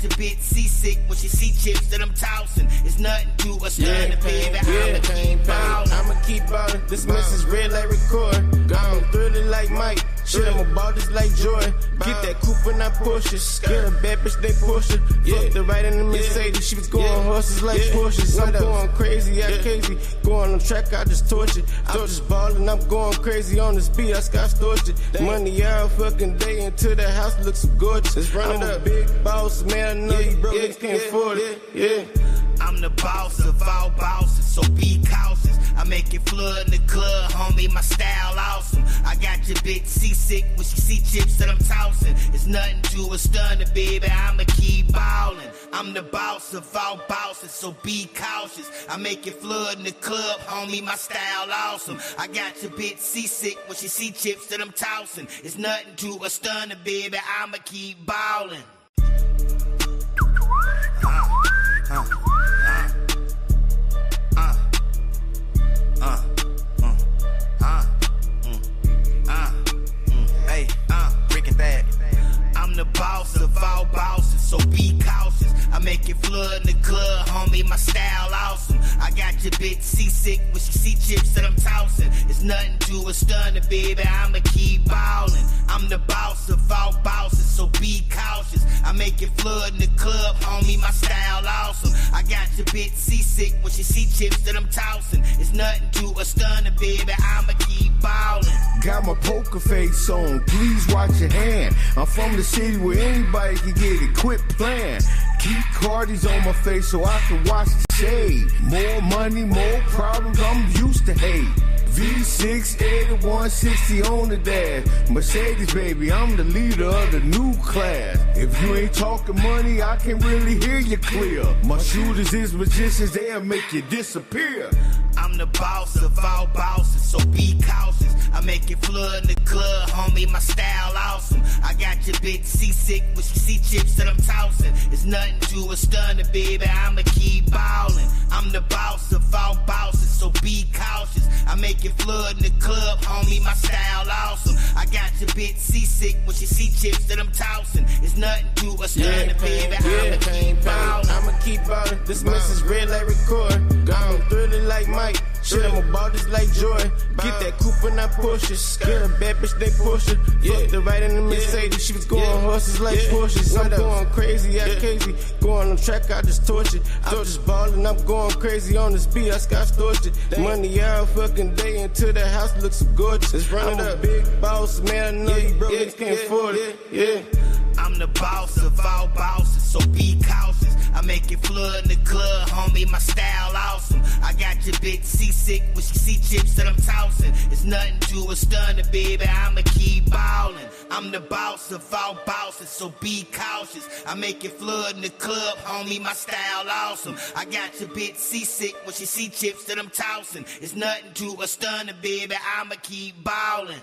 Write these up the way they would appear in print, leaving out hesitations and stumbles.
your bitch seasick when she see chips that I'm tossing. It's nothing to a stunner, baby. I'ma keep ballin'. I'ma keep ballin'. This message red like record. I'm thrilling like Mike. Shit, I'm about this like Jordan. Get that coupe and I push it. Get a bad bitch, they push it. Fuck the right in the Mercedes. She was going horses like Porsches. I'm going crazy, I crazy. Going on track, I just torch it. I'm just ballin', I'm going crazy on this beat. I got tortured. Money all fucking day into the house looks gorgeous. I'm a big boss, man. I know you broke, niggas can't afford it. Yeah. I'm the boss of all bosses, so be cautious. I make it flood in the club, homie, my style awesome. I got your bitch seasick when she see chips that I'm tossing. It's nothing to a stunner, baby, I'ma keep ballin'. I'm the boss of all bosses, so be cautious. I make it flood in the club, homie, my style awesome. I got your bitch seasick when she see chips that I'm tossing. It's nothing to a stunner, baby, I'ma keep ballin'. I'm the boss of all bosses, so be cautious. I make it flood in the club, homie, my style awesome. I got your bitch seasick when she see chips that I'm tossing. It's nothing to a stunner, baby, I'ma keep ballin'. I'm the boss of all bosses, so be cautious. I make it flood in the club, homie, my style awesome. I got your bitch seasick when she see chips that I'm tossing. It's nothing to a stunner, baby, I'ma keep ballin'. Got my poker face on, please watch your hand. I'm from the city where anybody can get it, quit playing. Keep Cardis on my face so I can watch the shade. More money, more problems, I'm used to hate. V6, 8160 on the dash. Mercedes, baby, I'm the leader of the new class. If you ain't talking money, I can really hear you clear. My shooters is magicians, they'll make you disappear. I'm the boss of all bosses, so be cautious. I make it flood in the club, homie, my style awesome. I got your bitch seasick when she see chips that I'm tossing. It's nothing to a stunner, baby, I'ma keep ballin'. I'm the boss of all bosses, so be cautious. I make it flood in the club, homie, my style awesome. I got your bitch seasick when she see chips that I'm tossing. It's nothing to a stunner, baby, I'ma keep ballin'. I'ma keep ballin'. This message red like record. I'm thrilling like Mike. Shit, I'm about this like Jordan. Get that coupe and I push it. Get a bad bitch, they push it. Fuck the right in the Mercedes. She was going horses like Porsches. I'm going crazy, I crazy. Going on track, I just torch it. I'm just ballin', I'm going crazy on this beat. I got tortured. Money all fucking day into the house looks gorgeous. I'm a big boss, man. I know you broke, niggas can't afford it. Yeah. I'm the boss of all bosses, so be cautious. I make it flood in the club, homie, my style awesome. I got your bitch seasick when she see chips that I'm tossing. It's nothing to a stunner, baby, I'ma keep ballin'. I'm the boss of all bosses, so be cautious. I make it flood in the club, homie, my style awesome. I got your bitch seasick when she see chips that I'm tossing. It's nothing to a stunner, baby, I'ma keep ballin'.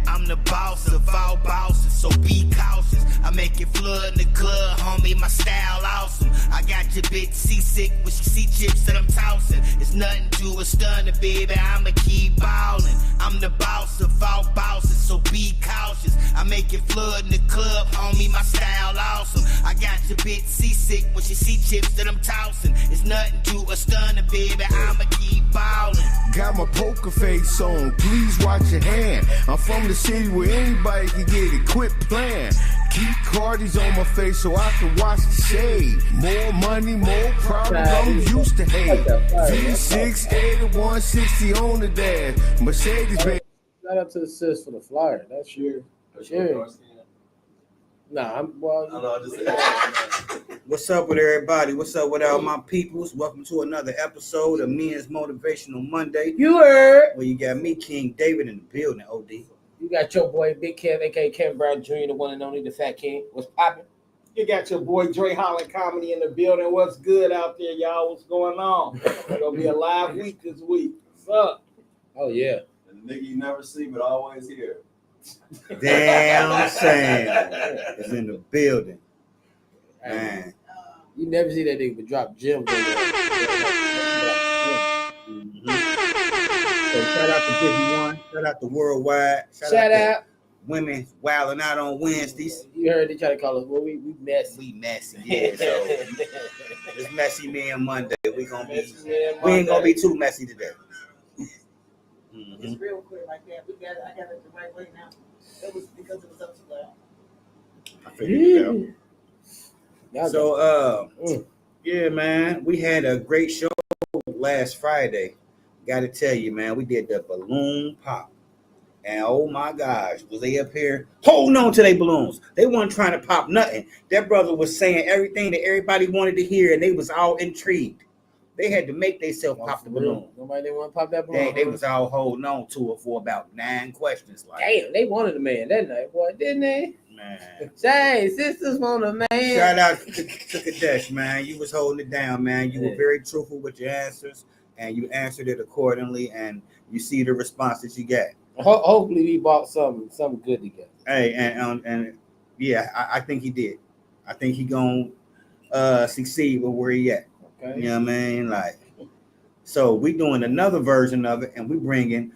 I'm the boss of all bosses, so be cautious. I make it flood in the club, homie, my style awesome. I got your bitch seasick when she see chips that I'm tossing. It's nothing to a stunner, baby, I'ma keep ballin'. I'm the boss of all bosses, so be cautious. I make it flood in the club, homie, my style awesome. I got your bitch seasick when she see chips that I'm tossing. It's nothing to a stunner, baby, I'ma keep ballin'. Got my poker face on, please watch your hand. I'm from the city where anybody can get it, quit playing. Keep Cardis on my face so I can watch the shade. More money, more problems, I'm used to hate. V6, 8160 on the dash. Mercedes, baby. Shout out to the sis for the flyer. That's sure. Nah, What's up with everybody? What's up with all my peoples? Welcome to another episode of Men's Motivational Monday. You heard. Well, you got me, King David, in the building, OD. You got your boy Big Kev, aka Kevin Brown Jr., the one and only, the Fat King. What's poppin'? You got your boy Dre Holland Comedy in the building. What's good out there, y'all? What's going on? It's gonna be a live week this week. What's up? Oh yeah. And the nigga you never see but always hear. Damn Sam is in the building. Man. You never see that nigga but drop gems on there. So shout out to 51. Shout out to Worldwide. Shout out. Women wilding out on Wednesdays. You heard they try to call us, well, we messy. We messy, yeah. So it's Messy Man Monday. We ain't gonna be too messy today. It's real quick like that. I got it the right way now. It was because it was up too loud. I figured it out. So yeah, man, we had a great show last Friday. Gotta tell you, man, we did the balloon pop. And oh my gosh, was they up here holding on to their balloons? They weren't trying to pop nothing. That brother was saying everything that everybody wanted to hear, and they was all intrigued. They had to make themselves pop the balloon. Nobody didn't want to pop that balloon. They was all holding on to it for about 9 questions. Like, damn, they wanted a man that night, boy, didn't they? Man. Say, sisters want a man. Shout out to Kadesh, man. You was holding it down, man. You were very truthful with your answers, and you answered it accordingly, and you see the response that you got. Hopefully we bought something good together. Hey, and yeah, I think he did. I think he gonna succeed with where he at. Okay. You know what I mean? Like, so we doing another version of it, and we bringing.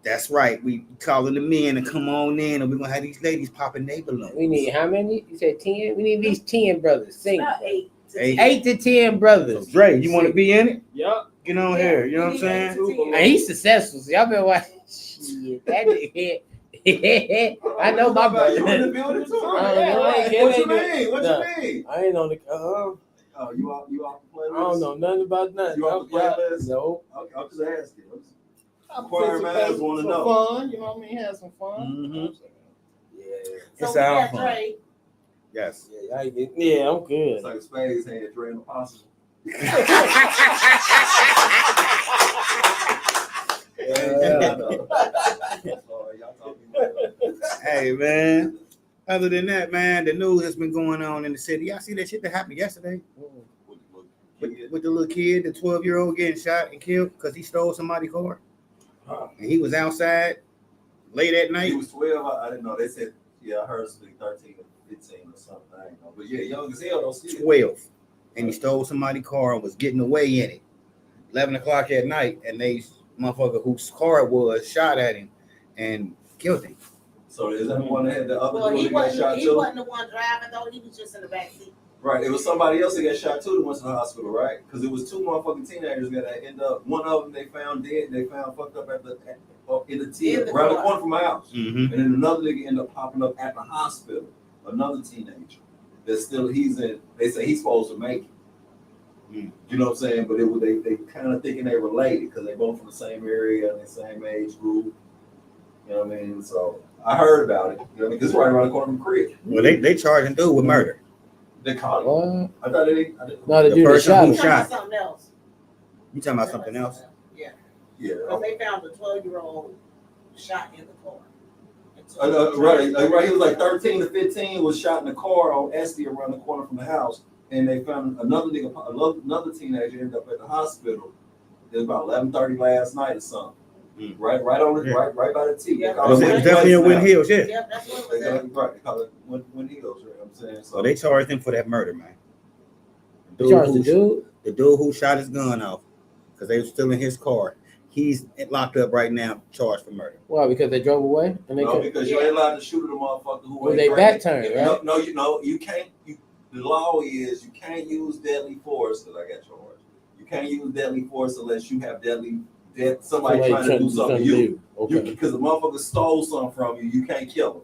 That's right. We calling the men to come on in, and we're gonna have these ladies popping their balloons. We need how many? You said 10. We need at least 10 brothers. Sing. About 8. 8 to 10 brothers. So Dre, you want to be in it? Yup. Get on here. You know what I'm saying? And he's successful. So y'all been watching. Shit, that nigga. I know my brother. You in the building too? What you mean? What you mean? I ain't on the. Oh, you off the playlist? I don't know nothing about nothing. You off the playlist? No. Okay, I'm just asking. Choir man want to know. Fun, you know what I mean? Have some fun. Mm-hmm. So It's we our got fun. Dre. Yes. Yeah, I'm good. It's like Spades had Dre and Apostle. Hey, man. Other than that, man, the news has been going on in the city. Y'all see that shit that happened yesterday with the little kid, the 12-year-old getting shot and killed because he stole somebody's car, and he was outside late at night. He was 12. I didn't know. They said, yeah, I heard something 13 or 15 or something. I didn't know. But yeah, young as hell, don't see it. 12, and he stole somebody's car and was getting away in it. 11 o'clock at night, and they motherfucker whose car it was shot at him and killed him. So is that the one that had the other Well, one he that got shot too? wasn't the one driving though. He was just in the back seat. Right, it was somebody else that got shot too that went to the hospital, right? Because it was 2 motherfucking teenagers that end up. One of them they found dead. They found fucked up in the T around the corner from my house, Mm-hmm. and then another nigga ended up popping up at the hospital. Another teenager that's still he's in. They say he's supposed to make it. You know what I'm saying? But they kind of thinking they related because they both from the same area and the same age group. You know what I mean? So I heard about it. You know what I mean? Because it's right around the corner from the crib. Well, they charging dude with murder. They caught him. What? I thought they didn't. No, the The dude that person shot who him. shot. Something else. You talking about something else? Yeah. Yeah. Because they found the 12-year-old shot in the car. Right. He was like 13 to 15, was shot in the car on Esty around the corner from the house, and they found another teenager ended up at the hospital. It was about 11:30 last night or something. Right on the right by the T. Yeah. It was definitely in Wind Hills, yeah. Yep, that's what They it was. call it, right, they call it Wind Hills, right? I'm saying so. So they charged him for that murder, man. Charged the dude? The dude who shot his gun off because they were still in his car. He's locked up right now, charged for murder. Why? Because they drove away? And they No, because you ain't allowed to shoot at a motherfucker who Well, ain't they drinking. back turned, right? No, you can't. The law is you can't use deadly force. Because I got charged. You can't use deadly force unless you have somebody trying to do something to you. Okay. Because the motherfucker stole something from you, you can't kill him.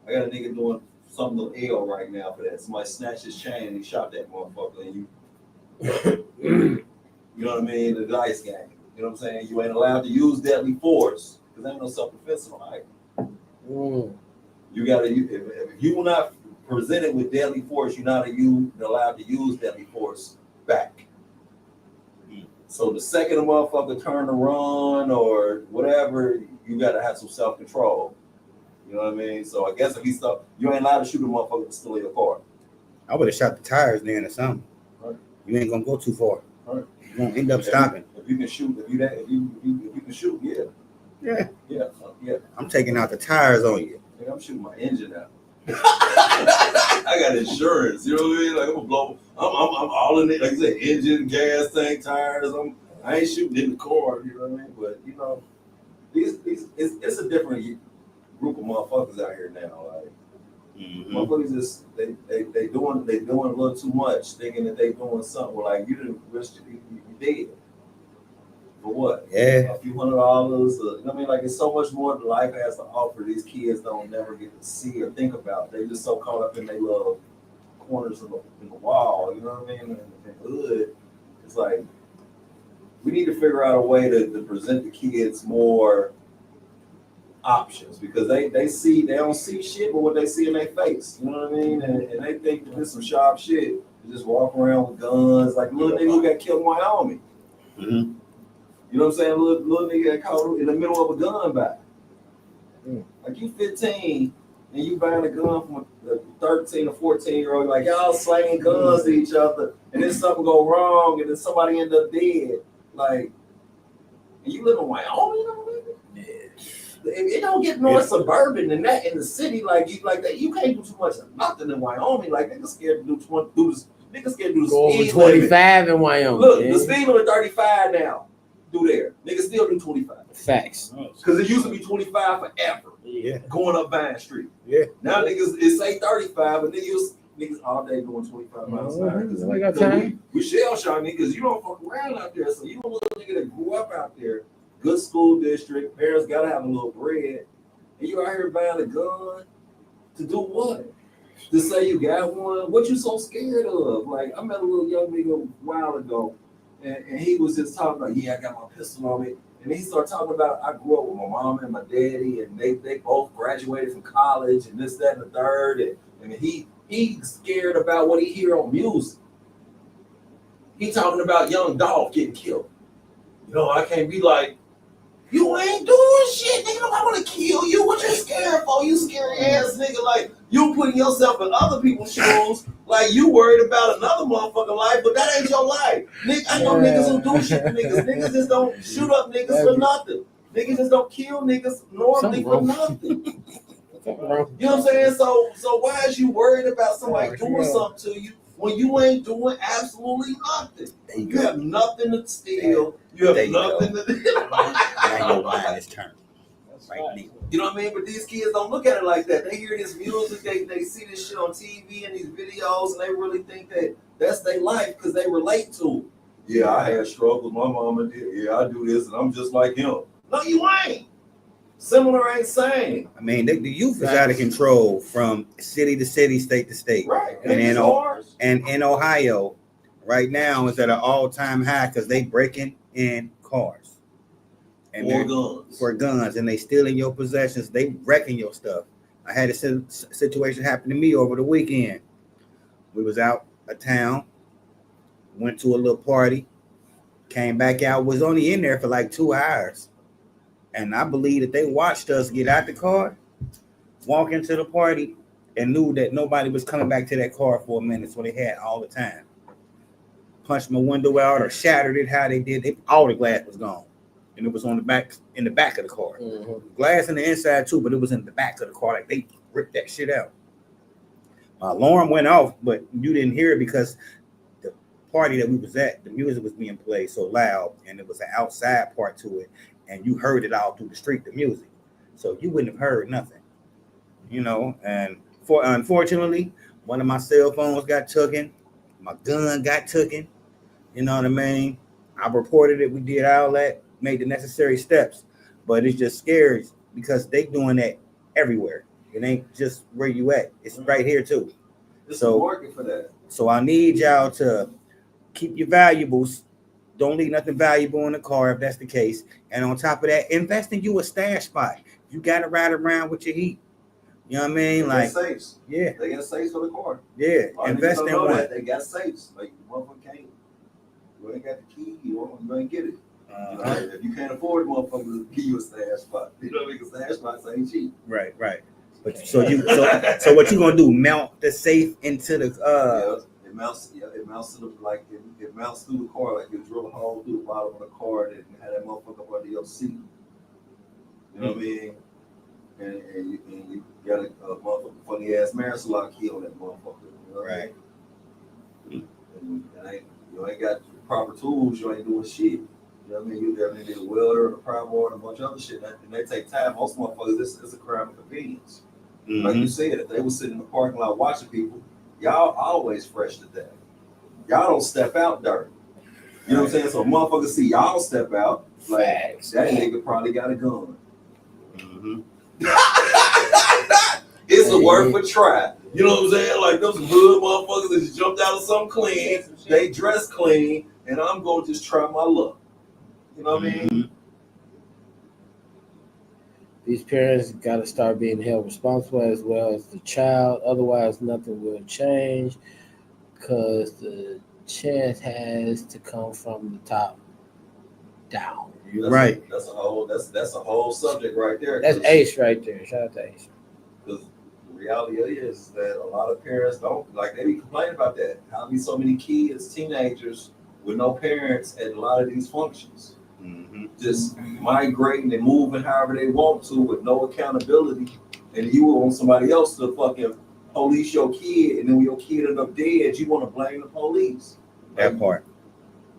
I got a nigga doing something to L right now for that. Somebody snatched his chain and he shot that motherfucker. And you know what I mean? The dice game. You know what I'm saying? You ain't allowed to use deadly force because ain't no self-defense right. You gotta. If you will not present it with deadly force, you're not allowed to use deadly force back. So the second a motherfucker turn to run or whatever, you gotta have some self-control. You know what I mean? So I guess if he stopped, you ain't allowed to shoot a motherfucker to steal your car. I would have shot the tires then or something. Right. You ain't gonna go too far. Right. You're gonna end up stopping. If you can shoot, if you can shoot, yeah. I'm taking out the tires on you. I'm shooting my engine out. I got insurance. You know what I mean? Like I'm gonna blow. I'm all in it. Like I said, engine, gas tank, tires. I ain't shooting in the car. You know what I mean? But you know, it's a different group of motherfuckers out here now. Like motherfuckers just they doing a little too much, thinking that they doing something. Like you didn't risk you dead. For what? Yeah. A few $100. You know what I mean? Like it's so much more that life has to offer. These kids don't never get to see or think about. They just so caught up in their little corners in the wall. You know what I mean? In the hood, it's like we need to figure out a way to present the kids more options because they don't see shit but what they see in their face. You know what I mean? And they think that this some sharp shit. They just walk around with guns like little nigga who got killed in Wyoming. Mm-hmm. You know what I'm saying? Little nigga got caught in the middle of a gun battle. Like you 15 and you buying a gun from a 13 or 14-year-old, like y'all slanging guns to each other, and then something go wrong, and then somebody end up dead. Like, and you live in Wyoming, you know what I mean? It don't get more suburban than that in the city. Like that, you can't do too much of nothing in Wyoming. Like niggas scared to do this. Niggas scared to do the Go over speed 25 limit. in Wyoming. Look, the speed limit 35 now. Do there. Niggas still do 25. Facts. Because it used to be 25 forever. Yeah. Going up Vine Street. Yeah. Now niggas, it say 35, but niggas all day doing 25 miles an hour. I got time. We shell shock niggas. You don't fuck around out there. So you a little nigga that grew up out there. Good school district. Parents gotta have a little bread. And you out here buying a gun to do what? To say you got one? What you so scared of? Like, I met a little young nigga a while ago. And he was just talking about, I got my pistol on me. And he started talking about, I grew up with my mom and my daddy, and they both graduated from college, and this, that, and the third. And he's scared about what he hear on music. He talking about Young Dolph getting killed. You know, I can't be like, you ain't doing shit, nigga. I want to kill you. What you scared for? You scary ass nigga. Like, you putting yourself in other people's shoes. Like, you worried about another motherfucking life, but that ain't your life. I know niggas who do shit to niggas. Niggas just don't shoot up niggas for nothing. Niggas just don't kill niggas normally for nothing. You know what I'm saying? So why is you worried about somebody doing something to you when you ain't doing absolutely nothing? You have nothing to steal. You have nothing to do. Now your mind is turned. Right now. You know what I mean? But these kids don't look at it like that. They hear this music, they see this shit on TV and these videos, and they really think that that's their life because they relate to it. Yeah, I had struggles. My mama did. Yeah, I do this, and I'm just like him. No, you ain't. Similar ain't same. I mean, the youth is out of control from city to city, state to state. Right. And in Ohio, right now is at an all-time high because they breaking in cars. And for guns, and they stealing your possessions. They wrecking your stuff. I had a situation happen to me over the weekend. We was out of town, went to a little party, came back out, was only in there for like 2 hours. And I believe that they watched us get out the car, walk into the party, and knew that nobody was coming back to that car for a minute, so they had all the time. Punched my window out or shattered it, how they did. All the glass was gone. And it was in the back of the car. Mm-hmm. Glass in the inside too, but it was in the back of the car. Like they ripped that shit out. My alarm went off, but you didn't hear it because the party that we was at, the music was being played so loud, and it was an outside part to it, and you heard it all through the street, the music. So you wouldn't have heard nothing, you know. And unfortunately, one of my cell phones got taken, my gun got taken. You know what I mean? I reported it. We did all that. Made the necessary steps, but it's just scary because they doing that everywhere. It ain't just where you at. It's right here too. So working for that. So I need y'all to keep your valuables. Don't leave nothing valuable in the car if that's the case. And on top of that, invest in you a stash spot. You got to ride around with your heat. You know what I mean? Like safes. Yeah. They got safes for the car. Yeah. Invest in one. They got safes. Like motherfucker can't. You ain't got the key. You ain't get it. If you can't afford motherfuckers to give you a stash spot, you know, because stash spots ain't cheap. Right. But so what you gonna do? Mount the safe into the it mounts to the it mounts through the car, like you drill a hole through the bottom of the car and have that motherfucker up under your seat. You know what I mean? And you got a motherfucking funny ass Marisola key on that motherfucker. You know? Right. You ain't got proper tools, you ain't doing shit. You know what I mean? You definitely need a welder and a prime board and a bunch of other shit. And they take time. Most motherfuckers, it's a crime of convenience. Mm-hmm. Like you said, if they was sitting in the parking lot watching people, y'all always fresh to death. Y'all don't step out dirty. You know what I'm saying? So motherfuckers see y'all step out, like Facts. that nigga probably got a gun. Mm-hmm. It's a word for try. You know what I'm saying? Like those good motherfuckers that just jumped out of something clean, they dress clean, and I'm gonna just try my luck. You know what I mean? These parents got to start being held responsible as well as the child. Otherwise, nothing will change because the change has to come from the top down. You're right. That's a whole subject right there. That's Ace right there. Shout out to Ace. Because the reality is that a lot of parents don't, like, they be complaining about that. How be so many kids, teenagers with no parents at a lot of these functions. Mm-hmm. Just migrating and moving however they want to with no accountability, and you want somebody else to fucking police your kid, and then when your kid end up dead, you want to blame the police. That part.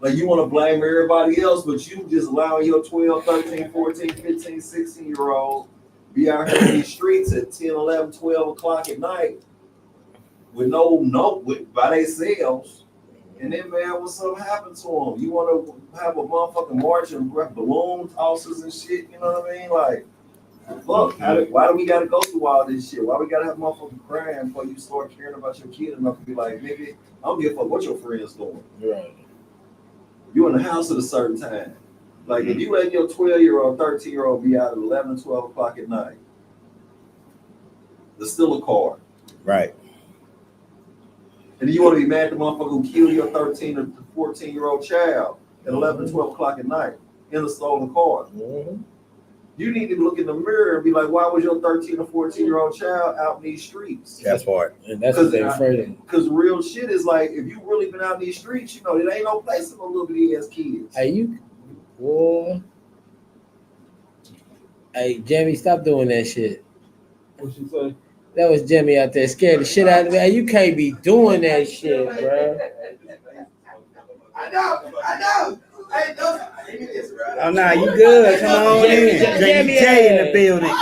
Like you want to blame everybody else, but you just allowing your 12, 13, 14, 15, 16-year-old be out here in these streets at 10, 11, 12 o'clock at night with by themselves. And then, man, when something happened to them, you want to have a motherfucking march and balloon tosses and shit, you know what I mean? Like, look, why do we got to go through all this shit? Why we got to have motherfucking crying before you start caring about your kid enough to be like, nigga, I don't give a fuck what your friends doing. Right. You in the house at a certain time. Like, if you let your 12-year-old, 13-year-old be out at 11, 12 o'clock at night, there's still a car. Right. And then you want to be mad at the motherfucker who killed your 13 or 14-year-old child at 11, 12 o'clock at night in a stolen car. Mm-hmm. You need to look in the mirror and be like, why was your 13 or 14-year-old child out in these streets? That part. And that's what they're afraid of. Because real shit is like, if you really been out in these streets, you know, there ain't no place for little bitty ass kids. Hey, Hey, Jimmy, stop doing that shit. What you say? That was Jimmy out there scared the shit out of me. Hey, you can't be doing that shit, bro. I know. Hey, Oh, nah, you good. Come on in. Jamie J in the building. I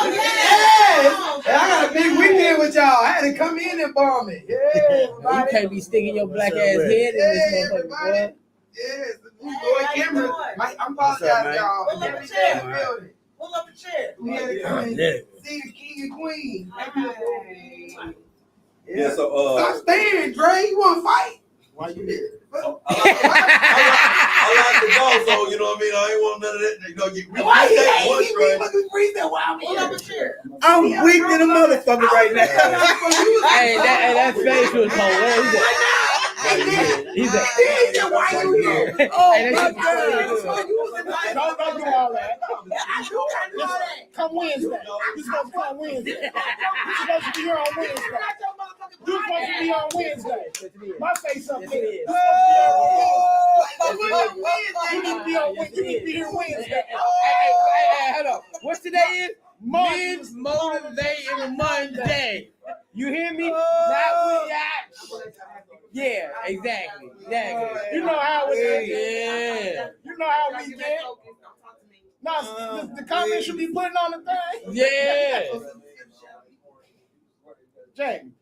got a big weekend with y'all. I had to come in and bomb it. Yeah, everybody. You can't be sticking your black ass head in this motherfucker, boy. Yes, boy, camera. I'm apologizing, y'all. Pull up Jamie a J chair. in the building. Pull up a chair. We had to come in see the king and queen. Yeah, so Stop staying, Dre. You want to fight? Why you here? I like to go, so you know what I mean. I ain't want none of that. You know, Why he hate me? Looking freezing. Why I'm pull up a here? chair. I'm weak than a motherfucker right now. Hey, that face was hilarious. He's like, why you here? Hey, my that's God. Don't do all that. I do all that. Come Wednesday. You're supposed to come Wednesday. You're supposed to be here on Wednesday. You're supposed to be on Wednesday. My face up there. You need to be on Wednesday. You need to be here Wednesday. Hey, hold on. What's today is? Men's Motivating Monday. You hear me? Yeah, exactly. You know how it is. Yeah. You know how we get. No, the comments should be putting on the thing. Yeah. Jamie.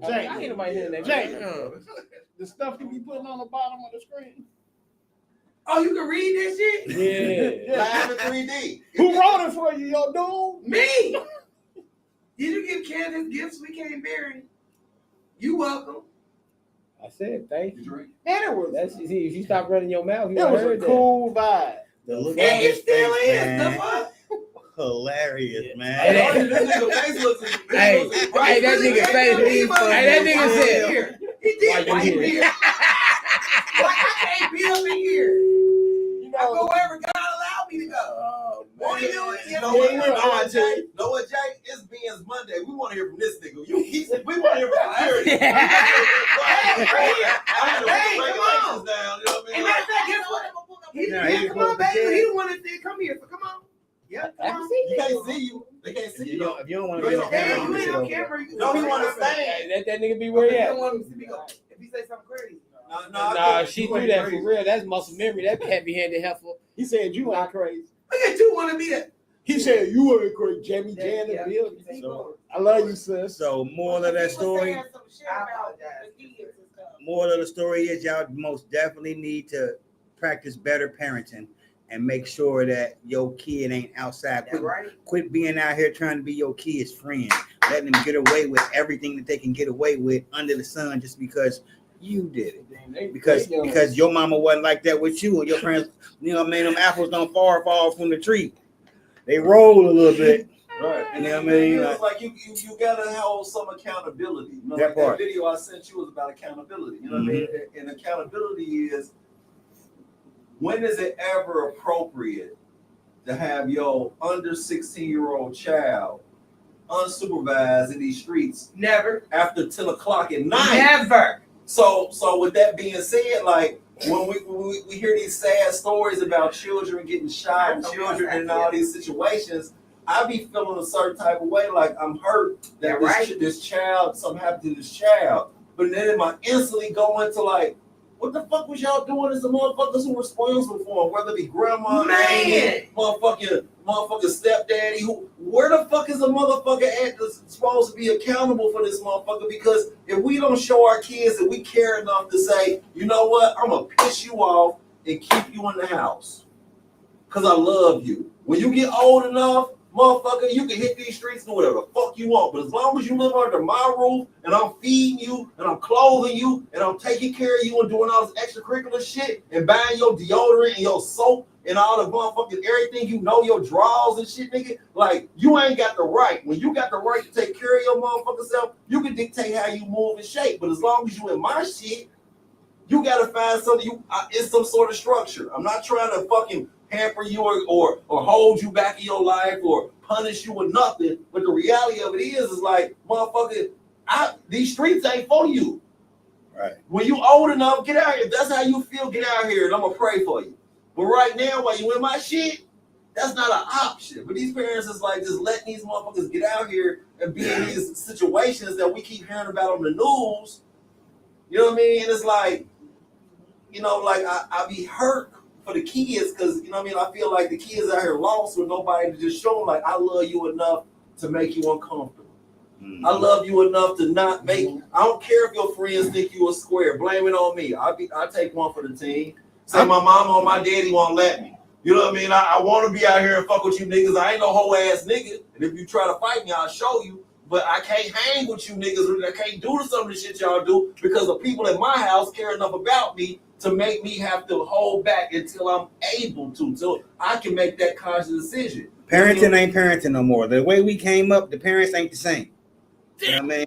I ain't nobody hearing that. Jamie. The stuff you be putting on the bottom of the screen. Oh, you can read this shit? Yeah. Live in 3D. Who wrote it for you, yo, dude? Me. Did you give Candace gifts we can't bury? You welcome. I said thank you. And it was. That's see, if you stop running your mouth, you It was a heard cool vibe. The look And on it his still face, is. man. The fuck? Hilarious, man. Hey, that nigga face. Hey, that nigga said. He did. Why you here? Why I can't be up in here? You I go know, wherever God allowed me to go. What are you doing? You know what, Jay? It's Ben's Monday. We want to hear from this nigga. We want to hear from security. I had to put the regulations down. You know what I mean? And matter of fact, guess what? He come on, baby. He the one that said, come here. So come on. Yeah, come on. You can't see you. They can't see you. If you don't want to be on Hey, camera, you you ain't sit on over there. camera. You can No, he sit want to right there. stand. Let that nigga be where he You at. don't want him to be go. If he Nah, she do that for real. That's muscle memory. That heavy-handed heifer. He said you ain't crazy. Look at you want to be that. He said you ain't crazy. Jamie Jan the building. So, I love you, sis. So moral of that story. Moral of the story is y'all most definitely need to practice better parenting and make sure that your kid ain't outside. Quit being out here trying to be your kid's friend, letting them get away with everything that they can get away with under the sun just because you did it. Because your mama wasn't like that with you, and your parents, you know what I mean? Them apples don't fall from the tree. They roll a little bit. Right. You know what I mean? It's like you gotta have some accountability. You know, that that video I sent you was about accountability. You know what I mean? And accountability is, when is it ever appropriate to have your under 16-year-old child unsupervised in these streets? Never. After 10 o'clock at night. Never. So with that being said, like when we hear these sad stories about children getting shot and children in all these situations, I be feeling a certain type of way, like I'm hurt that this child, something happened to this child. But then I instantly go into like, what the fuck was y'all doing as the motherfuckers who were responsible for them? Whether it be grandma, motherfucking stepdaddy, where the fuck is a motherfucker that's supposed to be accountable for this motherfucker? Because if we don't show our kids that we care enough to say, you know what, I'm gonna piss you off and keep you in the house because I love you. When you get old enough, motherfucker, you can hit these streets and do whatever the fuck you want. But as long as you live under my roof and I'm feeding you and I'm clothing you and I'm taking care of you and doing all this extracurricular shit and buying your deodorant and your soap and all the motherfucking everything, you know, your drawers and shit, nigga, like you ain't got the right. When you got the right to take care of your motherfucking self, you can dictate how you move and shape. But as long as you in my shit, you gotta find something. It's some sort of structure. I'm not trying to fucking hamper you or hold you back in your life or punish you with nothing. But the reality of it is like, motherfucker, these streets ain't for you. Right. When you old enough, get out here. If that's how you feel, get out here and I'm gonna pray for you. But right now, while you in my shit, that's not an option. But these parents is like just letting these motherfuckers get out here and be in these situations that we keep hearing about on the news. You know what I mean? And it's like, you know, like I be hurt for the kids because, you know what I mean, I feel like the kids out here lost with nobody to just show them like I love you enough to make you uncomfortable. I love you enough to not make. I don't care if your friends think you a square. Blame it on me. I take one for the team. Say my mama or my daddy won't let me. You know what I mean? I want to be out here and fuck with you niggas. I ain't no whole ass nigga. And if you try to fight me, I'll show you. But I can't hang with you niggas. I can't do some of the shit y'all do because the people in my house care enough about me to make me have to hold back until I'm able to, so I can make that conscious decision. Parenting ain't parenting no more. The way we came up, the parents ain't the same. You know what I mean?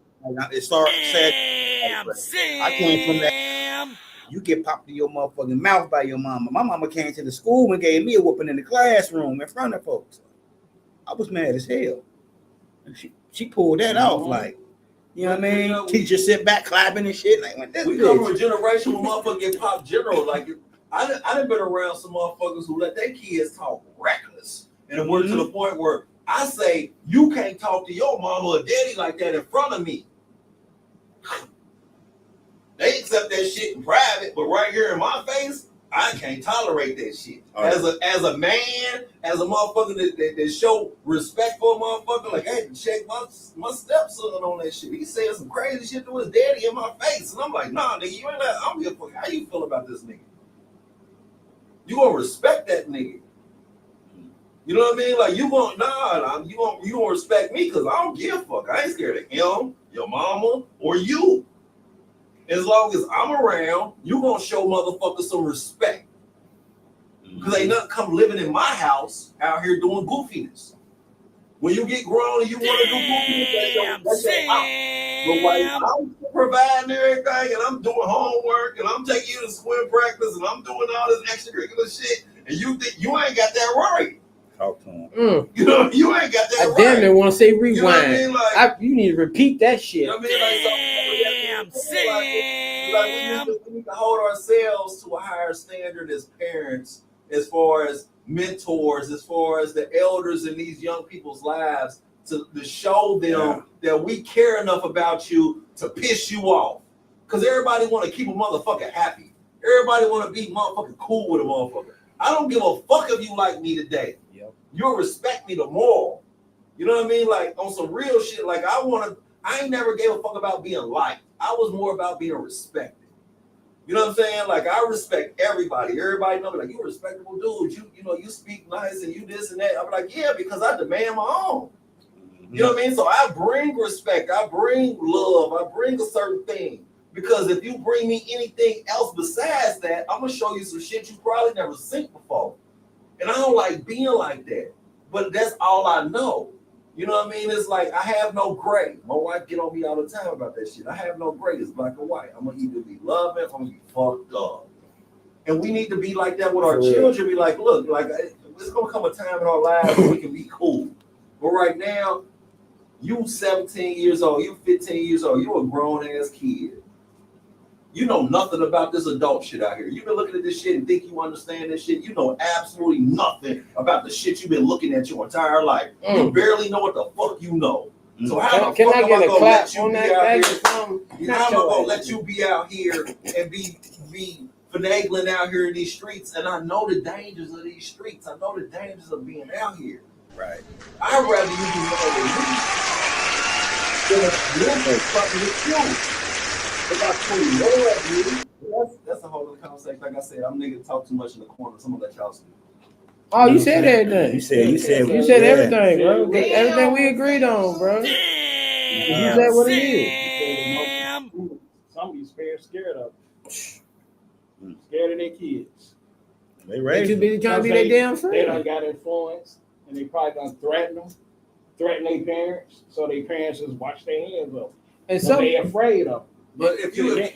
It started sad. I came from that. You get popped in your motherfucking mouth by your mama. My mama came to the school and gave me a whooping in the classroom in front of folks. I was mad as hell. And she pulled that off like, you know what I mean? Teacher sit back clapping and shit. Like, we come from a generation where motherfuckers get popped general. Like, I done been around some motherfuckers who let their kids talk reckless. And it went to the point where I say, you can't talk to your mama or daddy like that in front of me. They accept that shit in private, but right here in my face, I can't tolerate that shit. As a man, as a motherfucker that show respect for a motherfucker, like I had to check my stepson on that shit. He said some crazy shit to his daddy in my face. And I'm like, nah, nigga, you ain't that. I don't give a fuck. How you feel about this nigga? You gonna respect that nigga. You know what I mean? Like you gonna respect me because I don't give a fuck. I ain't scared of him, your mama, or you. As long as I'm around, you gonna show motherfuckers some respect. Because ain't nothing come living in my house out here doing goofiness. When you get grown and you want to do goofiness, that's your house. But while I'm providing everything and I'm doing homework and I'm taking you to swim practice and I'm doing all this extracurricular shit, and you think you ain't got that right. Talk to him. You know, you ain't got that right. I damn near want to say rewind. You know what I mean? Like, you need to repeat that shit. You know what I mean? Like, we need to hold ourselves to a higher standard as parents, as far as mentors, as far as the elders in these young people's lives, to show them that we care enough about you to piss you off. Because everybody want to keep a motherfucker happy. Everybody want to be motherfucking cool with a motherfucker. I don't give a fuck if you like me today. Yep. You'll respect me tomorrow. You know what I mean? Like on some real shit. Like I ain't never gave a fuck about being liked. I was more about being respected. You know what I'm saying? Like I respect everybody. Everybody know me. Like you a respectable dude. You know you speak nice and you this and that. I'm like, yeah, because I demand my own. You know what I mean? So I bring respect. I bring love. I bring a certain thing. Because if you bring me anything else besides that, I'm gonna show you some shit you probably never seen before. And I don't like being like that. But that's all I know. You know what I mean? It's like I have no gray. My wife get on me all the time about that shit. I have no gray. It's black and white. I'm gonna either be loving, I'm gonna be fucked up. And we need to be like that with our children. Be like, look, like there's gonna come a time in our lives where we can be cool. But right now, you 17 years old, you 15 years old, you a grown ass kid. You know nothing about this adult shit out here. You've been looking at this shit and think you understand this shit. You know absolutely nothing about the shit you've been looking at your entire life. You barely know what the fuck you know. So how the fuck am I gonna let you be out here? How am I gonna let you be out here and be finagling out here in these streets? And I know the dangers of these streets. I know the dangers of being out here. Right. I'd rather you be than a fucking with you. If I truly love you, that's a whole other conversation. Like I said, I'm nigga talk too much in the corner. So I'm gonna let y'all speak. Oh, you said everything. You said everything, bro. Everything we agreed on, bro. You said what it is. Some of these parents scared of them. Scared of their kids. They raised too busy trying to be their damn friend. They done got influenced, and they probably done threaten their parents, so their parents just watch their hands up. And so they afraid of them. But if you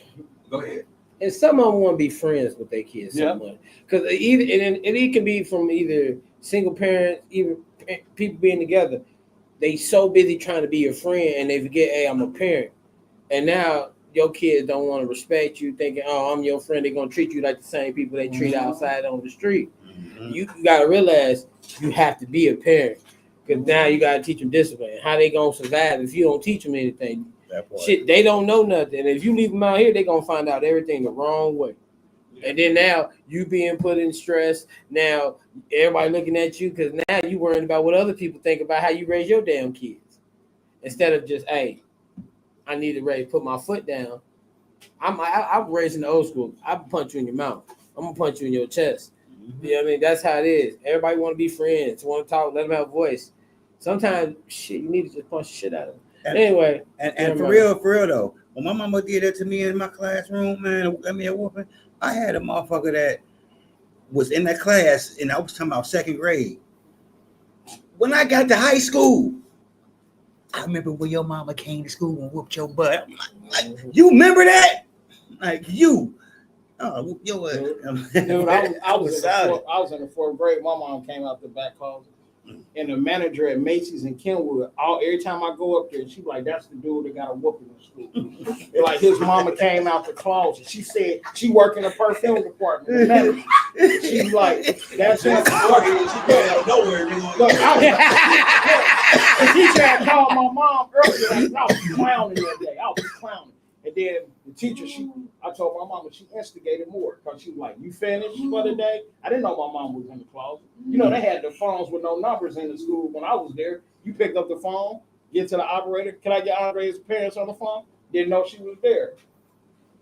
go ahead. And some of them want to be friends with their kids so much. Because it can be from either single parents, even people being together. They so busy trying to be your friend and they forget, hey, I'm a parent. And now your kids don't want to respect you, thinking, oh, I'm your friend. They're going to treat you like the same people they treat outside on the street. Mm-hmm. You got to realize you have to be a parent. Because now you got to teach them discipline. How they going to survive if you don't teach them anything? Shit, they don't know nothing. And if you leave them out here, they're going to find out everything the wrong way. And then now you being put in stress. Now everybody looking at you because now you worrying about what other people think about how you raise your damn kids. Instead of just, hey, I need to put my foot down. I'm raising the old school. I punch you in your mouth. I'm going to punch you in your chest. Mm-hmm. You know what I mean? That's how it is. Everybody want to be friends, want to talk, let them have a voice. Sometimes, shit, you need to just punch the shit out of them. Anyway, and for real though, when my mama did that to me in my classroom, man, I mean, a whooping, I had a motherfucker that was in that class, and I was talking about second grade. When I got to high school, I remember when your mama came to school and whooped your butt. Like, you remember that? Like you. Oh, dude, I was in the fourth grade. My mom came out the back closet. And the manager at Macy's in Kenwood, every time I go up there, she like, that's the dude that got a whooping in school. Like his mama came out the closet. She said she worked in the perfume department. She's like, that's his story. She came out of nowhere. Look, the teacher had called my mom earlier. Like, I was clowning that day. I was clowning. And then the teacher, I told my mama she instigated more because she was like, you finished for the day? I didn't know my mom was in the closet. You know, they had the phones with no numbers in the school when I was there. You picked up the phone, get to the operator. Can I get Andre's parents on the phone? Didn't know she was there.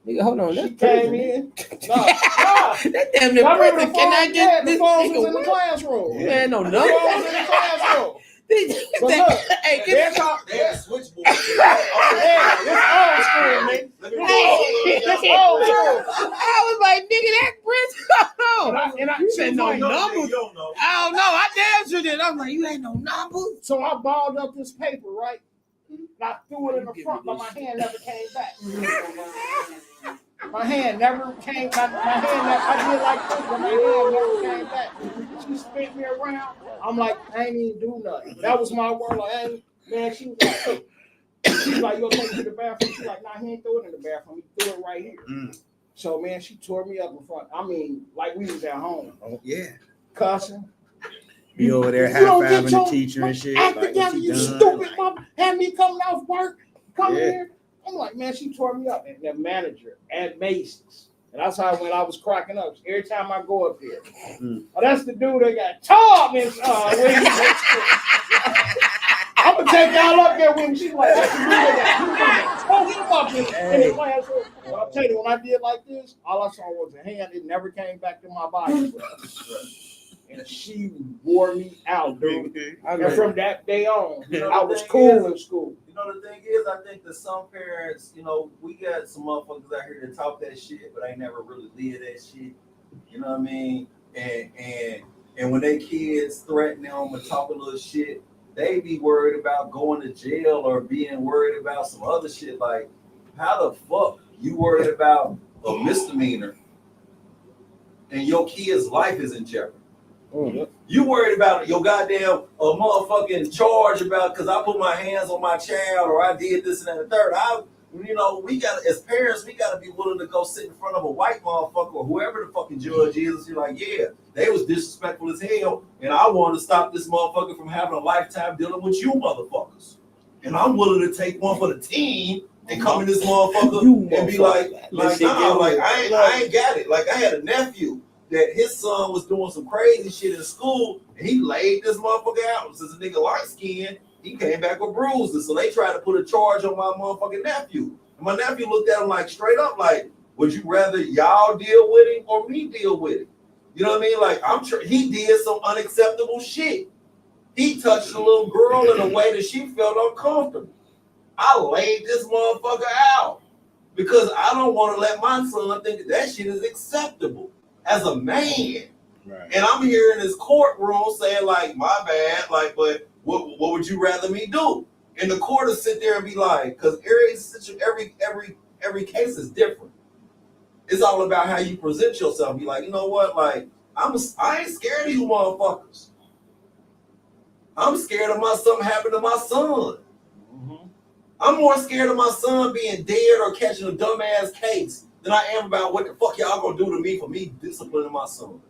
Nigga, hold on. She came in. That damn near prison. Can I get the phones was in the classroom? You ain't no number. The phones in the classroom. But look, hey, they had a switchboard. This old school, nigga. This old school. I was like, nigga, that prison. And I said no numbers. You don't know. I don't know. I damn sure did. I'm like, you ain't no numbers. So I balled up this paper, right? And I threw it in the front, but my hand never came back. My hand never came back. I did like this, but my hand never came back. She spit me around. I'm like, I ain't even do nothing. That was my word. Like, man, she was like, she's like, you'll take it to the bathroom. She's like, nah, he ain't threw it in the bathroom. He threw it right here. So, man, she tore me up in front. I mean, like we was at home. Oh, yeah. Cussing. Be over there high-fiving the teacher and shit. Act like, together, you stupid mom. Had me coming off work. Come here. I'm like, man, she tore me up. And the manager at Macy's, And that's how when I was cracking up. Every time I go up there, oh, that's the dude that got taught me. I'm gonna take y'all up there with me. She's like, that's the dude that got him up in the classroom. Well, I'll tell you, when I did like this, all I saw was a hand. It never came back to my body, bro. And she wore me out, dude. And from that day on, I was cool in school. You know, the thing is, I think that some parents, you know, we got some motherfuckers out here that talk that shit, but ain't never really live that shit. You know what I mean? And when they kids threaten them or talk a little shit, they be worried about going to jail or being worried about some other shit. Like, how the fuck you worried about a misdemeanor and your kid's life is in jeopardy? You worried about your goddamn motherfucking charge about because I put my hands on my child or I did this and that and the third. We got as parents, we gotta be willing to go sit in front of a white motherfucker or whoever the fucking judge is. You're like, yeah, they was disrespectful as hell, and I wanted to stop this motherfucker from having a lifetime dealing with you motherfuckers. And I'm willing to take one for the team and come in this motherfucker and be like, I ain't got it. Like I had a nephew that his son was doing some crazy shit in school, and he laid this motherfucker out. Since a nigga light skinned, he came back with bruises. So they tried to put a charge on my motherfucking nephew. And my nephew looked at him like straight up, like, would you rather y'all deal with him or me deal with him? You know what I mean? Like he did some unacceptable shit. He touched a little girl in a way that she felt uncomfortable. I laid this motherfucker out because I don't want to let my son think that shit is acceptable. As a man, right. And I'm here in this courtroom saying like, my bad, like, but what would you rather me do? And the court will sit there and be like, because every case is different. It's all about how you present yourself. Be like, you know what, like, I ain't scared of you motherfuckers. I'm scared of something happening to my son. Mm-hmm. I'm more scared of my son being dead or catching a dumbass case than I am about what the fuck y'all gonna do to me for me disciplining my son.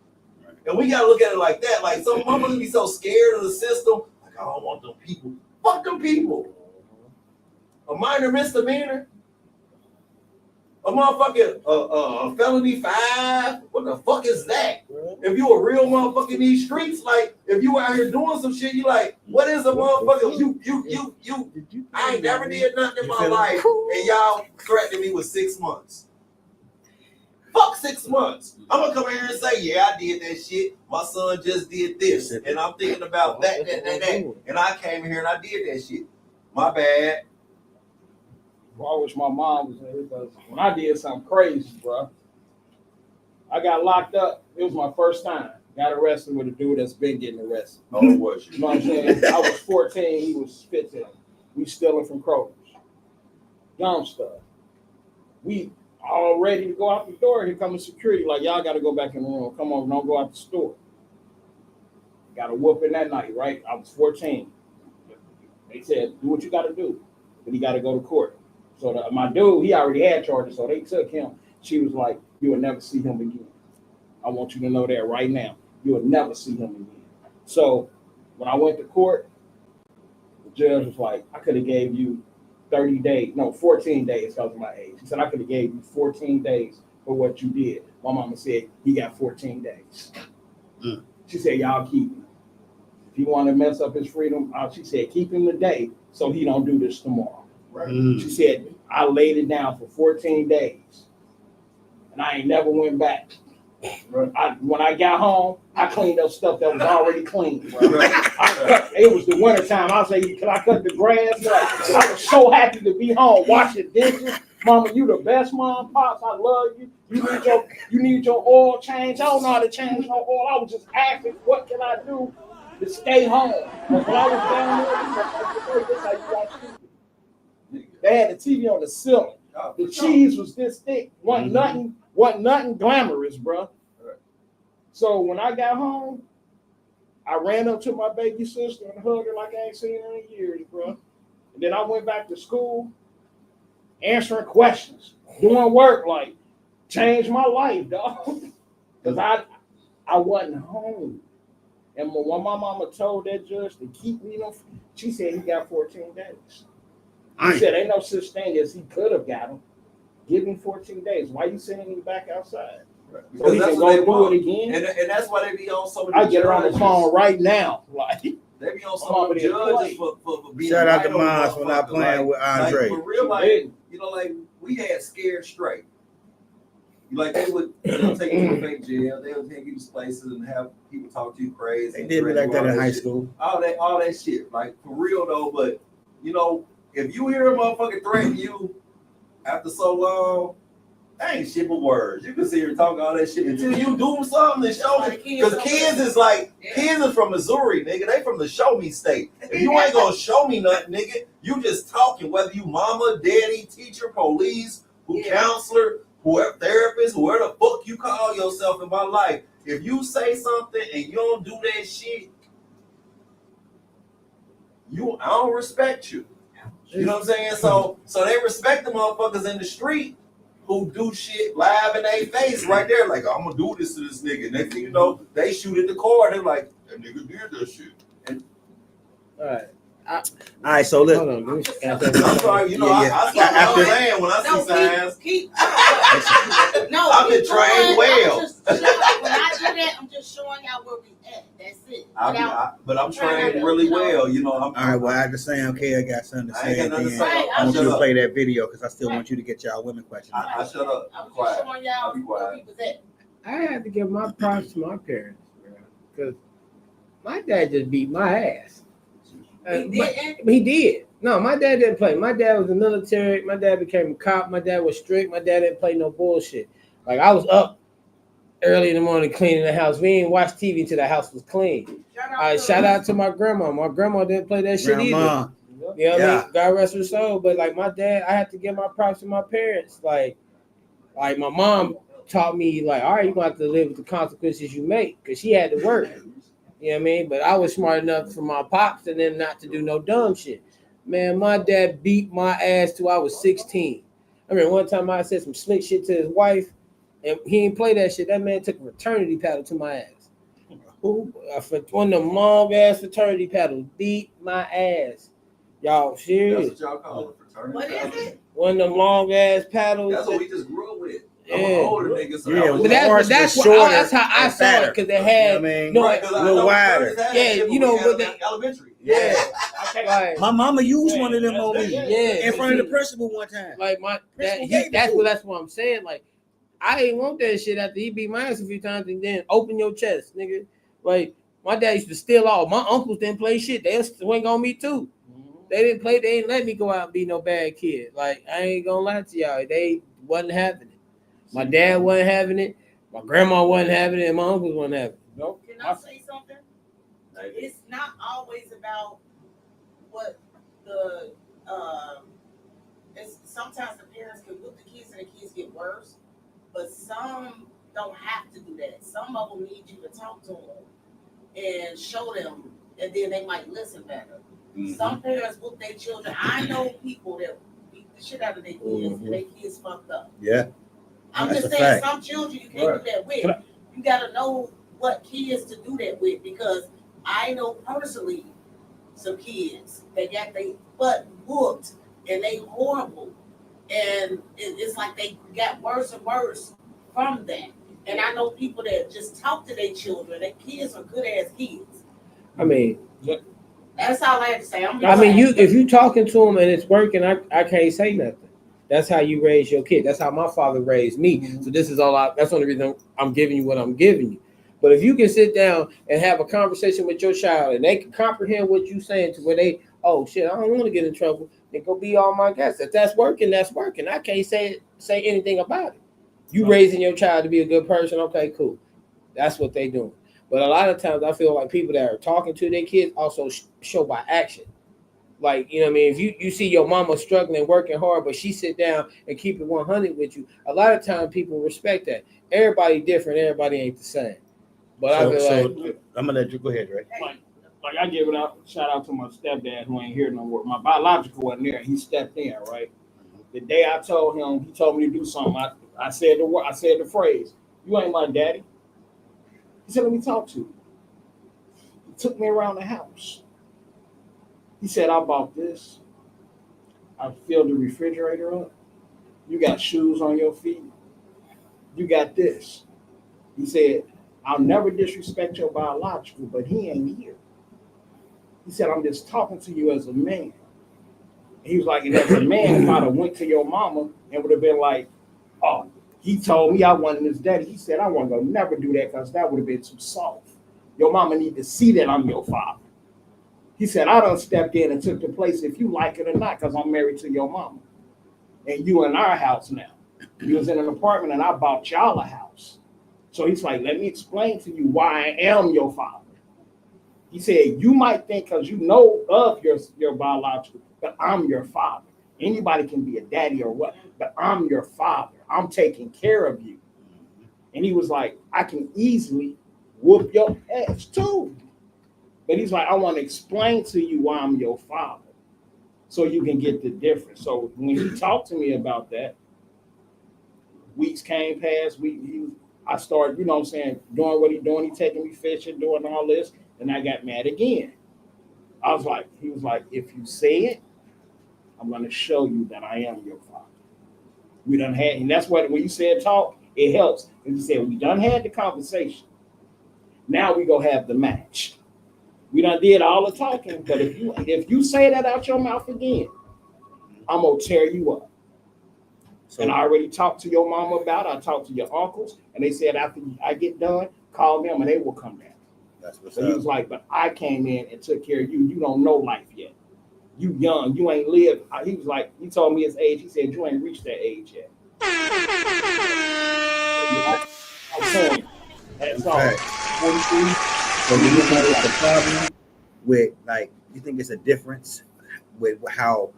Right. And we gotta look at it like that. Like some motherfuckers be so scared of the system. Like I don't want them people. Fuck them people. A minor misdemeanor. A motherfucking felony 5. What the fuck is that? If you a real motherfucker in these streets, like if you out here doing some shit, you like, what is a motherfucker? You. I ain't never did nothing in my life, and y'all threatened me with 6 months. Fuck 6 months. I'm gonna come here and say, yeah, I did that shit. My son just did this, and I'm thinking about that. And I came here and I did that shit. My bad. Well, I wish my mom was there because when I did something crazy, bro, I got locked up. It was my first time. Got arrested with a dude that's been getting arrested. Oh, it was you. You know what I'm saying? I was 14. He was 15. We stealing from Kroger's. Dumb stuff. We all ready to go out the door. Here comes security. Like, y'all got to go back in the room. Come on, don't go out the store. Got a whooping that night, right? I was 14. They said, do what you got to do. But he got to go to court. So my dude, he already had charges, so they took him. She was like, you will never see him again. I want you to know that right now. You will never see him again. So when I went to court, the judge was like, I could have gave you 14 days because of my age. He said, I could have gave you 14 days for what you did. My mama said, he got 14 days. She said, y'all keep him. If you want to mess up his freedom, she said, keep him today so he don't do this tomorrow. Right. She said, I laid it down for 14 days. And I ain't never went back. Right. When I got home, I cleaned up stuff that was already clean. Right. It was the winter time. I was like, can I cut the grass? Like, I was so happy to be home, washing dishes. Mama, you the best mom, Pops. I love you. You need your oil change. I don't know how to change no oil. I was just asking, what can I do to stay home? When I was down there, this how you watch TV. They had the TV on the ceiling. The cheese was this thick. Wasn't nothing glamorous, bro. So when I got home, I ran up to my baby sister and hugged her like I ain't seen her in years, bro. And then I went back to school, answering questions, doing work, like changed my life, dog. Because I wasn't home. And when my mama told that judge to keep me, she said he got 14 days. She said, ain't no such thing as he could have got him. Give him 14 days. Why you sending him back outside? Because he that's can what they go do want. it again. And that's why they be on so many. I get her on the phone right now. Like they be on so many judges for being Shout out right to Mons for not playing with Andre. Like, for real, like, you know, like we had Scared Straight. Like they would take you to a fake jail. They would take you to places and have people talk to you crazy. They did me like that in high school. All that shit. Like for real though, but you know, if you hear a motherfucker threaten you after so long, that ain't shit but words. You can sit here and talk all that shit until you do something and show me. Because kids is like, kids is from Missouri, nigga. They from the show me state. If you ain't gonna show me nothing, nigga, you just talking, whether you mama, daddy, teacher, police, counselor, whoever, therapist, whoever the fuck you call yourself in my life. If you say something and you don't do that shit, I don't respect you. You know what I'm saying? So they respect the motherfuckers in the street who do shit live in their face right there. Like, I'm gonna do this to this nigga. Next thing you know, they shoot at the car. They're like, that nigga did that shit. And, all right, so look. I'm sorry, you know, I start playing when I see signs. I've been trained well. When I do that, I'm just showing y'all where we at. That's it. But I'm trained really well, you know. All right, well, I understand. Okay, I got something to say. I want you to play that video because I still want you to get y'all women questions. I shut up. I'm just showing y'all where we was at. I had to give my props to my parents, because my dad just beat my ass. He did. No, my dad didn't play. My dad was in the military. My dad became a cop. My dad was strict. My dad didn't play no bullshit. Like, I was up early in the morning cleaning the house. We didn't watch TV until the house was clean. Shout out to my grandma. My grandma didn't play that shit either. You know what I mean? God rest her soul. But like my dad, I had to give my props to my parents. Like my mom taught me, like, all right, you're gonna have to live with the consequences you make, because she had to work. You know what I mean? But I was smart enough for my pops and then not to do no dumb shit. Man, my dad beat my ass till I was 16. I mean, one time I said some slick shit to his wife, and he didn't play that shit. That man took a fraternity paddle to my ass. One of them long ass fraternity paddles beat my ass. Y'all serious? That's what y'all call it, fraternity. What is it? One of them long ass paddles. That's what we just grew up with. Yeah. I'm an older nigga, so But that's how I saw it, because it had a little wider. Yeah, you know, but elementary. Yeah. Like, my mama used one of them on me. Yeah, in front of the principal one time. Like that's what I'm saying. Like, I ain't want that shit after he beat my ass a few times and then open your chest, nigga. Like, my dad used to steal all. My uncles didn't play shit. They swing on me too. They didn't play. They ain't let me go out and be no bad kid. Like, I ain't gonna lie to y'all. They wasn't having it. My dad wasn't having it. My grandma wasn't having it, and my uncles wasn't having it. Nope. Can I say something? It's not always about what the it's sometimes the parents can whip the kids and the kids get worse, but some don't have to do that. Some of them need you to talk to them and show them, and then they might listen better. Mm-hmm. Some parents whip their children. I know people that beat the shit out of their kids and their kids fucked up. Yeah. I'm just saying, some children you can't do that with. You got to know what kids to do that with, because I know personally some kids that got their butt whooped and they horrible, and it's like they got worse and worse from that. And I know people that just talk to their children. Their kids are good ass kids. I mean, that's all I have to say. If you talking to them and it's working, I can't say nothing. That's how you raise your kid. That's how my father raised me. Mm-hmm. So this is that's the only reason I'm giving you what I'm giving you. But if you can sit down and have a conversation with your child and they can comprehend what you're saying to where they, oh shit, I don't want to get in trouble, then go be all my guests. If that's working, that's working. I can't say anything about it. You raising your child to be a good person, okay, cool. That's what they doing. But a lot of times I feel like people that are talking to their kids also show by action. Like, you know what I mean? If you see your mama struggling, working hard, but she sit down and keep it 100 with you, a lot of times people respect that. Everybody different. Everybody ain't the same. But I feel like I'm gonna let you go ahead, right? Like I give it out, shout out to my stepdad who ain't here no more. My biological wasn't there. He stepped in, right? The day I told him, he told me to do something. I said the phrase, "You ain't my daddy." He said, "Let me talk to you." He took me around the house. He said, "I bought this. I filled the refrigerator up. You got shoes on your feet. You got this. He said, I'll never disrespect your biological, but he ain't here. He said, I'm just talking to you as a man. He was like, and as a man, if I'd have went to your mama and would have been like, oh, he told me I wasn't his daddy. He said, I wasn't going to never do that because that would have been too soft. Your mama need to see that I'm your father. He said, I done stepped in and took the place if you like it or not because I'm married to your mama. And you in our house now. You was in an apartment and I bought y'all a house. So he's like, let me explain to you why I am your father. He said, you might think because you know of your biological, but I'm your father. Anybody can be a daddy or what, but I'm your father. I'm taking care of you. And he was like, I can easily whoop your ass too. But he's like, I want to explain to you why I'm your father so you can get the difference. So when he talked to me about that, weeks came past, I started, you know what I'm saying, doing what he doing. He taking me fishing, doing all this. And I got mad again. He was like, if you say it, I'm going to show you that I am your father. We done had, and that's what, when you said talk, it helps. And he said, we done had the conversation. Now we go have the match. We done did all the talking, but if you say that out your mouth again, I'm going to tear you up. So, and I already talked to your mama about it. I talked to your uncles, and they said after I get done, call them and they will come down. That's what's so up. He was like, but I came in and took care of you. You don't know life yet. You young. You ain't lived. He was like, he told me his age. He said, you ain't reached that age yet. I'm saying, that's all. 43. So do you think it's a problem with, like, you think it's a difference with how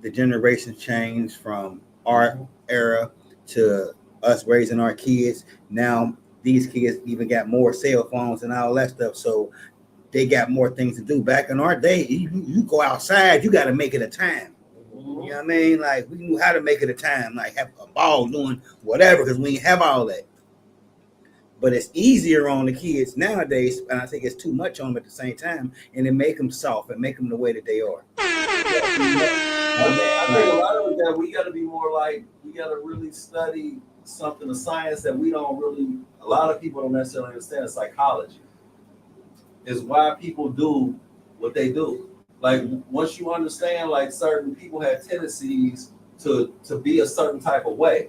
the generations changed from our era to us raising our kids? Now these kids even got more cell phones and all that stuff, so they got more things to do. Back in our day, you go outside, you got to make it a time. You know what I mean? Like, we knew how to make it a time, like have a ball doing whatever, because we didn't have all that. But it's easier on the kids nowadays, and I think it's too much on them at the same time, and it make them soft and make them the way that they are. I think a lot of it that we got to be more like, we got to really study something of science that we don't really, a lot of people don't necessarily understand. Psychology is why people do what they do. Like, once you understand, like, certain people have tendencies to be a certain type of way.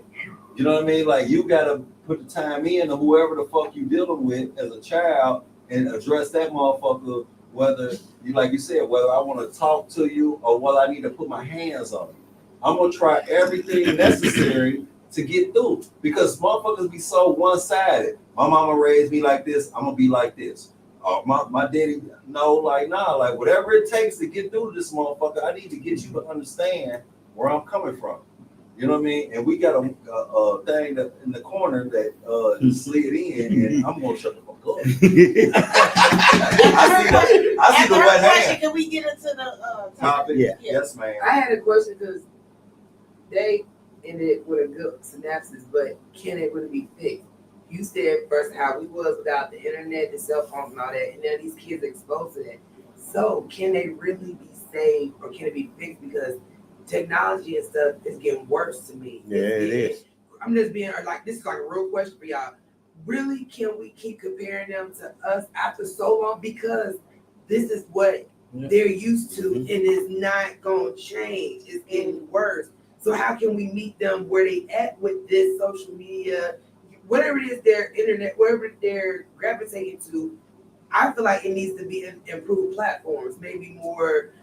You know what I mean? Like, you got to put the time in to whoever the fuck you dealing with as a child and address that motherfucker, whether you, like you said, whether I want to talk to you or whether I need to put my hands on you. I'm going to try everything necessary to get through, because motherfuckers be so one-sided. My mama raised me like this, I'm going to be like this. My daddy, no, like, nah, like, whatever it takes to get through this motherfucker, I need to get you to understand where I'm coming from. You know what I mean? And we got a thing that in the corner that slid in, and I'm gonna shut the fuck up. I see the wet hand. Can we get into the topic? Yeah. Yes, ma'am. I had a question because they ended with a good synopsis, but can it really be fixed? You said first how we was without the internet, the cell phones, and all that, and now these kids are exposed to that. So can they really be saved, or can it be fixed? Because technology and stuff is getting worse to me. Yeah, it is. I'm just being like, this is like a real question for y'all. Really, can we keep comparing them to us after so long? Because this is what they're used to, and it's not going to change. It's getting worse. So how can we meet them where they at with this social media, whatever it is, their internet, wherever they're gravitating to? I feel like it needs to be improved platforms, maybe more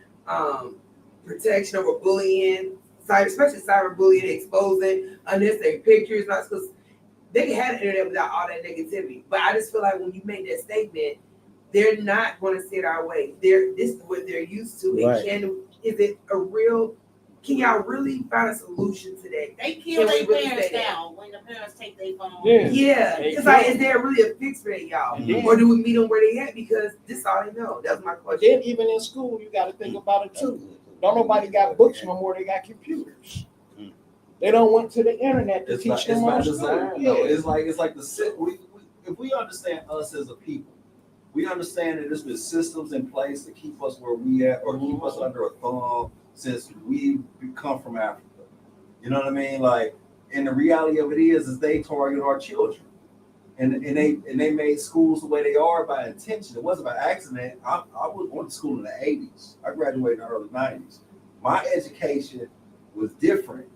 protection over bullying, especially cyberbullying, exposing unnecessary pictures, not because they can have the internet without all that negativity. But I just feel like when you make that statement, they're not going to sit our way. This is what they're used to. Right. And can y'all really find a solution to that? They kill their parents down when the parents take their phone. Yeah. It's like, is there really a fix for that, y'all? Mm-hmm. Or do we meet them where they at? Because this is all they know. That's my question. Then even in school, you got to think about it too. Don't nobody got books no more. They got computers. They don't went to the internet to teach them on school. Yeah. It's like if we understand us as a people, we understand that there's been systems in place to keep us where we at, or keep us under a thumb since we come from Africa. You know what I mean? Like, and the reality of it is they target our children. And they made schools the way they are by intention. It wasn't by accident. I went to school in the 80s. I graduated in the early 90s. My education was different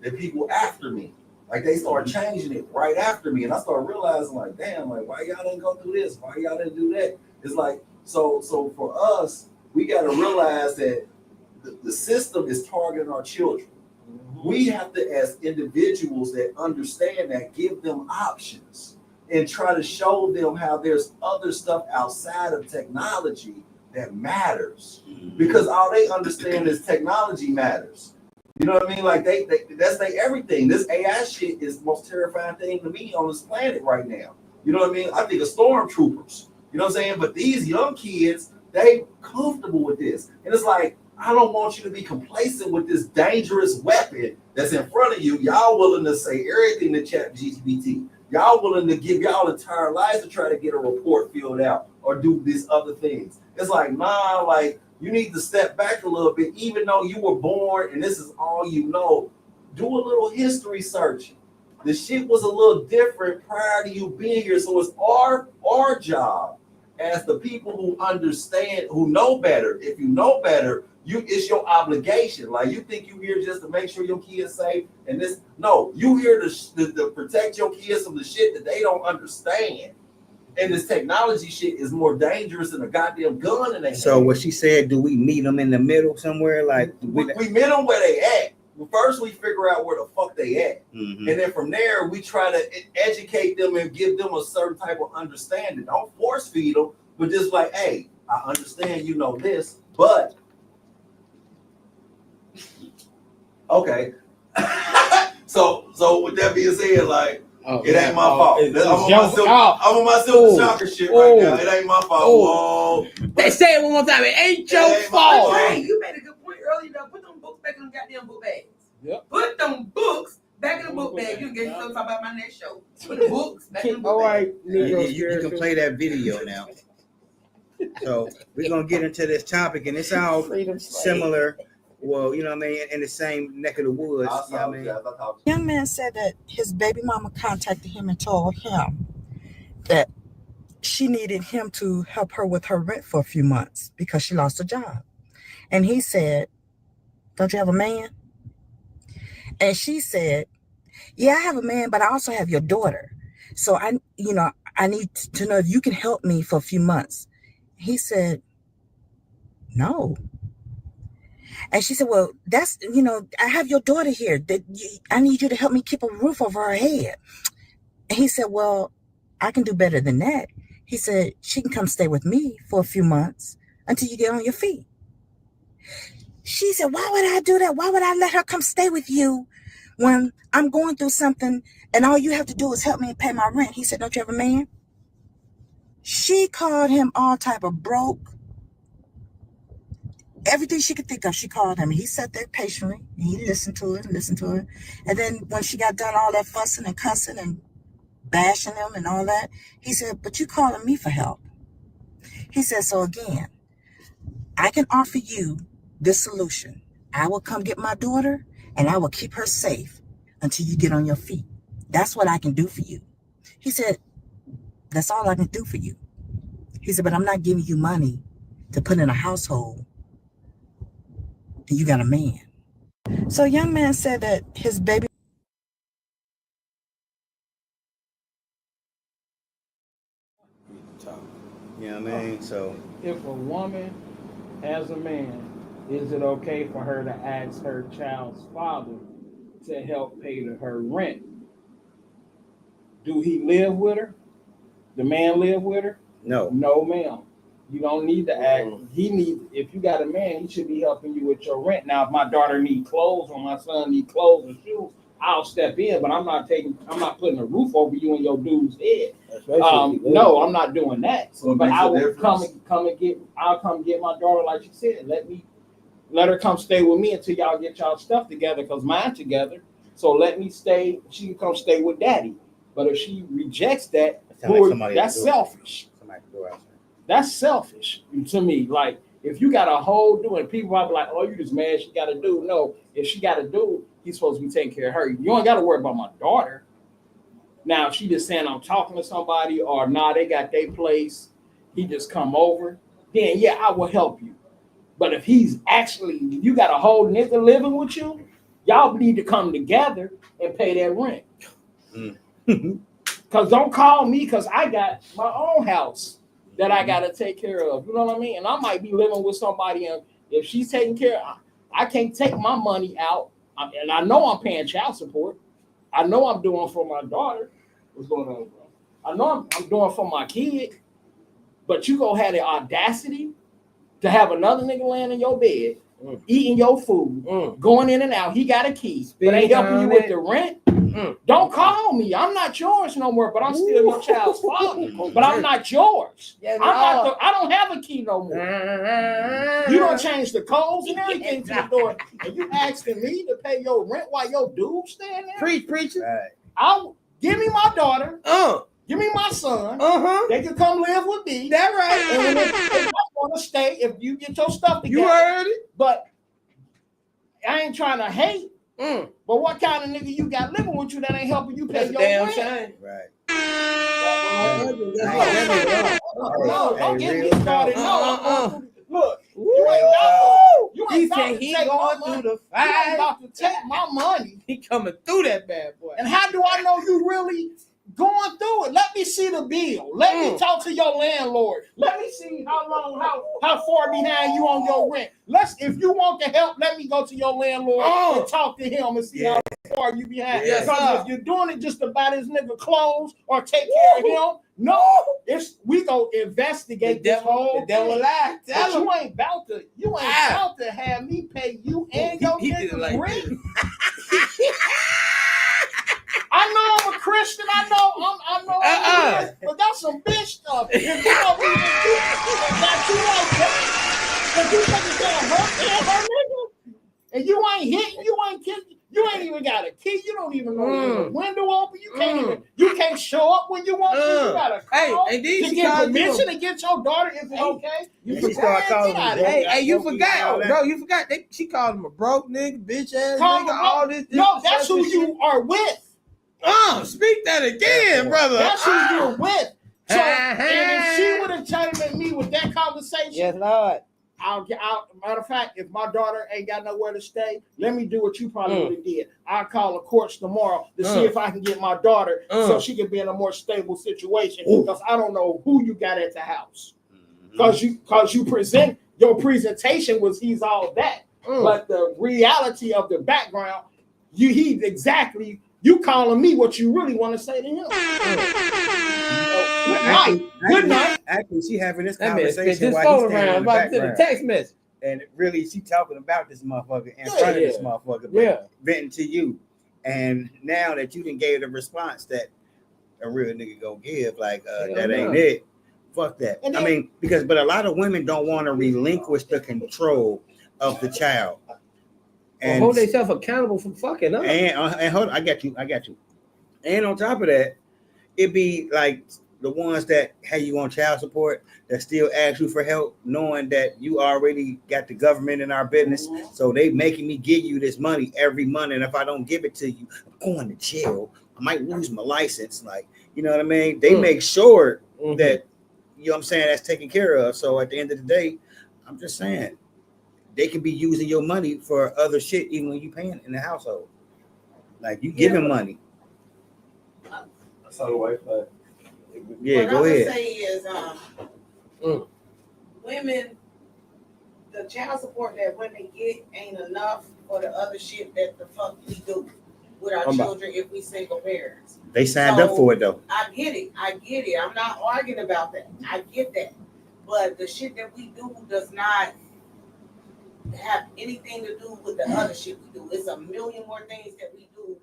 than people after me. Like, they started changing it right after me. And I started realizing, like, damn, like, why y'all didn't go through this? Why y'all didn't do that? It's like, so for us, we got to realize that the system is targeting our children. We have to, as individuals that understand that, give them options and try to show them how there's other stuff outside of technology that matters, because all they understand is technology matters. You know what I mean? Like, that's everything. This AI shit is the most terrifying thing to me on this planet right now. You know what I mean? I think of stormtroopers. You know what I'm saying? But these young kids, they comfortable with this, and it's like, I don't want you to be complacent with this dangerous weapon that's in front of you. Y'all willing to say everything to ChatGPT. Y'all willing to give y'all entire lives to try to get a report filled out or do these other things. It's like, nah, like, you need to step back a little bit. Even though you were born and this is all you know, do a little history searching. The shit was a little different prior to you being here. So it's our job as the people who understand, who know better. If you know better, it's your obligation. Like, you think you here just to make sure your kids safe, and this, no, you here to protect your kids from the shit that they don't understand. And this technology shit is more dangerous than a goddamn gun in their hand. So what she said, do we meet them in the middle somewhere? Like, we meet them where they at. Well, first we figure out where the fuck they at, and then from there we try to educate them and give them a certain type of understanding. Don't force feed them, but just like, hey, I understand you know this, but okay. so with that being said, like, it ain't my fault. I'm on my silver shocker shit right now. It ain't my fault. Whoa. They say it one more time. It ain't your fault. Hey, you made a good point earlier. Though. Put them books back in them goddamn book bags. Yep. Put them books back in the book bag. You can get something about my next show. Put the books back in the book bag. You can play that video now. So we're gonna get into this topic, and it's all similar. Well, you know what I mean, in the same neck of the woods. You know what I mean? Young man said that his baby mama contacted him and told him that she needed him to help her with her rent for a few months because she lost her job. And he said, "Don't you have a man?" And she said, "Yeah, I have a man, but I also have your daughter. So I need to know if you can help me for a few months." He said, "No." And she said, "Well, that's, I have your daughter here. I need you to help me keep a roof over her head." And he said, "Well, I can do better than that." He said, "She can come stay with me for a few months until you get on your feet." She said, "Why would I do that? Why would I let her come stay with you when I'm going through something and all you have to do is help me pay my rent?" He said, "Don't you have a man?" She called him all type of broke. Everything she could think of, she called him. He sat there patiently. And he listened to it. And then when she got done all that fussing and cussing and bashing him and all that, he said, "But you calling me for help." He said, "So again, I can offer you this solution. I will come get my daughter and I will keep her safe until you get on your feet. That's what I can do for you." He said, "That's all I can do for you." He said, "But I'm not giving you money to put in a household. You got a man." So young man said that his baby. You know what I mean? So if a woman has a man, is it okay for her to ask her child's father to help pay her rent? Do he live with her? The man live with her? No. No, ma'am. You don't need to ask. If you got a man, he should be helping you with your rent. Now, if my daughter need clothes or my son need clothes and shoes, I'll step in, but I'm not putting a roof over you and your dude's head. No, I'm not doing that. So but I will I'll come get my daughter, like she said. Let her come stay with me until y'all get y'all stuff together, because mine together. So let me stay. She can come stay with daddy. But if she rejects that, that's selfish. That's selfish to me. Like, If you got a whole dude, and people are like, oh, you just mad she got a dude. No, if she got a dude, he's supposed to be taking care of her. You ain't got to worry about my daughter. Now, if she just saying I'm talking to somebody, or they got their place, he just come over, then yeah, I will help you. But if he's actually, you got a whole nigga living with you, y'all need to come together and pay that rent. Because don't call me, because I got my own house that I got to take care of. You know what I mean? And I might be living with somebody, and if she's taking care of, I can't take my money out. And I know I'm paying child support. I know I'm doing for my daughter. What's going on, bro? I know I'm doing for my kid. But you go have the audacity to have another nigga laying in your bed, eating your food, going in and out. He got a key, but ain't helping you with the rent. Don't call me. I'm not yours no more, but I'm still your child's father. But I'm not yours. I don't have a key no more. You don't change the codes and everything to the door, and you asking me to pay your rent while your dude staying there? Preacher. I'll give me my daughter. Give me my son. They can come live with me. That right. And if I want to stay, if you get your stuff together. You heard it. But I ain't trying to hate. But what kind of nigga you got living with you that ain't helping you pay your rent? Shame. Right. Don't get me started. Look, you ain't about to take my money. He coming through that bad boy. And how do I know you really going through it? Let me see the bill. Let me talk to your landlord. Let me see how far behind you on your rent. If you want the help, let me go to your landlord and talk to him and see how far you behind. Because if you're doing it just to buy this nigga clothes or take care of him, we go investigate this whole thing. Lie. You ain't about to have me pay you and your nigga rent. I know I'm a Christian. I know I'm but that's some bitch stuff. If you don't even do that, you like that. But you niggas gonna hurt her nigga, and you ain't hitting, you ain't kissing, you ain't even got a key. You don't even know the window open. You can't show up when you want to. You gotta call to get permission to get your daughter. Is it okay? You start calling him. Hey, you forgot, bro. You forgot. She called him a broke nigga, bitch ass nigga. All this. No, that's who you are with. Speak that again, brother. That's who you're with. So, and if she would have challenged me with that conversation, yes, Lord. Matter of fact, if my daughter ain't got nowhere to stay, let me do what you probably would have did. I'll call the courts tomorrow to see if I can get my daughter so she can be in a more stable situation. Because I don't know who you got at the house. Because you present your presentation was he's all that, but the reality of the background, you calling me what you really want to say to him. Good night. Actually, she having this conversation while he's standing in the background. Text message. And really, she talking about this motherfucker in front of this motherfucker, but venting to you. And now that you done gave the response that a real nigga gonna give, like, that ain't it. Fuck that. And I mean, but a lot of women don't want to relinquish the control of the child. And hold themselves accountable for fucking up. And hold on, I got you. And on top of that, it be like the ones that have you on child support that still ask you for help, knowing that you already got the government in our business. So they making me give you this money every month. And if I don't give it to you, I'm going to jail. I might lose my license. Like, you know what I mean? They make sure that, you know what I'm saying, that's taken care of. So at the end of the day, I'm just saying, they can be using your money for other shit, even when you paying in the household. Like, you giving money. I saw the wife. Yeah, go ahead. What I would say is, women, the child support that women get ain't enough for the other shit that the fuck we do with our children if we single parents. They signed up for it, though. I get it. I'm not arguing about that. I get that. But the shit that we do does not have anything to do with the other shit we do. It's a million more things that we do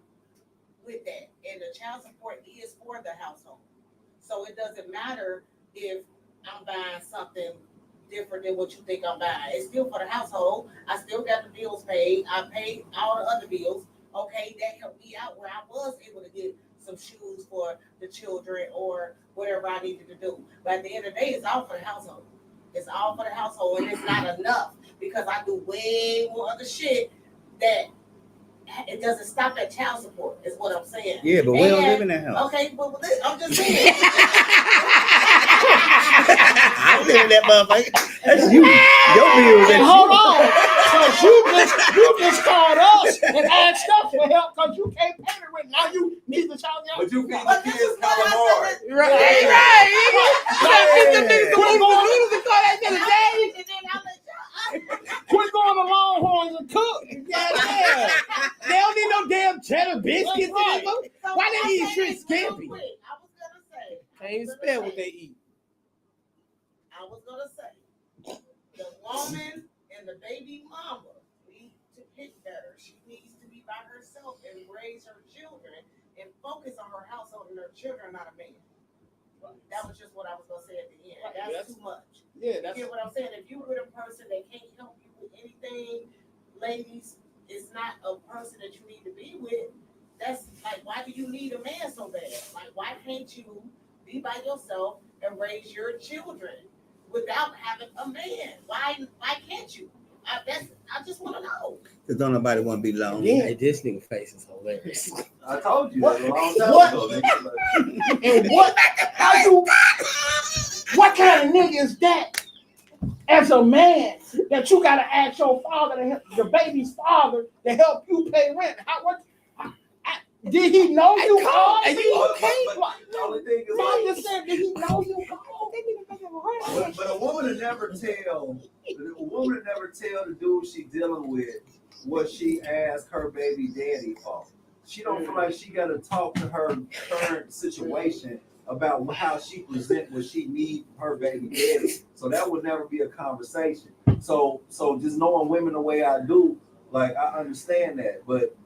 with that. And the child support is for the household. So it doesn't matter if I'm buying something different than what you think I'm buying. It's still for the household. I still got the bills paid. I paid all the other bills. Okay, that helped me out where I was able to get some shoes for the children or whatever I needed to do. But at the end of the day, it's all for the household. It's all for the household, and it's not enough because I do way more other shit that it doesn't stop at child support, is what I'm saying. Yeah, but we don't live in that house. Okay, but I'm just saying. I don't live in that motherfucker. That's you. Your bills. Hold on. So you just called us and asked us for help because you can't pay the rent. Now you need the child. But you feed the kids calamari. Right. Quit going to Longhorns and cook. Yeah. They don't need no damn cheddar biscuits. Right. Why they eat shit skimpy? I was gonna say. Can't even spell what they eat. I was gonna say the woman and the baby mama need to pick better. She needs to be by herself and raise her children and focus on her household and her children, not a man. That was just what I was gonna say at the end. That's too much. Yeah, you get what I'm saying? If you with a person that can't help you with anything, ladies, it's not a person that you need to be with. That's like, why do you need a man so bad? Like, why can't you be by yourself and raise your children without having a man? Why can't you? I just want to know. Because don't nobody want to be lonely. Yeah, this nigga face is hilarious. I told you that a long time ago. And what kind of nigga is that? As a man, that you gotta ask your father to help, the baby's father to help you pay rent. Did he know you called? Are you okay? The only thing is, I just said, did he know you called? but a woman would never tell the dude she dealing with what she asked her baby daddy for. She don't feel like she gotta talk to her current situation about how she present what she need from her baby daddy. So that would never be a conversation. So just knowing women the way I do, like I understand that. But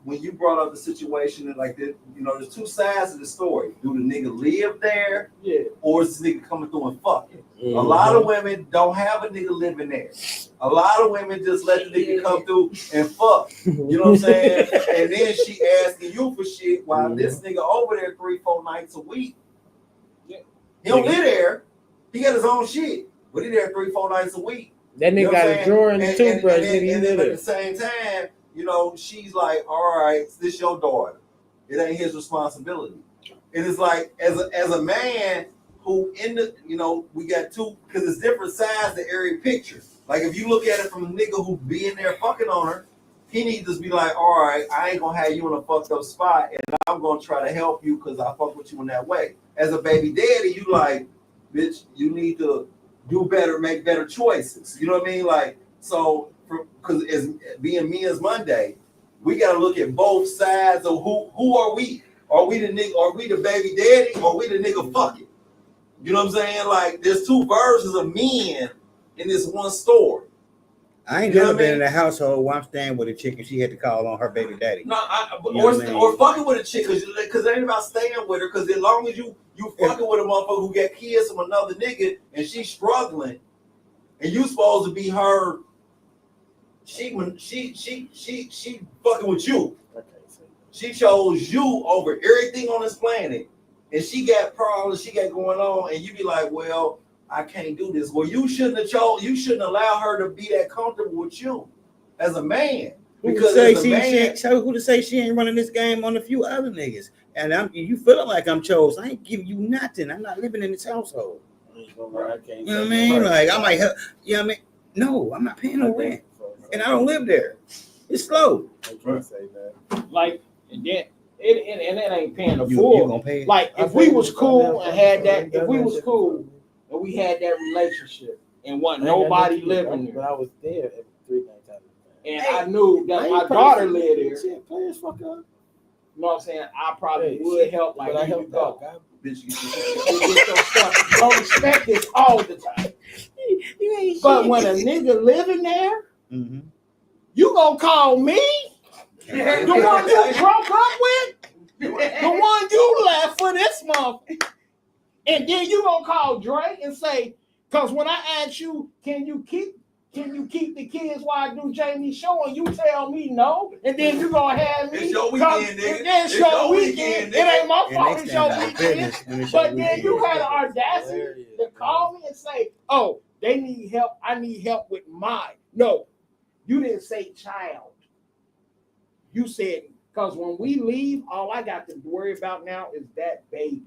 when you brought up the situation that like that, you know, there's two sides of the story. Do the nigga live there? Yeah. Or is this nigga coming through and fucking? Mm-hmm. A lot of women don't have a nigga living there. A lot of women just let the nigga come through and fuck. You know what I'm saying? And then she asking you for shit while this nigga over there 3-4 nights a week. He don't live there. He got his own shit. But he there 3-4 nights a week. That nigga got a drawer and a toothbrush. And then at the same time, you know, she's like, all right, this your daughter. It ain't his responsibility. And it's like, as a man who we got two, because it's different sides to every picture. Like if you look at it from a nigga who be in there fucking on her, he needs to be like, all right, I ain't gonna have you in a fucked up spot, and I'm gonna try to help you because I fuck with you in that way. As a baby daddy, you like, bitch, you need to do better, make better choices. You know what I mean? Like, so, because as being Men's Monday, we got to look at both sides of who are we? Are we the nigga? Are we the baby daddy? Or are we the nigga fucking? You know what I'm saying? Like, there's two versions of men in this one story. I ain't never been in a household where I'm staying with a chick and she had to call on her baby daddy. No, or fucking with a chick because it ain't about staying with her. Because as long as you fucking with a motherfucker who got kids from another nigga and she's struggling, and you supposed to be her, she fucking with you. She chose you over everything on this planet, and she got problems she got going on, and you be like, well, I can't do this. Well, you shouldn't allow her to be that comfortable with you as a man. Because who to say she ain't running this game on a few other niggas? And you feeling like I'm chose. I ain't giving you nothing. I'm not living in this household. You know what I mean? Like I might help. You know what I mean? No, I'm not paying no rent. And I don't live there. It's slow. Like, and then it ain't paying the full. Like if we was cool and had that, if we was cool and we had that relationship and wasn't nobody living there. But I was there every 3 nights out of the and I knew that my daughter lived there. Players fuck up. You know what I'm saying? I probably would help. Like I help go. Bitch, don't respect this all the time. But when a nigga living there, you gonna call me? The one you broke up with? The one you left for this month? And then you gonna call Dre and say, because when I ask you, can you keep the kids while I do Jamie's show, and you tell me no, and then you gonna have me. It's your weekend, nigga. It's your weekend. It ain't my fault. It's your weekend. But then you had the audacity to call me and say, oh, They need help. I need help with mine. No, you didn't say child. You said, because when we leave, all I got to worry about now is that baby.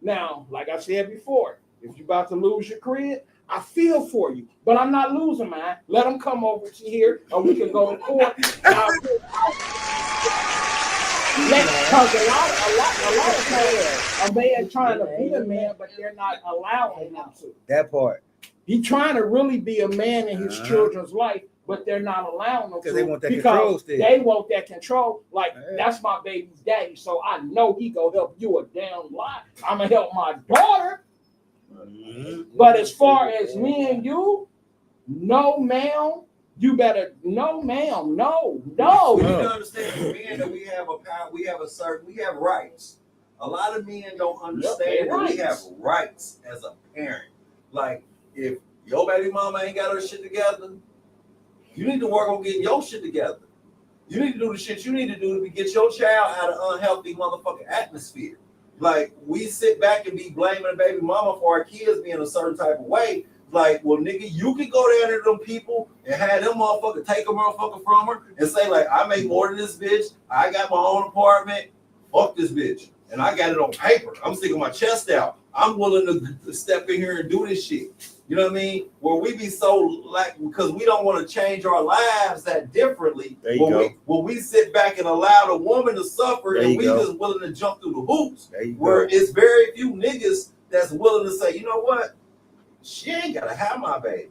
Now, like I said before, if you're about to lose your crib, I feel for you, but I'm not losing mine. Let them come over to here, or we can go to court. Because a lot of times, a man trying to be a man, but they're not allowing him to. That part. He's trying to really be a man in his children's life, but they're not allowing them to. They want that control still. They want that control. Like, that's my baby's daddy, so I know he gonna help you a damn lot. I'm gonna help my daughter. But as far as me and you, no, ma'am. You better, no, ma'am. No. You need to understand, men, that we have a power. We have rights. A lot of men don't understand that we have rights as a parent. Like, if your baby mama ain't got her shit together, you need to work on getting your shit together. You need to do the shit you need to do to get your child out of unhealthy motherfucking atmosphere. Like, we sit back and be blaming the baby mama for our kids being a certain type of way. Like, well, nigga, you can go down there to them people and have them motherfucker take a motherfucker from her and say, like, I make more than this bitch. I got my own apartment. Fuck this bitch. And I got it on paper. I'm sticking my chest out. I'm willing to step in here and do this shit. You know what I mean? Where we be so like, because we don't want to change our lives that differently. When we sit back and allow the woman to suffer and we just willing to jump through the hoops. Where it's very few niggas that's willing to say, you know what? She ain't gotta have my baby.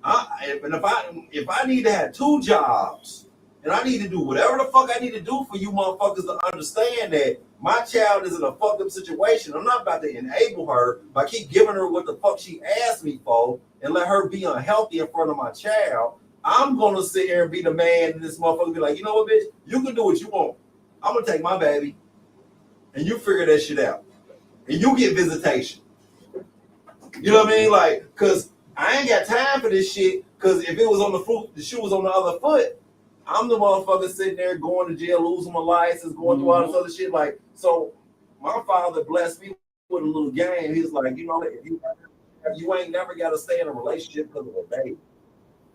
If I need to have 2 jobs and I need to do whatever the fuck I need to do for you motherfuckers to understand that my child is in a fucked up situation, I'm not about to enable her by keep giving her what the fuck she asked me for and let her be unhealthy in front of my child. I'm gonna sit here and be the man and this motherfucker be like, you know what, bitch, you can do what you want. I'm gonna take my baby and you figure that shit out. And you get visitation. You know what I mean? Like, cause I ain't got time for this shit. Cause if it was on the foot, the shoe was on the other foot. I'm the motherfucker sitting there going to jail, losing my license, going through all this other shit. Like, so my father blessed me with a little game. He's like, you know, you ain't never got to stay in a relationship because of a baby.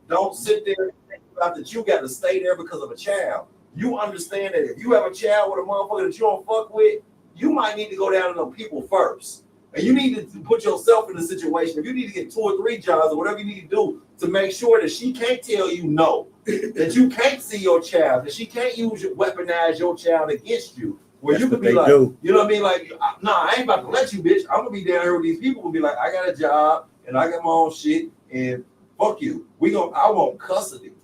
Don't sit there and think about that you got to stay there because of a child. You understand that if you have a child with a motherfucker that you don't fuck with, you might need to go down to them people first. And you need to put yourself in a situation. If you need to get 2 or 3 jobs or whatever you need to do to make sure that she can't tell you no, that you can't see your child, that she can't weaponize your child against you, where you could be like, you know what I mean? Like, nah, I ain't about to let you, bitch. I'm gonna be down here with these people and be like, I got a job and I got my own shit and fuck you. I want custody.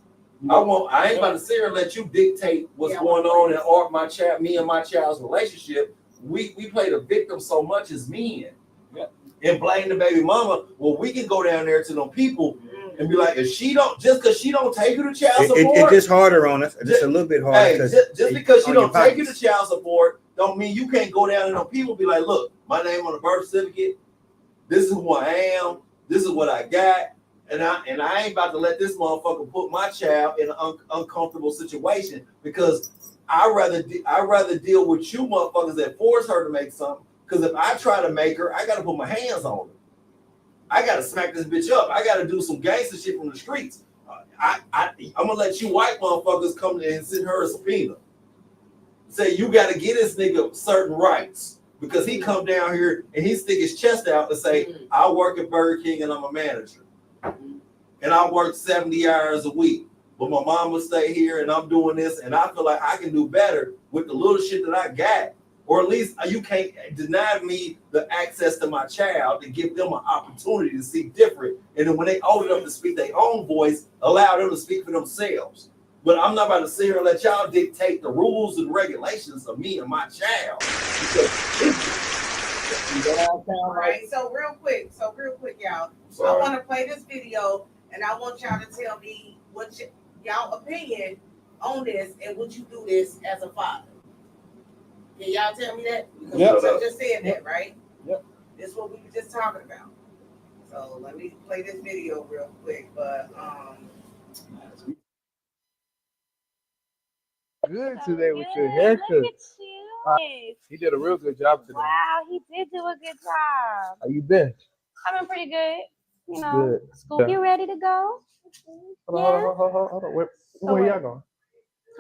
I ain't about to sit here and let you dictate what's going on in me and my child's relationship. We play the victim so much as men. And blame the baby mama. Well, we can go down there to them people and be like, if she don't, just because she don't take you to child support, it's just harder on us. Just a little bit harder. Hey, just because she don't take you to child support, don't mean you can't go down to them people and be like, look, my name on the birth certificate. This is who I am. This is what I got. And I ain't about to let this motherfucker put my child in an uncomfortable situation because I rather deal with you motherfuckers that force her to make something. Because if I try to make her, I got to put my hands on her. I got to smack this bitch up. I got to do some gangster shit from the streets. I'm going to let you white motherfuckers come in and send her a subpoena. Say, you got to get this nigga certain rights. Because he come down here and he stick his chest out and say, I work at Burger King and I'm a manager. And I work 70 hours a week. But my mom will stay here and I'm doing this. And I feel like I can do better with the little shit that I got. Or at least you can't deny me the access to my child to give them an opportunity to see different. And then when they old enough to speak their own voice, allow them to speak for themselves. But I'm not about to sit here and let y'all dictate the rules and regulations of me and my child. All right, so real quick, y'all. Sorry. I want to play this video and I want y'all to tell me what y'all opinion on this and would you do this as a father? Can y'all tell me that? Because I just said that, right? Yep. This is what we were just talking about. So let me play this video real quick. But good today with your haircut. He did a real good job today. Wow, he did do a good job. How you been? I've been pretty good. You know, Good. school. You ready to go? Hold on. Where y'all going?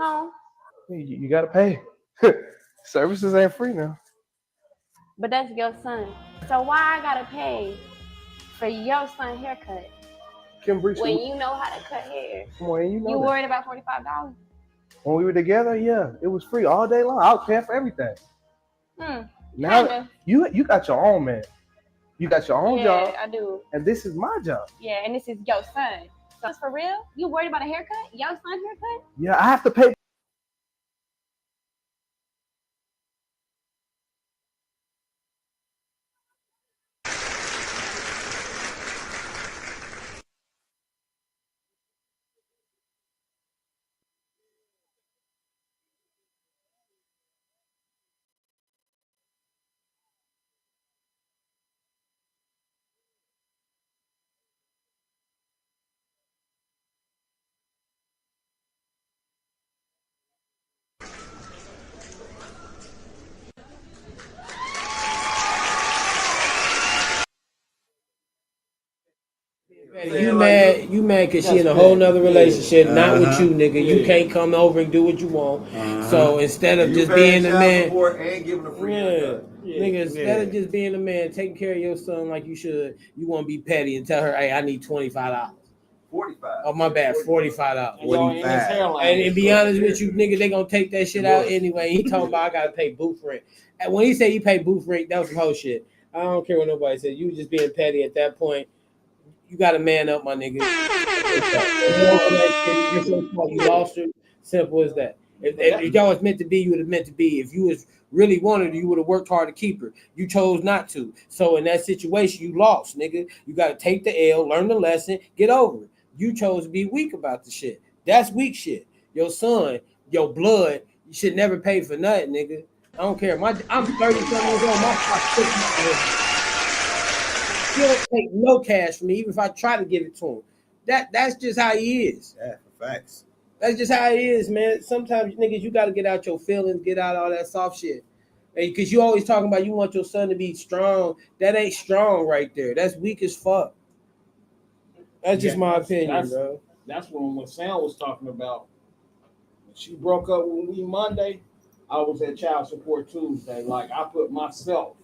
Home. You gotta pay. Services ain't free now. But that's your son. So why I gotta pay for your son haircut? When you know how to cut hair. When you know you worried about $45? When we were together, yeah, it was free all day long. I was paying for everything. Now you got your own man. You got your own job. Yeah, I do. And this is my job. Yeah, and this is your son. So for real? You worried about a haircut? Your son's haircut? Yeah, I have to pay. You mad because she in a whole nother relationship, not with you, nigga. You can't come over and do what you want. So instead of just being the man, nigga, instead of just being the man, taking care of your son like you should, you want to be petty and tell her, hey, I need $25. 45. Oh, my bad, $45. 45. And be honest with you, nigga, they gonna take that shit out anyway. He talking about I gotta pay booth rent. And when he said he paid booth rent, that was some whole shit. I don't care what nobody said. You just being petty at that point. You gotta man up, my nigga. You lost her. Simple as that. If y'all was meant to be, you would have meant to be. If you was really wanted her, you would have worked hard to keep her. You chose not to. So in that situation, you lost, nigga. You gotta take the L, learn the lesson, get over it. You chose to be weak about the shit. That's weak shit. Your son, your blood, you should never pay for nothing, nigga. I don't care. I'm 30-something years old. My pocket's he don't take no cash from me, even if I try to give it to him. That's just how he is. Yeah, facts. That's just how it is, man. Sometimes niggas, you gotta get out your feelings, get out all that soft shit. Because you always talking about you want your son to be strong. That ain't strong right there. That's weak as fuck. That's just my opinion, bro. That's when Sam was talking about when she broke up with me Monday. I was at Child Support Tuesday. Like I put myself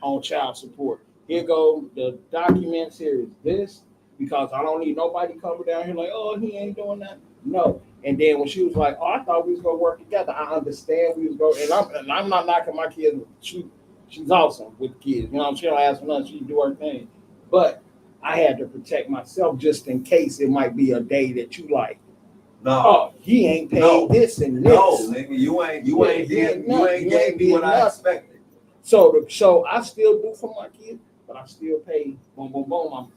on child support. Here go the documents. Here is this because I don't need nobody coming down here like, oh, he ain't doing that. No. And then when she was like, oh, I thought we was gonna work together. I understand we was going, and I'm not knocking my kids. She's awesome with kids. You know, she don't ask for nothing. She do her thing. But I had to protect myself just in case it might be a day that you like. No, oh, he ain't paid this and this. No, nigga, you ain't gave me what I expected. So I still do for my kids, but I still pay. Boom, boom, boom.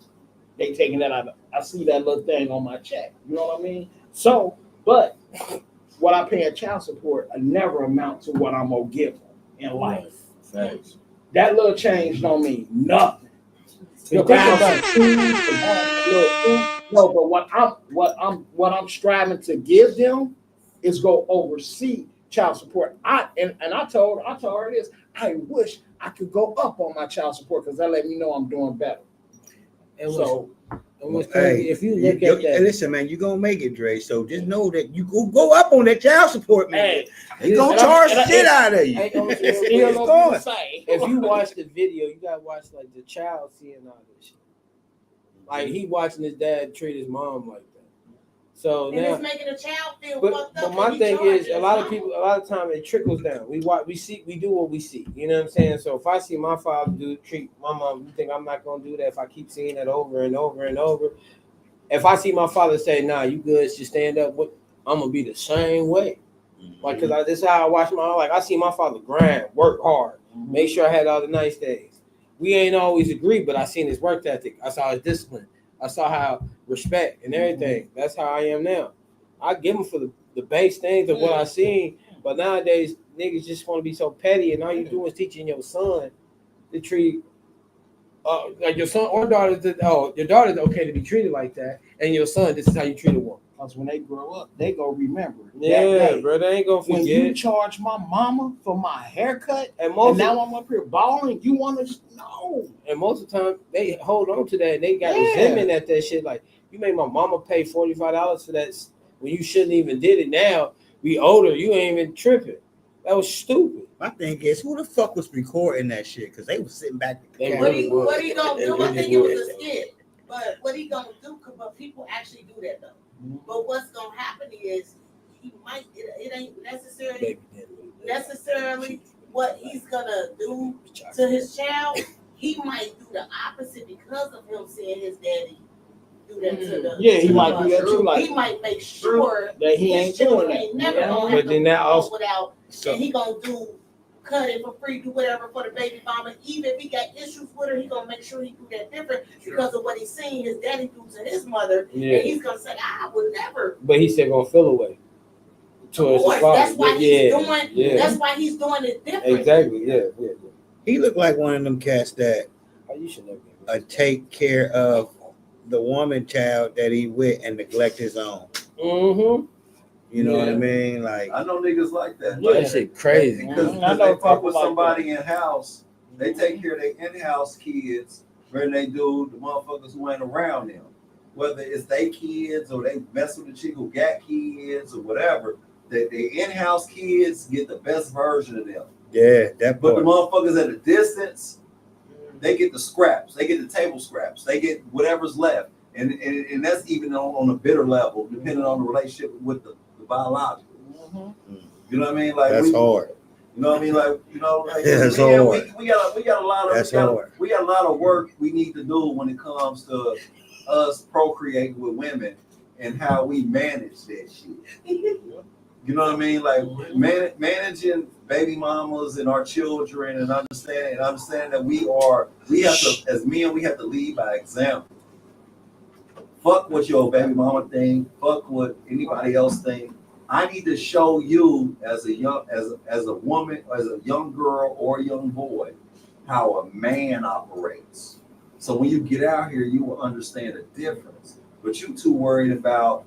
They taking that out. I see that little thing on my check. You know what I mean? So, but what I pay in child support, I never amount to what I'm gonna give them in life. Thanks. That little change don't mean nothing. No, but what I'm striving to give them is go oversee child support. I told her this. I wish I could go up on my child support because that let me know I'm doing better. And so, if you look at that, listen, man, you're gonna make it, Dre. So just know that you go up on that child support, man. They gonna charge the shit out of you. If you watch the video, you gotta watch like the child seeing all this shit. Like he watching his dad treat his mom like that. So and now it's making a child feel but fucked up. my thing is, a lot of time it trickles down. We do what we see. You know what I'm saying? So if I see my father treat my mom, you think I'm not gonna do that? If I keep seeing that over and over and over, if I see my father say, "Nah, you good, just stand up," I'm gonna be the same way. Like, cause this is how I watch I see my father grind, work hard, make sure I had all the nice days. We ain't always agree, but I seen his work ethic. I saw his discipline. I saw how respect and everything. That's how I am now. I give him for the base things of what I seen, but nowadays niggas just want to be so petty, and all you do is teaching your son to treat like your son or daughter. Your daughter's okay to be treated like that, and your son, this is how you treat a woman. Because when they grow up, they go remember. Yeah, bro, they ain't gonna forget. When you charge my mama for my haircut, and now I'm up here balling, you want to know. And most of the time, they hold on to that. And they got resentment at that shit. Like, you made my mama pay $45 for that when you shouldn't even did it. Now, we older, you ain't even tripping. That was stupid. My thing is, who the fuck was recording that shit? Because they was sitting back. What he gonna do? I think it was a skit. But what he gonna do? But people actually do that though. Mm-hmm. But what's gonna happen is he might. It ain't necessarily what he's gonna do to his child. He might do the opposite because of him seeing his daddy do that to the. Yeah, he might do that too. Like, he might make sure that he ain't doing that. Ain't never gonna have to without. And he gonna cut it for free, do whatever for the baby mama. Even if he got issues with her, he gonna make sure he do that different because of what he's seen his daddy do to his mother. Yeah. And he's gonna say, I would never. But he said gonna feel away. Towards his father. That's why he's doing. Yeah. That's why he's doing it different. Exactly. Yeah. He looked like one of them cats that take care of the woman child that he with and neglect his own. Mm-hmm. You know what I mean? Like, I know niggas like that. Yeah, that shit crazy. Because they fuck with somebody in house, they take care of their in-house kids, where they do the motherfuckers who ain't around them. Whether it's they kids or they mess with the chick who got kids or whatever, that their in-house kids get the best version of them. Yeah, that. But the motherfuckers at a distance, they get the scraps, they get the table scraps, they get whatever's left, and that's even on a bitter level, depending on the relationship with the biological. Mm-hmm. You know what I mean? Like that's hard. You know what I mean? Like, you know, like that's hard. We got a lot of work we need to do when it comes to us procreating with women and how we manage that shit. You know what I mean? Like managing baby mamas and our children and understanding that we have to, as men, we have to lead by example. Fuck what your baby mama think. Fuck what anybody else think. I need to show you as a woman, as a young girl or a young boy, how a man operates. So when you get out here, you will understand the difference. But you too worried about,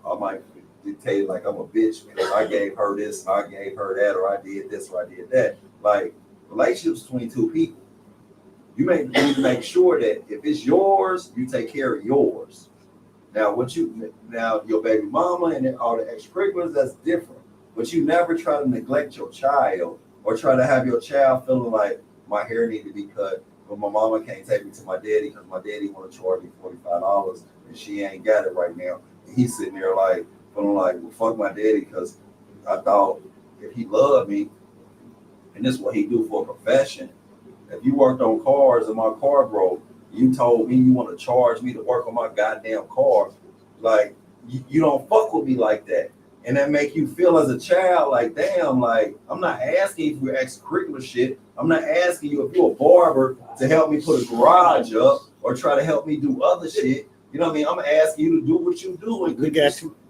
I might dictate like I'm a bitch because I gave her this and I gave her that, or I did this or I did that. Like, relationships between two people. You need to make sure that if it's yours, you take care of yours. Now, your baby mama and all the extracurriculars, that's different. But you never try to neglect your child or try to have your child feeling like my hair need to be cut, but my mama can't take me to my daddy because my daddy want to charge me $45 and she ain't got it right now. And he's sitting there like feeling like, well, fuck my daddy because I thought if he loved me, and this is what he do for a profession. If you worked on cars and my car broke, you told me you want to charge me to work on my goddamn car. Like, you don't fuck with me like that. And that make you feel as a child like, damn, like, I'm not asking you for extracurricular shit. I'm not asking you if you're a barber to help me put a garage up or try to help me do other shit. You know what I mean? I'm asking you to do what you do and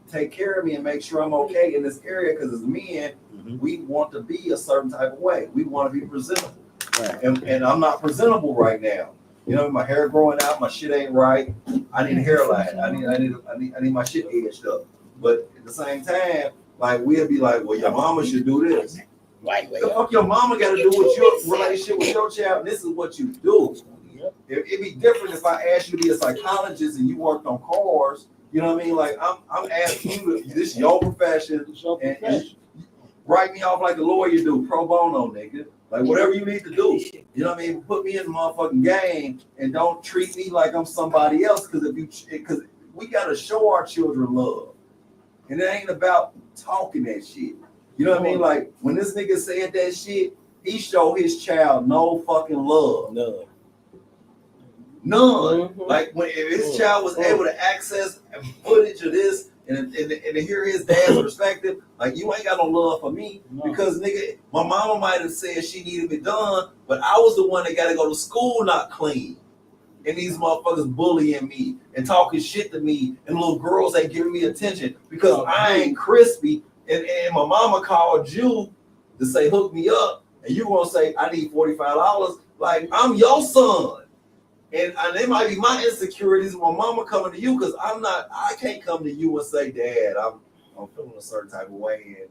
take care of me and make sure I'm okay in this area because as men, we want to be a certain type of way. We want to be presentable. Right. And I'm not presentable right now. You know, my hair growing out, my shit ain't right. I need a hairline. I need my shit edged up. But at the same time, like we'll be like, well, your mama should do this. Right. The fuck your mama got to do with your relationship with your child. And this is what you do. It'd be different if I asked you to be a psychologist and you worked on cars. You know what I mean? Like I'm asking you, this is your profession, and write me off like a lawyer do, pro bono, nigga. Like whatever you need to do. You know what I mean? Put me in the motherfucking game and don't treat me like I'm somebody else. Because we gotta show our children love, and it ain't about talking that shit. You know what I mean? Like when this nigga said that shit, he showed his child no fucking love. None. Like if his child was able to access footage of this and to hear his dad's perspective, like you ain't got no love for me because nigga, my mama might have said she needed me done, but I was the one that got to go to school not clean. And these motherfuckers bullying me and talking shit to me, and little girls ain't giving me attention because I ain't crispy. And my mama called you to say hook me up, and you gonna say I need $45. Like I'm your son. And they might be my insecurities when mama coming to you, because I can't come to you and say, Dad, I'm feeling a certain type of way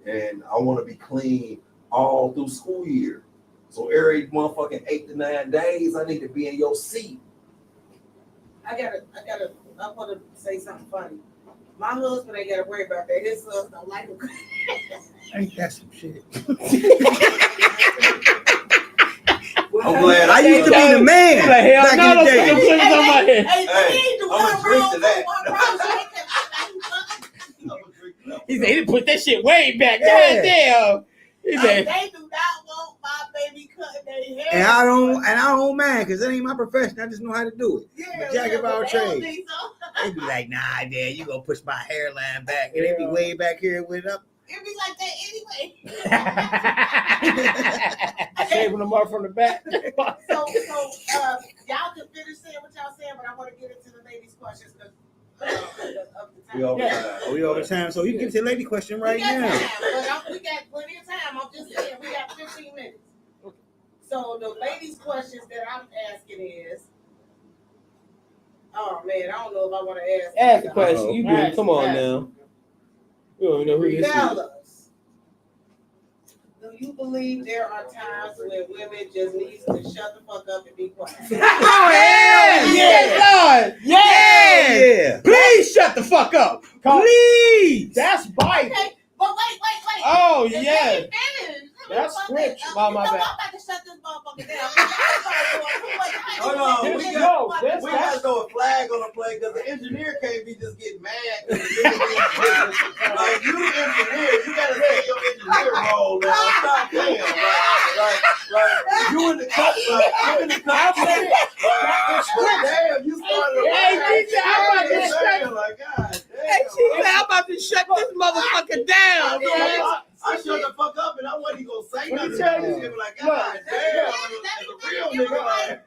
and I want to be clean all through school year. So every motherfucking 8 to 9 days, I need to be in your seat. I want to say something funny. My husband ain't got to worry about that. His husband don't like him. Ain't that some shit? I'm glad I used to be the man back in the day. I'm drink to that. He said he didn't put that shit way back. Yeah. Goddamn. He said, They do not want my baby cutting their hair. And I don't mind, because that ain't my profession. I just know how to do it. Yeah, Jack of all trades. So. They be like, nah, Dad, you gonna push my hairline back. And they be way back here with up. It be like that anyway. shaving them up from the back. So y'all can finish saying what y'all saying, but I want to get into the ladies' questions because of the time. We over time, so you can get to the lady question right now. We got plenty of time. I'm just saying we got 15 minutes. So the ladies' questions that I'm asking is, oh man, I don't know if I want to ask. Ask the question. You do. Come on now. You don't know who this is. Fellas, do you believe there are times when women just need to shut the fuck up and be quiet? Oh, yeah, Lord. Yeah. Please shut the fuck up. Please. That's Bible. Okay, but wait. Oh, yeah. That's scripture. I'm about to shut this motherfucker down. Hold on, we got to throw a flag on the play because the engineer can't be just getting mad. Like, you the engineer, you got to take your engineer role now. Stop playing. Like, you in the cut, damn, you started. Hey, DJ, I'm about to shut. Like, God damn. Hey, DJ, I'm about to shut this motherfucker down, man. I shut the fuck up and I wasn't even gonna say nothing. Tell you, like, God damn, as a real nigga. Like,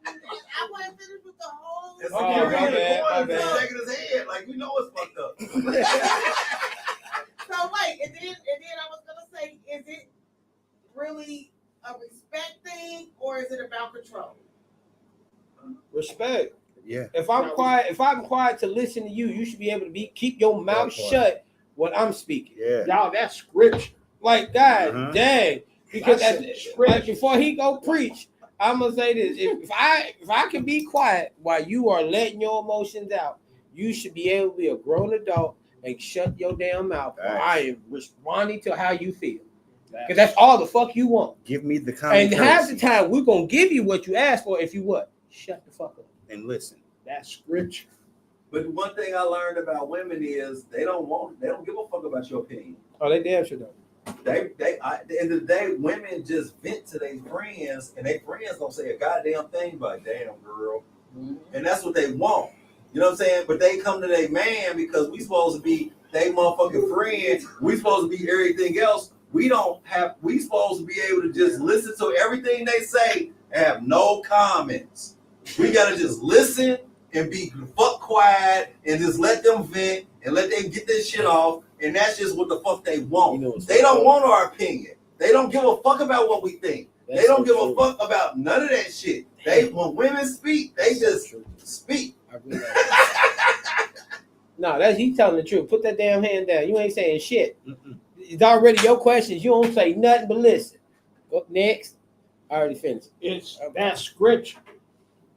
I want to finish with the whole. it's my bad. shaking his head like we know it's fucked up. So wait, and then I was gonna say, is it really a respect thing or is it about control? Respect. Yeah. If I'm quiet to listen to you, you should be able to keep your mouth shut when I'm speaking. Yeah. Y'all, that's scripture. Like, God dang. Because like before he go preach, I'm gonna say this. If I can be quiet while you are letting your emotions out, you should be able to be a grown adult and shut your damn mouth. I am responding to how you feel. Because that's all the fuck you want. Give me the common And half the courtesy. time we're gonna give you what you asked for if you what? Shut the fuck up. And listen. That's scripture. But one thing I learned about women is they don't give a fuck about your opinion. Oh, they damn sure don't. At the end of the day, women just vent to their friends, and their friends don't say a goddamn thing but damn girl. Mm-hmm. And that's what they want. You know what I'm saying? But they come to their man because we supposed to be they motherfucking friends. We supposed to be everything else. We supposed to be able to just listen to everything they say and have no comments. We gotta just listen and be fuck quiet and just let them vent and let them get this shit off. And that's just what the fuck they want. They don't want our opinion. They don't give a fuck about what we think. They don't give a fuck about none of that shit. When women speak, they just speak. No, he's telling the truth. Put that damn hand down. You ain't saying shit. It's already your questions. You don't say nothing but listen. Go next. I already finished. That's scripture.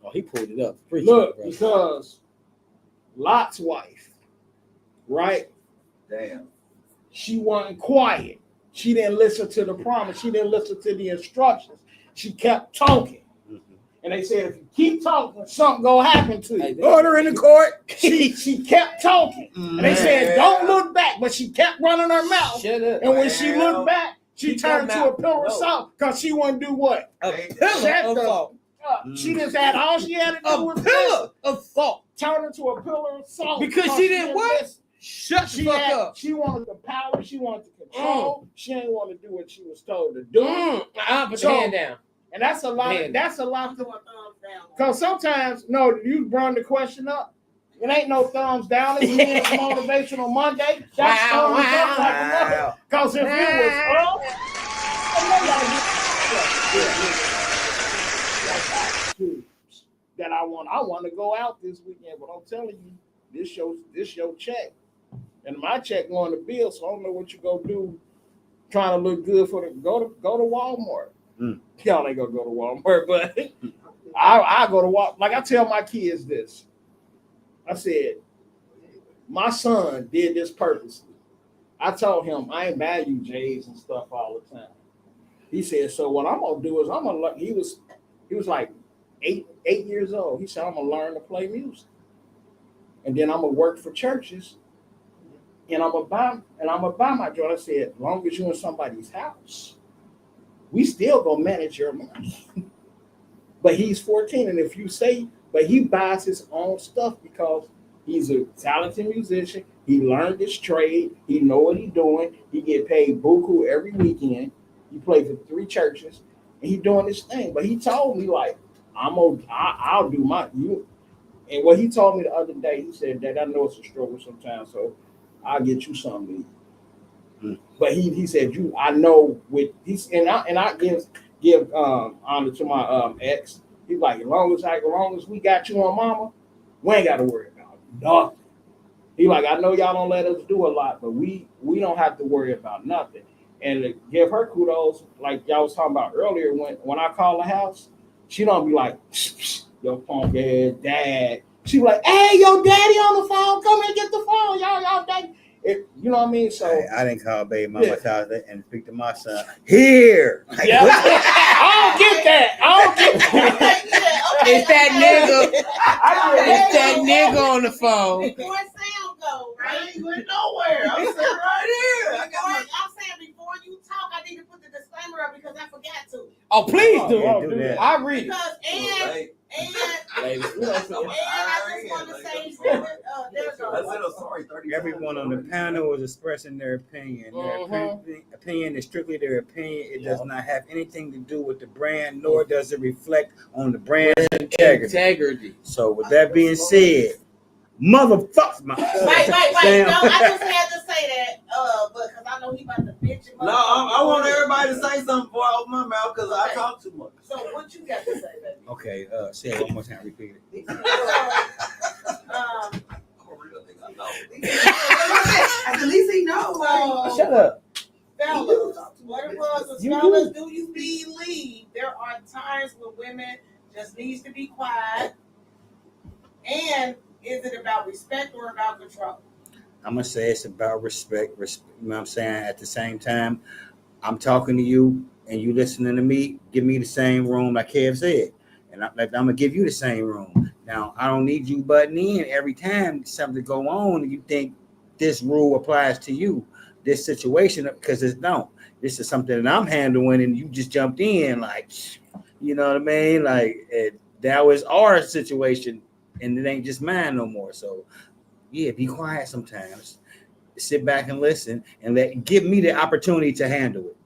Oh, he pulled it up. Preach Look, it, because Lot's wife, right? Damn. She wasn't quiet. She didn't listen to the promise. She didn't listen to the instructions. She kept talking. And they said, if you keep talking, something gonna happen to you. Order in the court. She kept talking. And they said, don't look back. But she kept running her mouth. Shut up. And when she looked back, she turned to a pillar of salt because she wouldn't do what? A pillar of salt. She just had all she had to do was pillar of salt. Turn into a pillar of salt. Because she didn't what? Shut the fuck up. She wanted the power. She wanted the control. She didn't want to do what she was told to do. Put your hand down. And that's a lot. That's a lot. Because sometimes, no, you brought the question up. It ain't no thumbs down. It's me and Motivational Monday. That's thumbs up like another. Because if it was up, that I want to go out this weekend, but I'm telling you, this your check. And my check going to bill, so I don't know what you gonna do trying to look good for the go to Walmart. Y'all ain't gonna go to Walmart, but I go to Walmart. Like I tell my kids this. I said, my son did this purposely. I told him I ain't buy you J's and stuff all the time. He said, so what I'm gonna do is I'm gonna learn. He was like 8 years old. He said, I'm gonna learn to play music. And then I'm gonna work for churches. And I'm gonna buy my joint. I said, as long as you're in somebody's house, we still gonna manage your money. But he's 14, and if you say, but he buys his own stuff because he's a talented musician. He learned his trade. He know what he's doing. He get paid buku every weekend. He played for 3 churches, and he doing this thing. But he told me like, I'll do you. And what he told me the other day, he said that I know it's a struggle sometimes, so I'll get you something to eat. But he said I know with I give honor to my ex. He's like, as long as we got you on mama, we ain't got to worry about nothing. He like, I know y'all don't let us do a lot, but we don't have to worry about nothing. And to give her kudos, like y'all was talking about earlier, when I call the house, she don't be like, your punk ass dad. She be like, hey, your daddy on the phone. Come and get the phone. Y'all daddy. You know what I mean? So I didn't call baby mama's house and speak to my son. Here. Yeah. I don't get that. It's that nigga. It's that nigga on the phone. Before sound go, right? I ain't going nowhere. I'm sitting right here. I'm saying before you talk, I need to put the disclaimer up because I forgot to. Oh, please do. Do that. I read it. Because I just want to say everyone on the panel is expressing their opinion. Their opinion is strictly their opinion. It does not have anything to do with the brand, nor does it reflect on the brand's integrity. So with that being said, motherfuckers, my wait. No, I just had to say that, but because I know he about to bitch him. No, I want everybody to say something before I open my mouth because I talk too much. So what you got to say, baby? Okay, say it one more time. Repeat it. At least he knows. Shut up. Fellas, what it was, fellas, do you believe there are times when women just needs to be quiet? And is it about respect or about control? I'm going to say it's about respect. You know what I'm saying? At the same time, I'm talking to you and you listening to me. Give me the same room like Kev said. And I'm going to give you the same room. Now, I don't need you butting in every time something go on and you think this rule applies to you, this situation, because it don't. This is something that I'm handling and you just jumped in like, you know what I mean? Like, that was our situation and it ain't just mine no more. So, yeah, be quiet sometimes. Sit back and listen and give me the opportunity to handle it.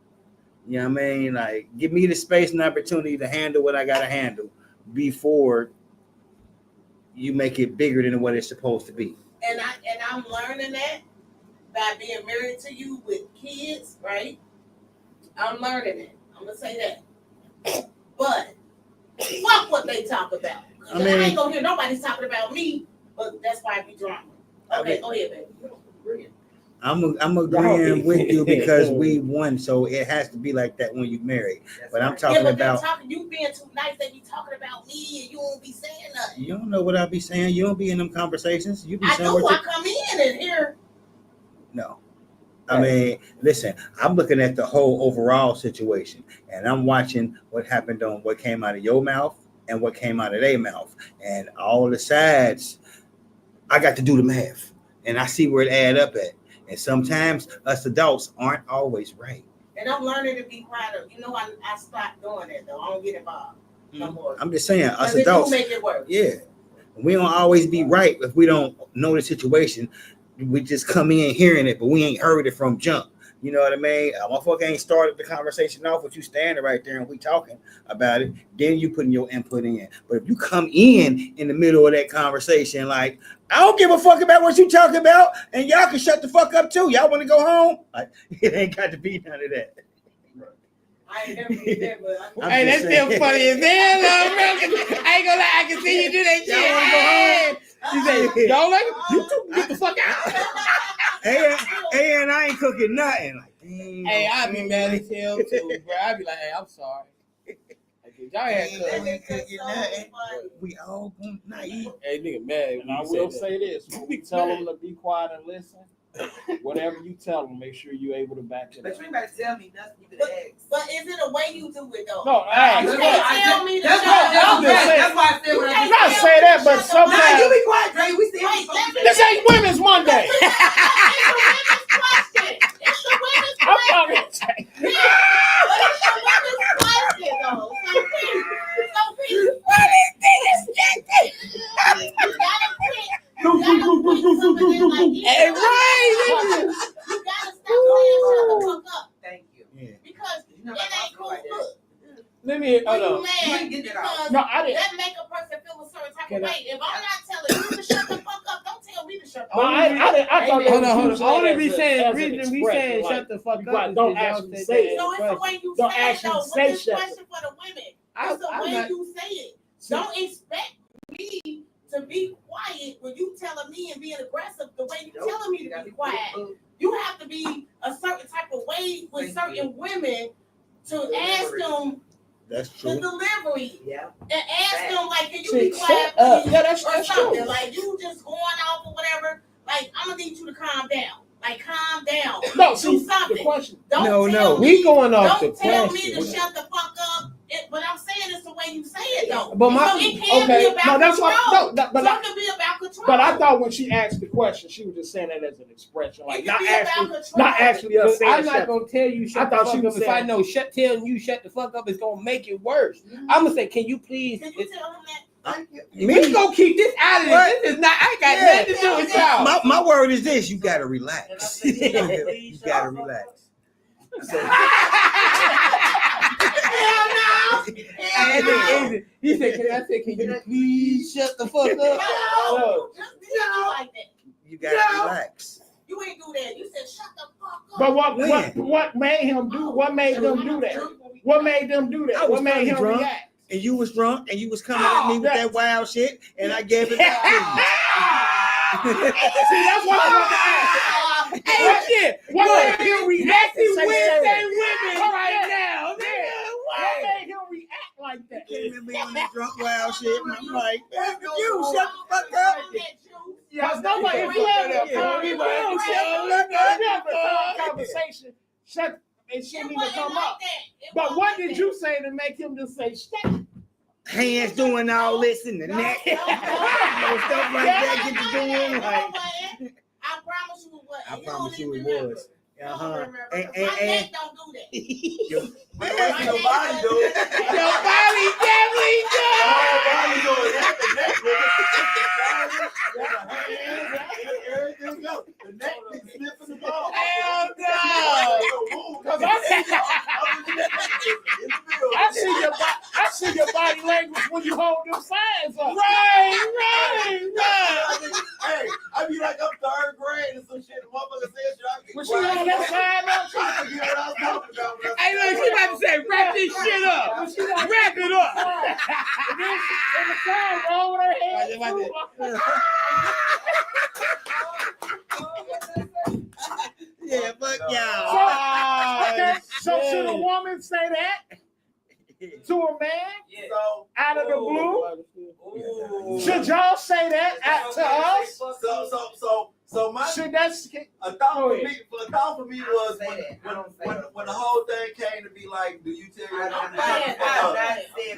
You know what I mean? Like, give me the space and opportunity to handle what I got to handle before you make it bigger than what it's supposed to be. And I'm learning that by being married to you with kids, right? I'm learning it. I'm gonna say that. But fuck what they talk about. I ain't gonna hear nobody talking about me, but that's why I be drama. Okay, go ahead, baby. I'm agreeing with you because we won, so it has to be like that when you married. But I'm talking about you being too nice. They be talking about me, and you won't be saying nothing. You don't know what I be saying. You don't be in them conversations. You be I saying do. I come in and hear. No, I mean, listen. I'm looking at the whole overall situation, and I'm watching what happened on what came out of your mouth and what came out of their mouth, and all the sides. I got to do the math, and I see where it add up at. And sometimes us adults aren't always right. And I'm learning to be quieter. You know, I stopped doing that though. I don't get involved no more. I'm just saying, us adults make it work. Yeah, we don't always be right if we don't know the situation. We just come in hearing it, but we ain't heard it from jump. You know what I mean? A motherfucker ain't started the conversation off with you standing right there and we talking about it. Then you putting your input in. But if you come in the middle of that conversation, like, I don't give a fuck about what you talking about, and y'all can shut the fuck up too. Y'all want to go home? Like, it ain't got to be none of that. I ain't never did that, but hey, that's still funny as hell, bro. I ain't gonna lie, I can see you do that shit. She said, don't let you two get the fuck out. Hey, and I ain't cooking nothing. Like, hey, I be mad as hell too, bro. I be like, hey, I'm sorry. Y'all had cooking nothing. We all gonna not eat. Hey, nigga, mad. And I will say this: when we tell them to be quiet and listen, whatever you tell them, make sure you're able to back it up. But you ain't got to tell me nothing. You can ask. But is it a way you do it though? No, you can't tell me to shut up. That's why I said what I did. Not say that, but sometimes. Nah, you be quiet, Dre. We still. This ain't Women's Monday. It's the women's question. It's the women's question, though. So please. What is this? You gotta quit. Hey, right. You gotta stop saying shut the fuck up. Thank you. Because it ain't cool. Look. Let me. When you mad because no, I didn't. that make a person feel a certain type of way. If I'm not telling you to shut the fuck up, don't tell me to shut the fuck up. I thought hold on. Only we saying shut the fuck up. Don't actually say it. So it's the way you don't say it, though. But this question for the women. It's the way you say it. Don't expect me to be quiet when you telling me and being aggressive the way you telling me to be quiet. You have to be a certain type of way with certain women to ask them That's true. the delivery. Yeah. And ask them, like, can you be quiet, please? Yeah, that's or something. true. Like, you just going off or whatever. Like, I'm going to need you to calm down. Like, calm down. No, do see, something. the question. Don't No. tell me, We going off the don't tell question. me to shut the fuck up. But I'm saying it's the way you say it, though. But my- so it can okay. be about No, that's control. what. No, but Some can be about control. But I thought when she asked the question, she was just saying that as an expression, like It can not be actually, about us saying. I'm not shut gonna tell you shut I thought the she fuck was up if I saying- know telling you shut the fuck up is gonna make it worse. I'm gonna say, can you please? Can you tell him that? We gonna keep this out of this. This is not. I ain't got nothing to do with y'all. My word is this: you gotta relax. You gotta relax. Hell no. He said, can you please shut the fuck up? No. Just be like that. You gotta relax. You ain't do that. You said shut the fuck up. But what made him do? What made them do that? What made them do that? What made him drunk, react? and you was drunk, and you was coming at me with that wild shit, and I gave it back to you. See, that's what I want to ask. Hey, shit. What made him react? Wednesday women right now. What made him react like that? Came at me on that drunk wild shit, and I'm like, you shut the fuck up. Because nobody, if we have a conversation, it shouldn't even come up. But what did you say to make him just say shut? Hands doing all this in the neck. Stuff like that get to doing like. I promise you it was. I promise you it was. My neck don't do that. Your body do. Your body definitely does. Your body do. The neck be sniffing the ball. Hell no. Because I see your body language when you hold them signs up. Right. Hey, I be like up third grade and some shit. The motherfucker said shit. I be When she hold that sign up, I forget what I was talking about. Hey, look, she about to say, wrap this shit up. Wrap it up. And then the sign roll with her head. Yeah, fuck y'all. So should a woman say that to a man out of the blue? Should y'all say that to us? So my should that's a thought for me was when the whole thing came to be like, do you tell your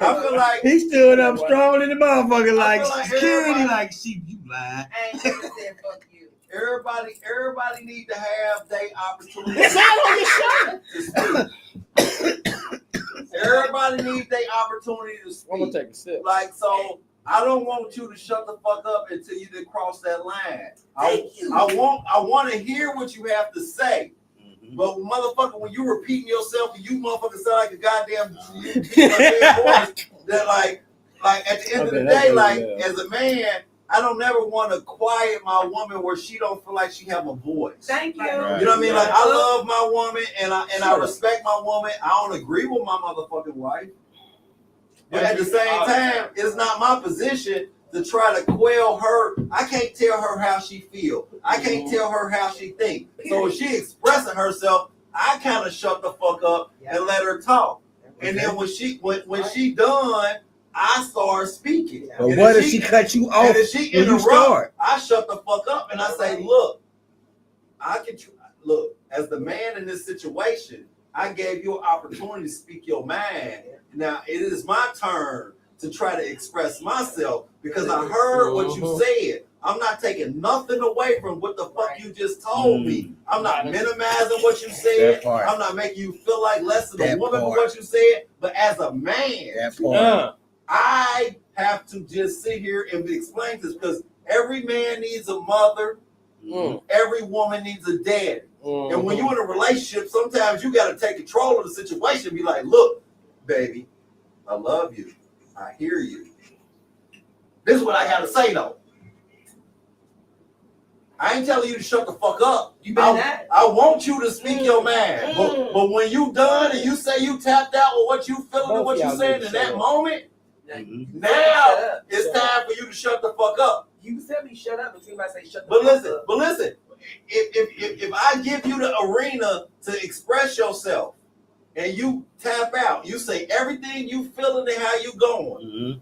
I feel like he stood up strong in the motherfucker like security, like she you lying. I ain't never said fuck you. Everybody need to have their opportunity. It's all on your shirt. Everybody needs their opportunity to speak. I'm gonna take a sip. Like, so I don't want you to shut the fuck up until you did cross that line. I want to hear what you have to say. Mm-hmm. But motherfucker, when you repeating yourself, and you motherfucker sound like a goddamn voice, that like at the end of the day, like as a man, I don't never want to quiet my woman where she don't feel like she have a voice. Thank you. Right. You know what I mean? Like I love my woman and I respect my woman. I don't agree with my motherfucking wife. But at the same time, it's not my position to try to quell her. I can't tell her how she feel. I can't tell her how she think. So if she expressing herself, I kind of shut the fuck up and let her talk. And then when she done, I start speaking. But what if she cut you off? And if she interrupt, I shut the fuck up and I say, look, look, as the man in this situation, I gave you an opportunity to speak your mind. Now it is my turn to try to express myself because I heard what you said. I'm not taking nothing away from what the fuck you just told me. I'm not minimizing what you said. I'm not making you feel like less of a woman for what you said. But as a man, I have to just sit here and explain this because every man needs a mother. Every woman needs a daddy. And when you're in a relationship, sometimes you got to take control of the situation and be like, look, baby, I love you. I hear you. This is what I got to say, though. I ain't telling you to shut the fuck up. I want you to speak your mind. But when you done and you say you tapped out with what you feeling and what you saying in that moment, now it's time for you to shut the fuck up. You said me shut up, but you might say shut the fuck up. But listen, if I give you the arena to express yourself and you tap out, you say everything you feeling and how you going,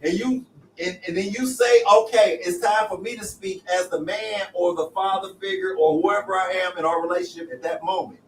and then you say, okay, it's time for me to speak as the man or the father figure or whoever I am in our relationship at that moment.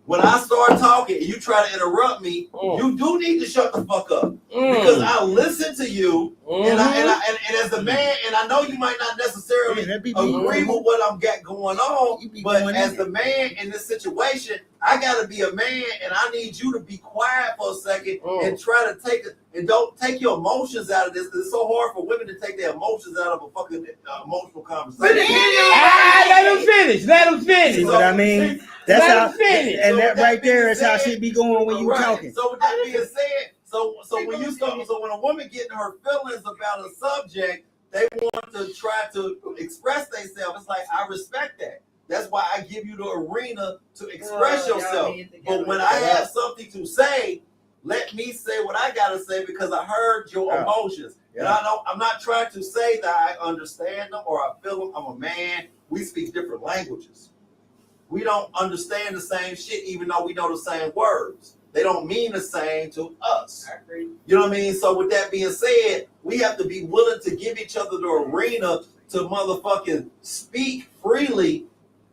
When I start talking and you try to interrupt me, you do need to shut the fuck up because I listen to you, and as the man, and I know you might not necessarily agree with what I'm got going on, but as the man in this situation, I gotta be a man, and I need you to be quiet for a second and try to take it. And don't take your emotions out of this because it's so hard for women to take their emotions out of a fucking emotional conversation. Let him finish. See what I mean? That's how. And that right there is how she be going when you talking. So with that being said, so when a woman getting her feelings about a subject, they want to try to express themselves. It's like I respect that. That's why I give you the arena to express yourself. But when I have something to say, let me say what I gotta say because I heard your emotions. And I'm not trying to say that I understand them or I feel them. I'm a man. We speak different languages. We don't understand the same shit even though we know the same words. They don't mean the same to us. I agree. You know what I mean? So with that being said, we have to be willing to give each other the arena to motherfucking speak freely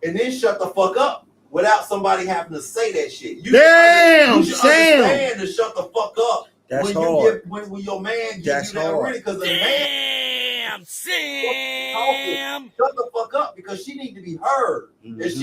and then shut the fuck up. Without somebody having to say that shit. You should understand to shut the fuck up. That's when hard. When your man gives you that arena, because the man shut the fuck up because she need to be heard. If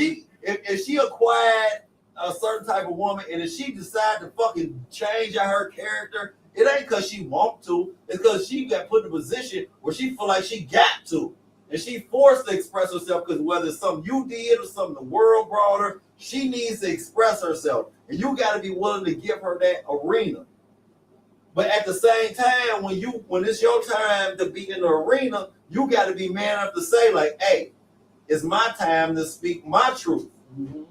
she acquired a certain type of woman and if she decide to fucking change out her character, it ain't because she want to. It's because she got put in a position where she feel like she got to. And she forced to express herself because whether it's something you did or something the world brought her, she needs to express herself. And you got to be willing to give her that arena. But at the same time, when it's your time to be in the arena, you got to be man enough to say like, hey, it's my time to speak my truth.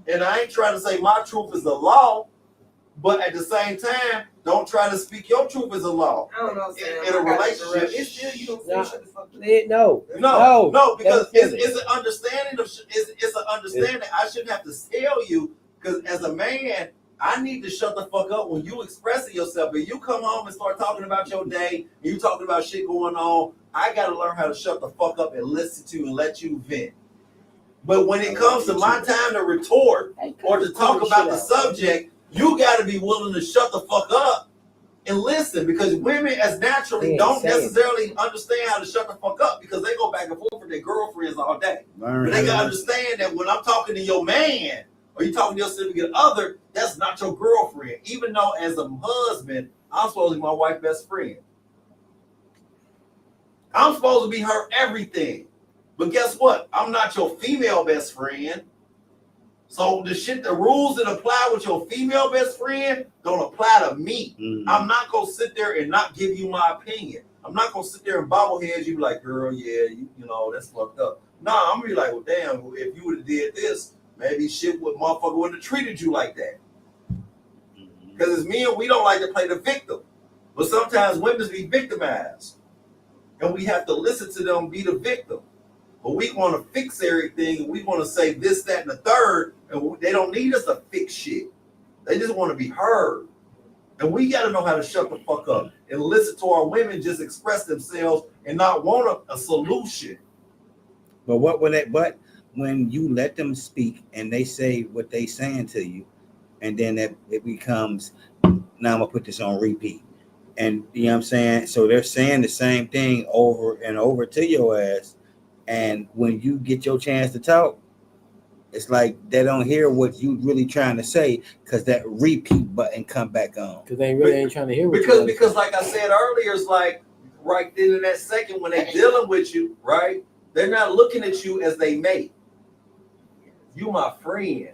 And I ain't trying to say my truth is the law, but at the same time, don't try to speak your truth as a law. I don't know. In a relationship, it's still you don't finish the fuck. No, because it's an understanding of it's an understanding. I shouldn't have to tell you because as a man, I need to shut the fuck up when you expressing yourself. But you come home and start talking about your day, and you talking about shit going on. I got to learn how to shut the fuck up and listen to you and let you vent. But when it comes to my time to retort or to talk about the subject, you got to be willing to shut the fuck up and listen because women as naturally don't necessarily understand how to shut the fuck up because they go back and forth with their girlfriends all day. But they got to understand that when I'm talking to your man or you talking to your significant other, that's not your girlfriend. Even though as a husband, I'm supposed to be my wife's best friend. I'm supposed to be her everything. But guess what? I'm not your female best friend. So the rules that apply with your female best friend don't apply to me. I'm not going to sit there and not give you my opinion. I'm not gonna sit there and bobblehead you like, girl, yeah, you know, that's fucked up. Nah, I'm gonna be like, well, damn, if you would have did this, maybe shit would motherfucker wouldn't have treated you like that. Because as men, we don't like to play the victim. But sometimes women be victimized. And we have to listen to them be the victim. But we want to fix everything, and we want to say this, that, and the third, and they don't need us to fix shit. They just want to be heard. And we got to know how to shut the fuck up and listen to our women just express themselves and not want a solution. But when you let them speak and they say what they saying to you, and then it becomes, now I'm gonna put this on repeat. And you know what I'm saying? So they're saying the same thing over and over to your ass. And when you get your chance to talk, it's like they don't hear what you really trying to say because that repeat button come back on. Because they really ain't trying to hear what because like I said earlier, it's like right then in that second when they dealing with you, right? They're not looking at you as they mate. You my friend.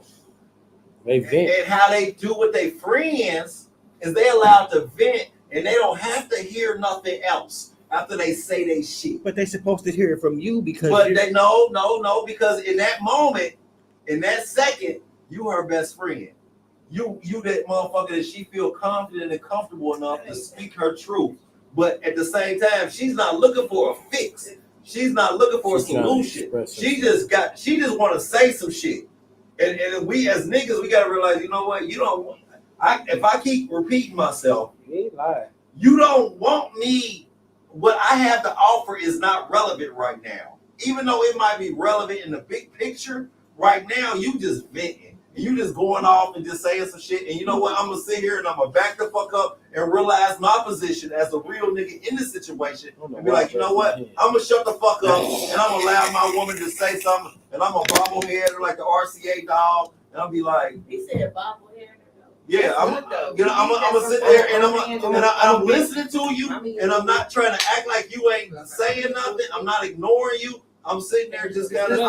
They vent. And how they do with their friends is they allowed to vent and they don't have to hear nothing else after they say they shit. But they supposed to hear it from you because they no, because in that moment, in that second, you her best friend. You that motherfucker that she feel confident and comfortable enough to speak her truth. But at the same time, she's not looking for a fix. She's not looking for a solution. She just want to say some shit. And we as niggas, we gotta realize, you know what? If I keep repeating myself, you don't want me. What I have to offer is not relevant right now. Even though it might be relevant in the big picture, right now you just venting. And you just going off and just saying some shit. And you know what? I'm going to sit here and I'm going to back the fuck up and realize my position as a real nigga in this situation. And be like, you know what? I'm going to shut the fuck up and I'm going to allow my woman to say something. And I'm going to bobblehead her like the RCA dog. And I'll be like. He said bobblehead. Yeah, I'm gonna sit there and I'm listening to you, and I'm not trying to act like you ain't saying nothing. I'm not ignoring you. I'm sitting there just kind of,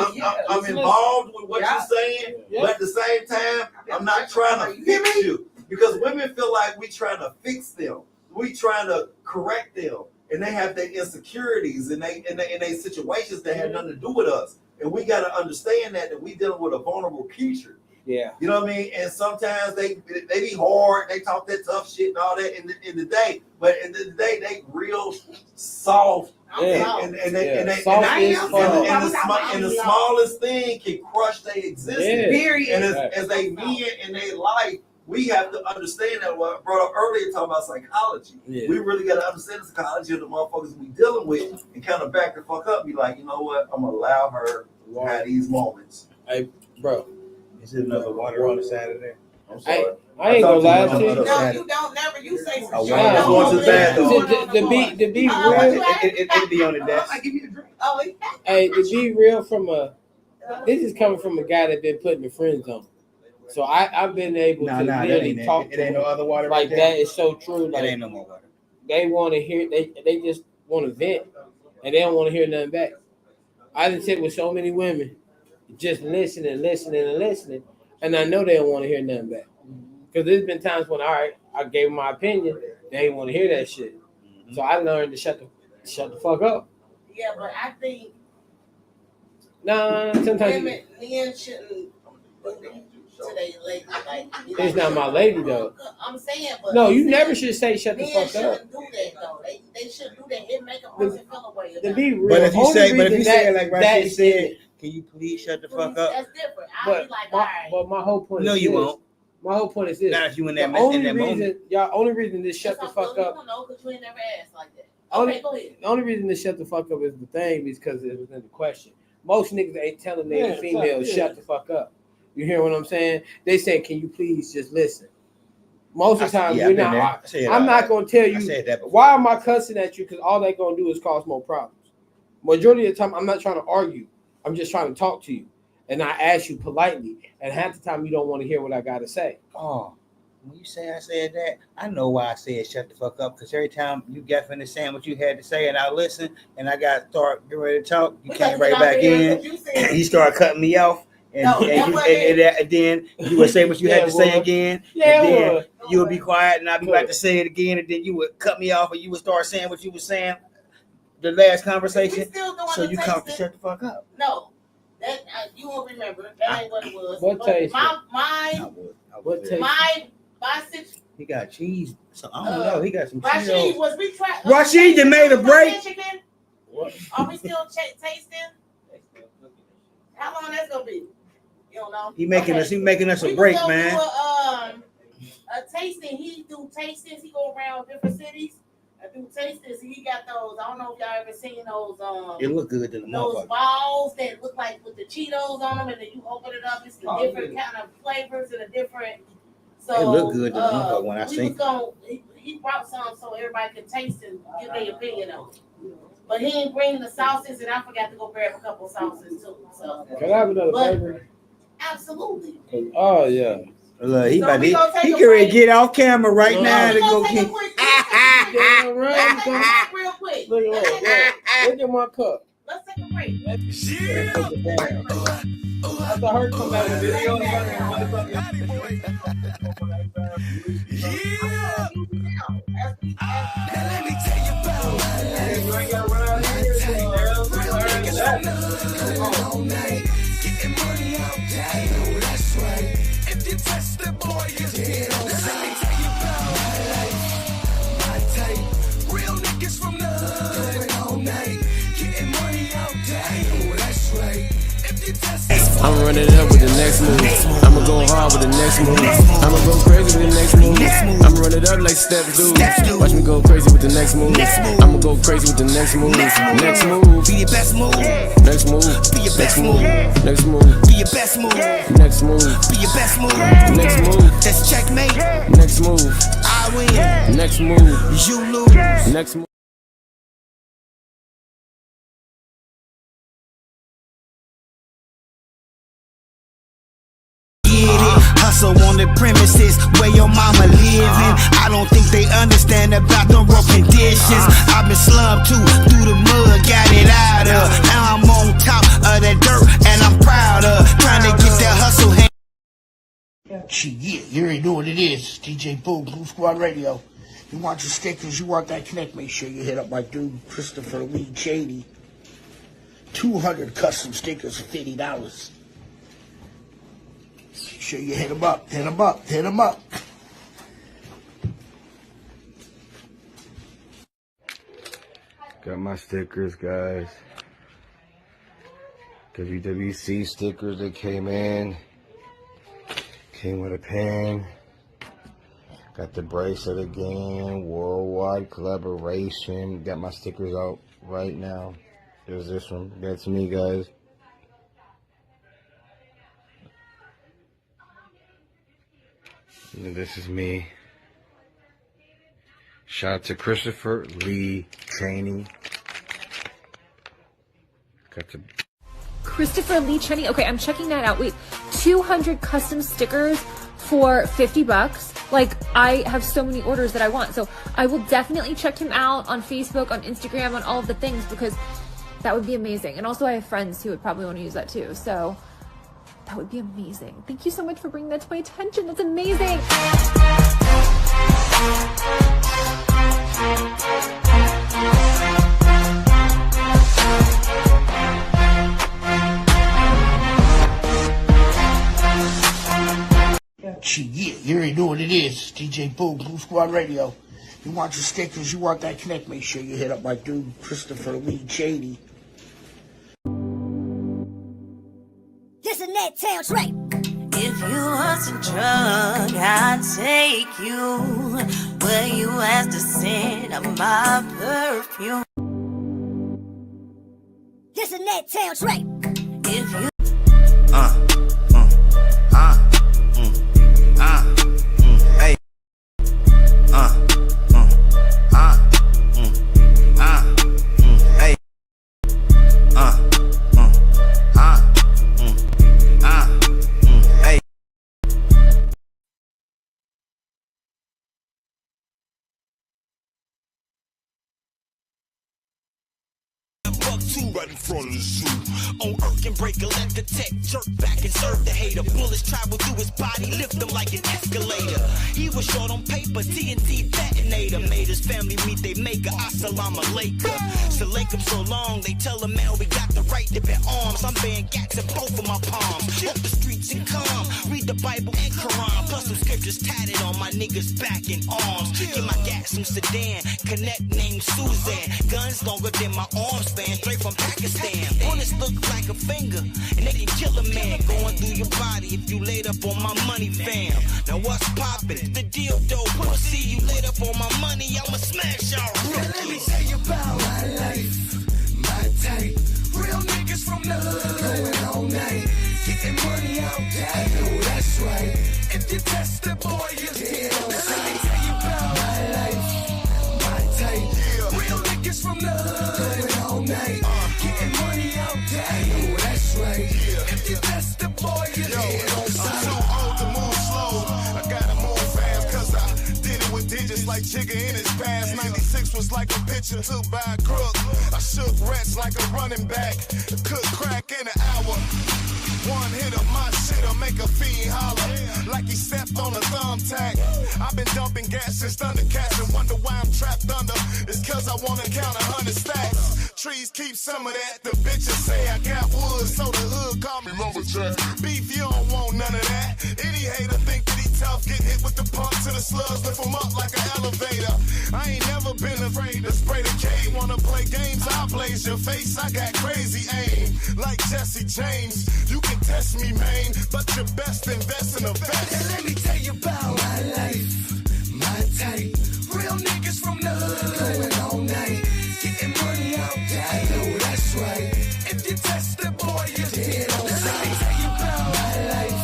I'm involved with what you're saying, but at the same time, I'm not trying to fix you because women feel like we trying to fix them, we trying to correct them, and they have their insecurities and they situations that have nothing to do with us, and we got to understand that we dealing with a vulnerable creature. Yeah, you know what I mean. And sometimes they be hard. They talk that tough shit and all that in the day, but in the day they real soft. Yeah. And the smallest thing can crush their existence. Yeah. And as they men in their life, we have to understand that. What I brought up earlier talking about psychology. Yeah. We really got to understand the psychology of the motherfuckers we dealing with and kind of back the fuck up. Be like, you know what? I'm gonna allow her to have these moments. Hey, bro. Is there another water on the side of there? I'm sorry. I ain't gonna lie to you. No, you don't never. You say some shit. To be real, it'll be on the desk. Give me a drink. Oh, hey, to be real, this is coming from a guy that been put in the friend zone. So I've been able to really talk to him. No other water like right that is so true. Like, it ain't no more water. They want to hear. They just want to vent, and they don't want to hear nothing back. I done sit with so many women, just listening, and I know they don't want to hear nothing back. Because there's been times when, all right, I gave them my opinion, they didn't want to hear that shit. Mm-hmm. So I learned to shut the fuck up. Yeah, but I think sometimes men shouldn't do that to their lady. Like, it's not my lady though. I'm saying, but no, you never should say shut the fuck up. Men shouldn't do that though. They shouldn't do that. It make a person feel away. To be real, but if you say it like Rashid said, can you please shut the fuck up? That's different. I'll be like, all right. But my whole point is you this. Won't. My whole point is this. Not if you in that moment. Only reason to shut the fuck up. No, because you ain't never asked like that. Okay, go ahead. The only reason to shut the fuck up is the thing is because it was in the question. Most niggas ain't telling their females shut the fuck up. You hear what I'm saying? They say, can you please just listen? Most of the time, we're not. I'm not going to tell you why am I cussing at you because all they going to do is cause more problems. Majority of the time, I'm not trying to argue. I'm just trying to talk to you. And I ask you politely. And half the time, you don't want to hear what I got to say. Oh, when you say I said that, I know why I said shut the fuck up. Because every time you got finished saying what you had to say and I listen and I got to start getting ready to talk, you came right back in. You start cutting me off. And then you would say what you had to say again. And then you would be quiet and I'd be about to say it again. And then you would cut me off and you would start saying what you were saying. the last conversation. So you come to shut the fuck up. No, that you won't remember. That ain't what it was. What taste? My situation. He got cheese. So I don't know. He got some cheese. Rashid, was we trying? Rashid, you made a break. What? Are we still tasting? How long that's gonna be? You don't know. He making us a break, man. A tasting. He do tastings. He go around different cities. Do tastings. He got those. I don't know if y'all ever seen those. It look good to the those balls that look like with the Cheetos on them, and then you open it up. It's the different kind of flavors and a different. So it look good to the motherfucker when I see. He brought some so everybody could taste and give their opinion on it. But he ain't bring the sauces, and I forgot to go grab a couple sauces too. So can I have another flavor? Absolutely. Oh yeah. Look, he can ready get off camera right now to go get. Real quick. Look at my cup. Let's take a break. I saw her come out of the video. Let me tell you about my life. You ain't gotta run out here. Getting money all day. No, that's right. If you test the boy, you dead on sight. Let me tell you about my life. My type. Real niggas from the hood all night. Getting money all day. No, that's right. I'm running it up with the next move. I'ma go hard with the next move. I'ma go crazy with the next move. I'ma run it up like Step Dude. Watch me go crazy with the next move. I'ma go crazy with the next move. Next move. Be your best move. Next move. Be your best move. Next move. Be your best move. Next move. Be your best move. Next move. That's checkmate. Next move. I win. Next move. You lose. Next move. Hustle on the premises where your mama living. I don't think they understand about the rough conditions. I've been slummed too, through the mud, got it out of. Now I'm on top of that dirt, and I'm proud of trying to get that hustle. Shit, you already know what it is. DJ Boo, Blue Squad Radio. You want your stickers, you want that connect, make sure you hit up my dude, Christopher Lee Cheney. 200 custom stickers for $50. Sure you hit him up, hit him up, hit him up. Got my stickers, guys. WWC stickers that came in. Came with a pen. Got the bracelet again. Worldwide collaboration. Got my stickers out right now. There's this one. That's me, guys. And this is me. Shout out to Christopher Lee Cheney. Got the Christopher Lee Cheney. Okay, I'm checking that out. Wait, 200 custom stickers for $50. Like, I have so many orders that I want. So I will definitely check him out on Facebook, on Instagram, on all of the things, because that would be amazing. And also I have friends who would probably want to use that too. So that would be amazing. Thank you so much for bringing that to my attention. That's amazing. Shit, you already know what it is. DJ Boo, Blue Squad Radio. You want your stickers, you want that connect, make sure you hit up my dude, Christopher Lee Cheney. Listen that tail track. If you want some drug, I'll take you where you ask the scent of my perfume. Listen that tail track. If you hey. right in front of the zoo. On Earth and breaker, let the tech jerk back and serve the hater. Bullets travel through his body, lift him like an escalator. He was short on paper, TNT detonator. Made his family meet they maker, assalamu alaikum. Select him so long, they tell him, man, we got the right to bear arms. I'm bearing gats in both of my palms. Walk the streets and calm, read the Bible and Quran. Plus some scriptures tatted on my niggas' back and arms. Get my gats from Sudan, connect named Suzanne. Guns longer than my arm span, straight from Pakistan. Bullets look like a finger, and they can kill a man. Going through your body if you laid up on my money, fam. Now what's poppin'? The deal though, pussy, you laid up on my money, I'ma smash y'all. Let me tell you about my life, my type. Real niggas from the hood, going all night, getting money out there. I know that's right. If you test the boy, you're dead on sight. Let me tell you about my life, my type. Real niggas from the hood, going all night, getting money out there. I know that's right. If you test the boy, you're dead on sight. I'm so old to move slow. I gotta move fast, cause I did it with digits like Jigga in his past. 96 was like a picture took by a crook. I shook rats like a running back. Cook crack in an hour. One hit of my shit'll make a fiend holler like he stepped on a thumbtack. I've been dumping gas since Thundercats and wonder why I'm trapped under. It's cause I wanna count 100 stacks. Trees keep some of that. The bitches say I got wood, so the hood call me Lumberjack. Beef, you don't want none of that. Any hater think that he tough, get hit with the pump to the slugs, lift him up like an elevator. I ain't never been afraid to spray the K. Wanna play games, I'll blaze your face. I got crazy aim, like Jesse James. You can test me, man, but you best invest in a vest. And let me tell you about my life, my type. Real niggas from the hood, going all night, getting money out there. I know that's right. If you test the boy, you're dead on sight. Let me tell you about my life,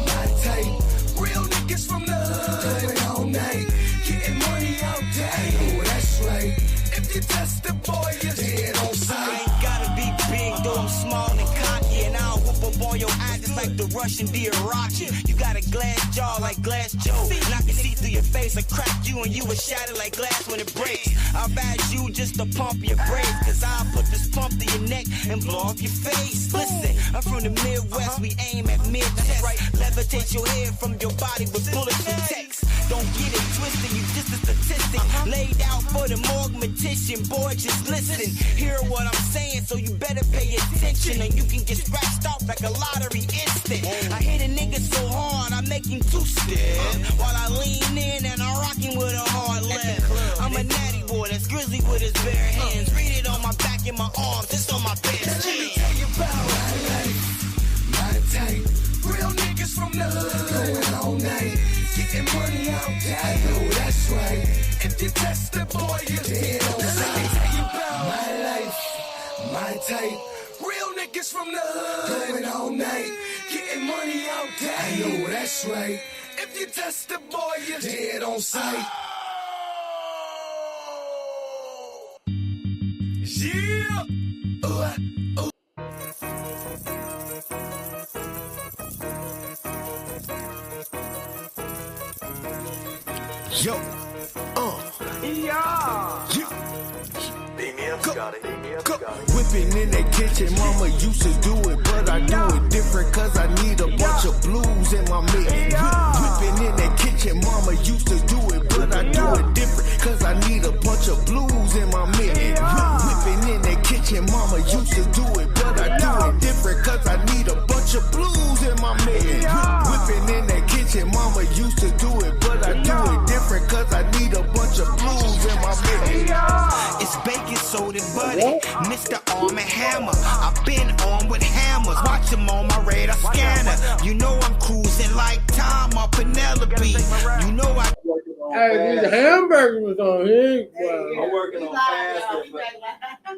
my type. Real niggas from the hood, going all night, getting money out there. I know that's right. If you test the boy, you're dead on sight. I ain't gotta be big, though I'm small and cocky, and I'll whoop up on your eyes just like the Russian deer Rocky. You got a glass jaw like Glass Joe, and I can see through your face. I crack you and you will shatter like glass when it breaks. I'll badge you just to pump your brakes, cause I'll put this pump to your neck and blow off your face. Listen, I'm from the Midwest, we aim at mid-chest. Levitate your head from your body with bullets and text. Don't get it twisted, you just a statistic. Laid out for the morgue-matician, boy, just listen. Hear what I'm saying, so you better pay attention, and you can get scratched off like a lottery instant. I hit a nigga so hard, I make him two-step, while I lean in and I'm rocking with a hard left. I'm a natty boy that's grizzly with his bare hands. Read it on my back and my arms, it's on my best Let me tell you about my life, my type. Real niggas from the hood, going all night, getting money out there. I know that's right. If you test the boy, you're dead on sight. Let me tell you about my life, my type. Real niggas from the hood, going all night, getting money out there. I know that's right. If you test the boy, you're dead on sight. Yeah. Yo, Go. Whipping in that kitchen, mama used to do it, but I do it different, cause I need a bunch of blues in my mix. Whipping in that kitchen, mama used to do it, but I do it different, cause I need a bunch of blues in my mix. Whipping in that kitchen, mama used to do it, but I do it different, cause I need a bunch of blues in my mix. Whipping in that kitchen, mama used to do it, but I do it different, cause I need a bunch of blues in my mix. It's bacon, soda, buddy, Mr. Arm and Hammer. I've been on with hammers, watch them on my radar scanner. You know I'm cruising like Tom or Penelope. You know I. Hey, these hamburgers was on here. Wow. I'm working on fasting, but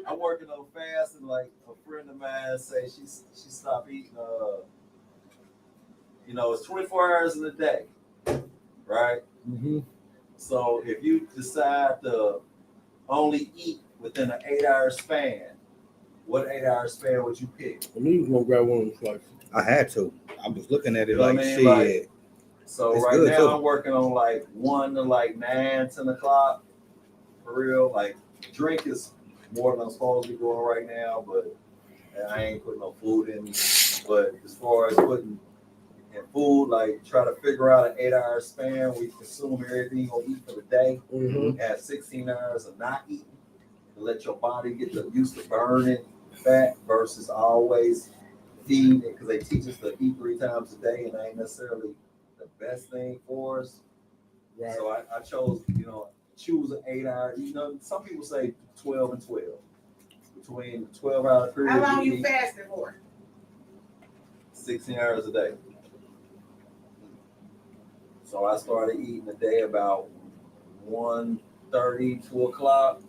I'm working on fasting. Like a friend of mine say, she stopped eating. It's 24 hours in a day, right? Mm-hmm. So if you decide to only eat within an 8-hour span, what 8-hour span would you pick? I knew you was gonna grab one of them slices. I had to. I was looking at it You know like, what I mean? shit. Like, so it's right good, now too. I'm working on like 1 to like 9, 10 o'clock. For real, like drink is more than I'm supposed to be doing right now, but I ain't putting no food in me. But as far as putting in food, like try to figure out an 8-hour span where you consume everything you're gonna eat for the day, have 16 hours of not eating, and let your body get used to burning fat versus always feeding, because they teach us to eat 3 times a day, and that ain't necessarily the best thing for us. Right. So I chose, choose an 8-hour. Some people say 12 and 12. Between the 12-hour period. How long you fasting for? 16 hours a day. So I started eating a day about 1:30, 2 o'clock.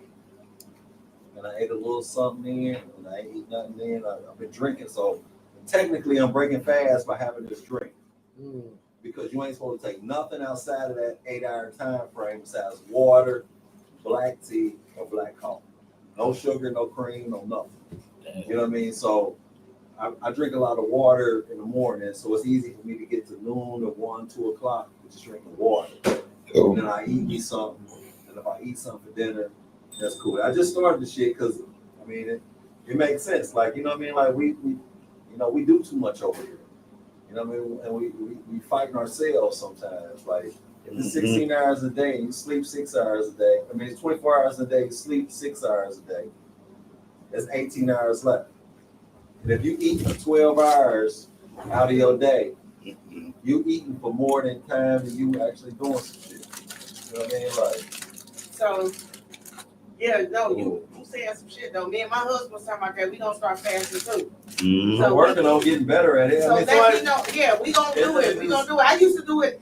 And I ate a little something in, and I ain't eat nothing in. I've been drinking, so technically I'm breaking fast by having this drink. Because you ain't supposed to take nothing outside of that 8-hour time frame besides water, black tea, or black coffee. No sugar, no cream, no nothing. You know what I mean? So I drink a lot of water in the morning, so it's easy for me to get to noon or 1, 2 o'clock just drinking water. And then I eat me something, and if I eat something for dinner, that's cool. I just started the shit because, it makes sense. Like, you know what I mean? Like, we do too much over here. You know what I mean? And we fighting ourselves sometimes. Like, if it's 16 hours a day and you sleep 6 hours a day, it's 24 hours a day, you sleep 6 hours a day. That's 18 hours left. And if you eat for 12 hours out of your day, you eating for more than time than you actually doing some shit. You know what I mean? Like, so, you saying some shit though. Me and my husband was talking about that. We gonna start fasting too. So I'm working on getting better at it. So we gonna do it. We gonna do it. I used to do it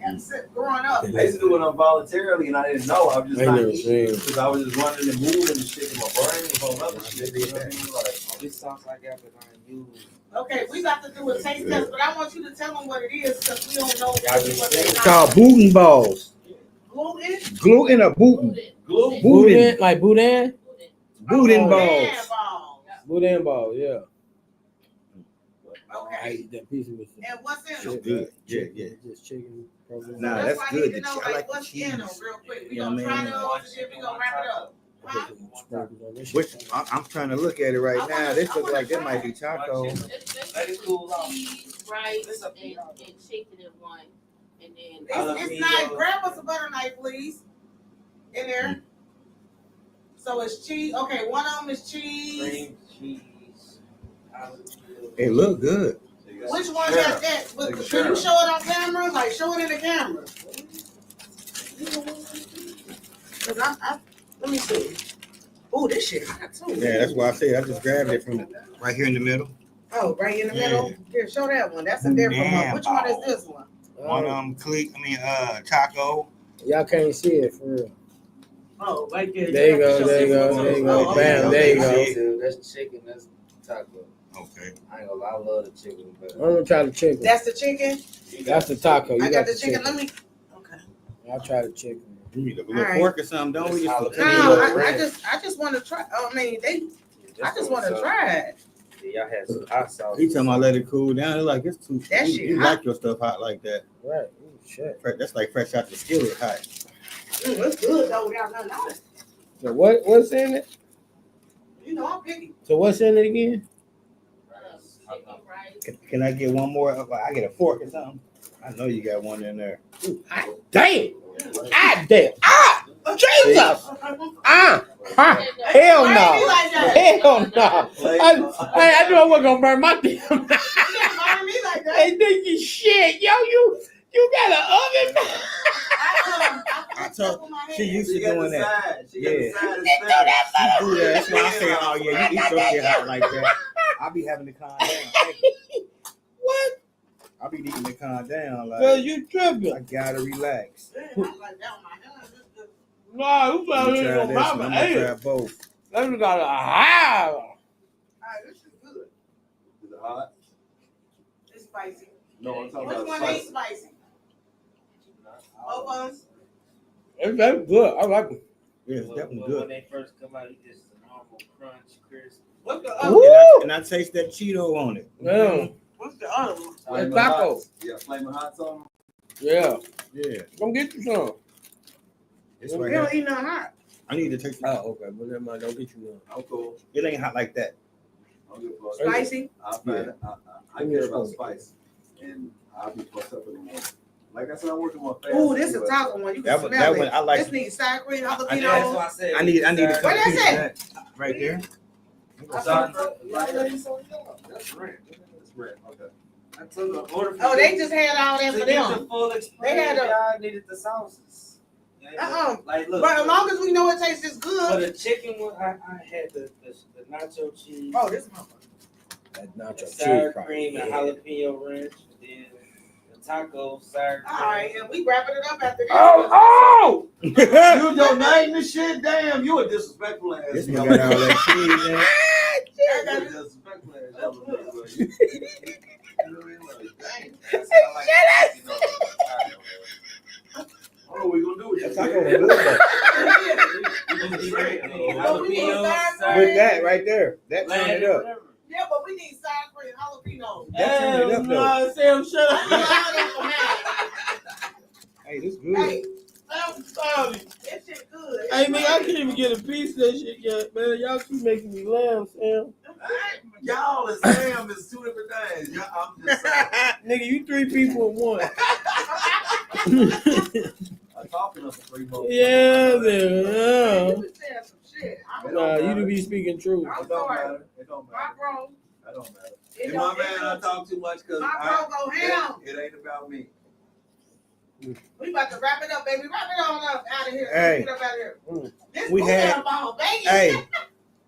growing up. I used to do it involuntarily, and I didn't know. I was just not eating because I was just running and moving and shit in my brain and whole other shit. You know what I mean? Like, this sounds like after I use. Okay, we got to do a taste test, but I want you to tell them what it is because we don't know what It's called Boudin balls. Gluten? Gluten or Boudin? Boudin, like Boudin? Boudin balls. Boudin balls, yeah. Okay. I eat that piece of it. And what's in them? Good. Yeah. Just chicken. Nah, that's why good. I need to know, I like what's cheese. in them real quick. We gonna try those and then we gonna wrap it up. Which I'm trying to look at it right now. This looks like this might be taco. Cheese, rice, and chicken in one. And then it's nice. Grab us a butter knife, please. In there. So it's cheese. Okay, one of them is cheese. Cream cheese. It look good. Which one got that? But can you show it on camera? Like, show it in the camera. Cause let me see. Oh, this shit hot too. Yeah, that's why I said I just grabbed it from right here in the middle. Oh, right in the middle. Here, show that one. That's a different one. Which one is this one? One taco. Y'all can't see it for real. Oh, right there. There you go. Bam, there you go. That's chicken. That's taco. Okay. I ain't gonna lie, I love the chicken. But I'm gonna try the chicken. That's the chicken? That's the taco. I got the chicken. Let me. Okay. I'll try the chicken. You need a little fork or something, don't we? No, I just want to try. I just want to try it. Y'all had some hot sauce. He talking about let it cool down. It's like it's too. That shit You hot. like your stuff hot like that? Right. Ooh, shit. That's like fresh out the skillet hot. It's good though without nothing on it. So what's in it? You know I'm picky. So what's in it again? Can I get one more? I get a fork or something. I know you got one in there. Damn! Ah, damn! Ah! Jesus! Hell no! Hell no! I knew I wasn't gonna burn my damn. Hey, nigga, shit, yo, you got an oven? I told she used to doing that. She got the side She do that. That's why I say, oh yeah, you eat your shit hot like that. I be having to calm down. What? I be needing to calm down. Like, Cause you tripping. I gotta relax. No, you I'm better gonna try this one. I'm gonna try both. Let me got a high. This is good. Is it hot? It's spicy. No, I'm talking Which about one spicy. ain't spicy? Both of them? It's very good. I like it. Yeah, it's definitely When good. they first come out, it's just a normal crunch, crisp. What's the Woo! other? And I taste that Cheeto on it. Yeah. What's the other one? Flaming taco. Hots. Yeah, flaming hot on. Yeah. Yeah. Come get you some. It's We right don't here. eat nothing hot. I need to take some. Oh, okay. Well, never mind. Don't get you one. I'm cool. It ain't hot like that. Spicy? I care about spice, and I'll be fucked up in the morning. Like I said, I'm working on fast. Ooh, this is a taco one. You can smell that it. one, I like. This needs sour cream, That's jalapeno. why I said. I need a couple What is pieces of it? that right there. That's rent. That's rent. Okay. I took an order for Oh, they just had all that for to get them. the full They experience. had a. Y'all needed the sauces. Like, look, But as long as we know it tastes as for good. the chicken one, I had the nacho cheese. Oh, this one. That nacho sour cheese. cream and jalapeno ranch. Then the taco sour cream. All right, and we wrapping it up after this. Oh! You don't name this shit? Damn, you a disrespectful ass. This one got all that cheese in it. You a disrespectful ass. I don't know what we gonna do with That that. taco was good though. With that right there, that turned it up. Yeah, but we need sour cream, jalapeno. That turned it up though. Sam, shut up. Hey, this good. Hey, I'm sorry. that shit good. Hey, man, I can't even get a piece of that shit yet, man. Y'all keep making me laugh, Sam. Y'all and Sam is two different things. I'm just saying. Nigga, you 3 people in one. I'm talking up for 3 months. Yeah, man. You was saying some shit. Nah, you do be speaking truth. I'm It don't sorry. matter. It don't My matter. bro. It don't matter. It And my don't- man, I talk too much because My bro go ham. it ain't about me. We about to wrap it up, baby. Wrap it on up out of here. Hey. Get up out of here. This We had- ball, baby. Hey,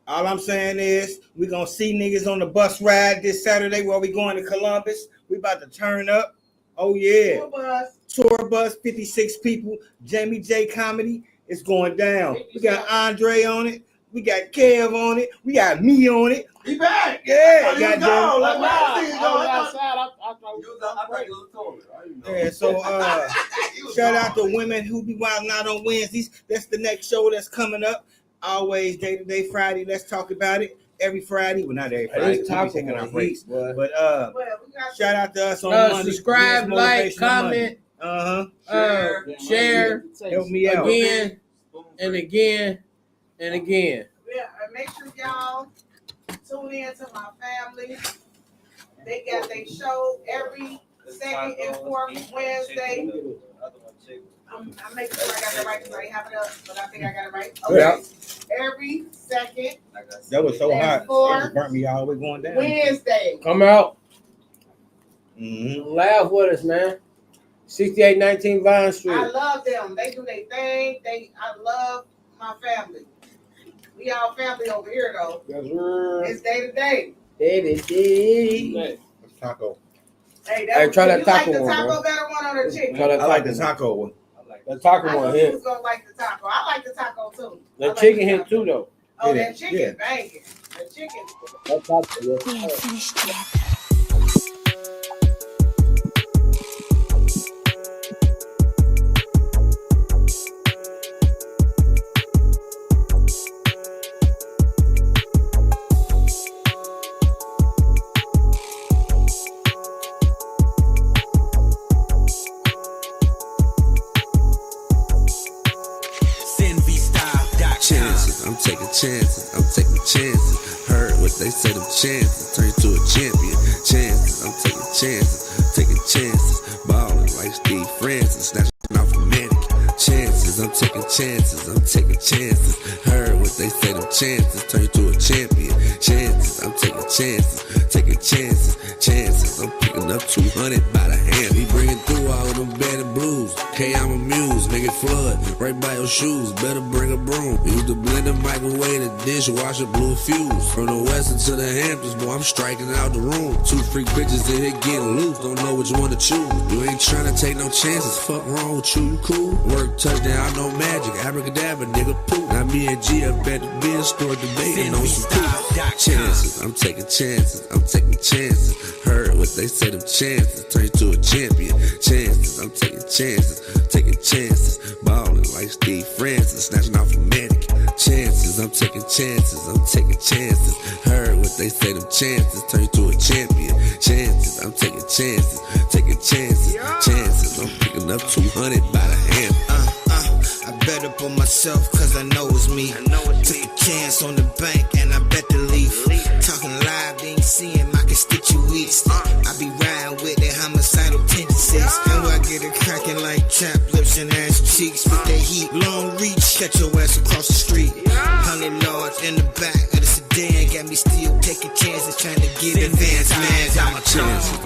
all I'm saying is we gonna see niggas on the bus ride this Saturday while we going to Columbus. We about to turn up. Oh yeah. Tour bus. Tour bus, 56 people. Jamie J Comedy. It's going down. We got Andre on it. We got Kev on it. We got me on it. He back. Yeah, you goddamn. gone. Like, why I you was going? outside. I thought You told me. Yeah, so shout out to women who be wilding out on Wednesdays. That's the next show that's coming up. Always day-to-day Friday. Let's talk about it. Every Friday. Well, not every Friday. It's We be taking our breaks. But shout out to us on Monday. Subscribe, like, Motivational comment. Monday. Share. Help me out. Again and again and again. Yeah, and make sure y'all tune in to my family. They got their show every second and fourth Wednesday. I'm making sure I got it right because I ain't have it up, but I think I got it right. Okay. Yeah. Every second That was so and hot. It fourth just burnt me all the way going down. Wednesday. Come out. Mm-hmm. Laugh with us, man. 6819 Vine Street. I love them. They do their thing. I love my family. We all family over here though. Yes, sir. It's day to day. Day to day. Taco. Hey, Hey, try that you taco like the one, taco bro. better one or the chicken? Try that I like the taco. taco one. That taco I one knew you hit. was gonna like the taco. I like the taco too. I That like chicken the hit taco. too, though. Oh, Yeah, that chicken yeah. banging. The chicken. That taco, yes, We ain't sir. finished yet. Chances, I'm taking chances, I'm taking chances. Heard what they say, them chances turn to a champion. Chances, I'm taking chances, taking chances. Ballin' like Steve Francis, snatching off a mannequin. Chances, I'm taking chances, I'm taking chances. Heard what they say, them chances turn to a champion. Chances, I'm taking chances, taking chances. Chances, I'm picking up 200 by the hand. He bringing through all of them bad and blues. K, I'm amused, make it flood right by your shoes. Better bring a broom. Use the blender, microwave, the dishwasher, blew a fuse. From the western to the Hamptons, boy, I'm striking out the room. 2 freak bitches in here getting loose, don't know which one to choose. You ain't trying to take no chances, fuck wrong with you, you cool? Work touchdown, no magic, abracadabra, nigga poop. Now me and G up at the beer store debating on some poop. Chances, I'm taking chances, I'm taking chances. Heard what they say, them chances turn to a champion. Chances, I'm taking chances, taking chances. Ballin' like Steve Francis, snatching off a mannequin. Chances, I'm taking chances, I'm taking chances. Heard what they say, them chances turn to a champion. Chances, I'm taking chances, taking chances. Chances, I'm picking up 200 by the hand. I bet up on myself, cause I know it's me. Took a chance on the bank and I bet the leaf. Talking live, they ain't seeing my constituents. I be riding with their homicidal tendencies. And I get it cracking like chap lips and ass cheeks. With that heat, long reach, catch your ass across the street. 100 yards in the back of the sedan. Got me still taking chances, trying to get advanced, man.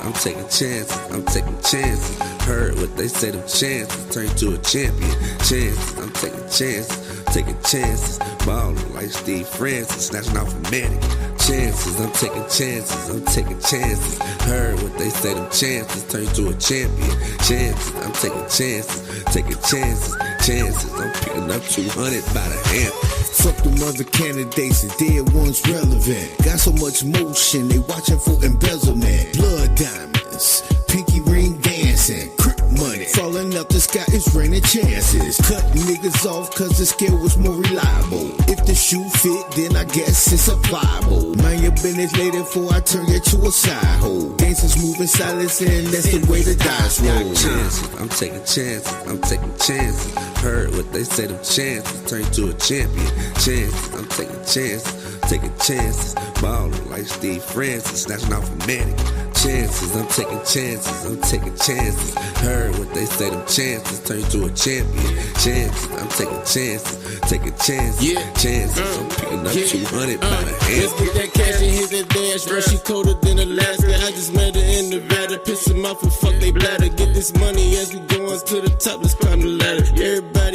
I'm taking chances, I'm taking chances. Heard what they say, them chances turn to a champion. Chances, I'm taking chances, taking chances. Ballin' like Steve Francis, snatching off a manic. Chances, I'm taking chances, I'm taking chances. Heard what they say, them chances turn to a champion. Chances, I'm taking chances, taking chances. Chances, I'm picking up 200 by the hand. Fuck them other candidates and dead ones relevant. Got so much motion, they watching for embezzlement. Blood diamonds, pinky ring dancing, crip money falling out the sky, it's raining chances. Cut niggas off cause the scale was more reliable. If the shoe fit, then I guess it's applicable. Mind your business later before I turn you to a side hole. Gangsters moving silence and that's the way the dice roll. Chances, I'm taking chances, I'm taking chances. Heard what they say, them chances turn to a champion. Chances, I'm taking chances, taking chances. Ballin' like Steve Francis, snatching off a manic. Chances, I'm taking chances, I'm taking chances. Heard what they say, them chances turn to a champion. Chances, I'm taking chances, taking chances. Chances, I'm picking up 200 by the hand. Let's get that cash and hit that dash. Bro, she colder than Alaska. I just met her in Nevada. Piss them off and fuck they bladder. Get this money as we going to the top. Let's climb the ladder. Everybody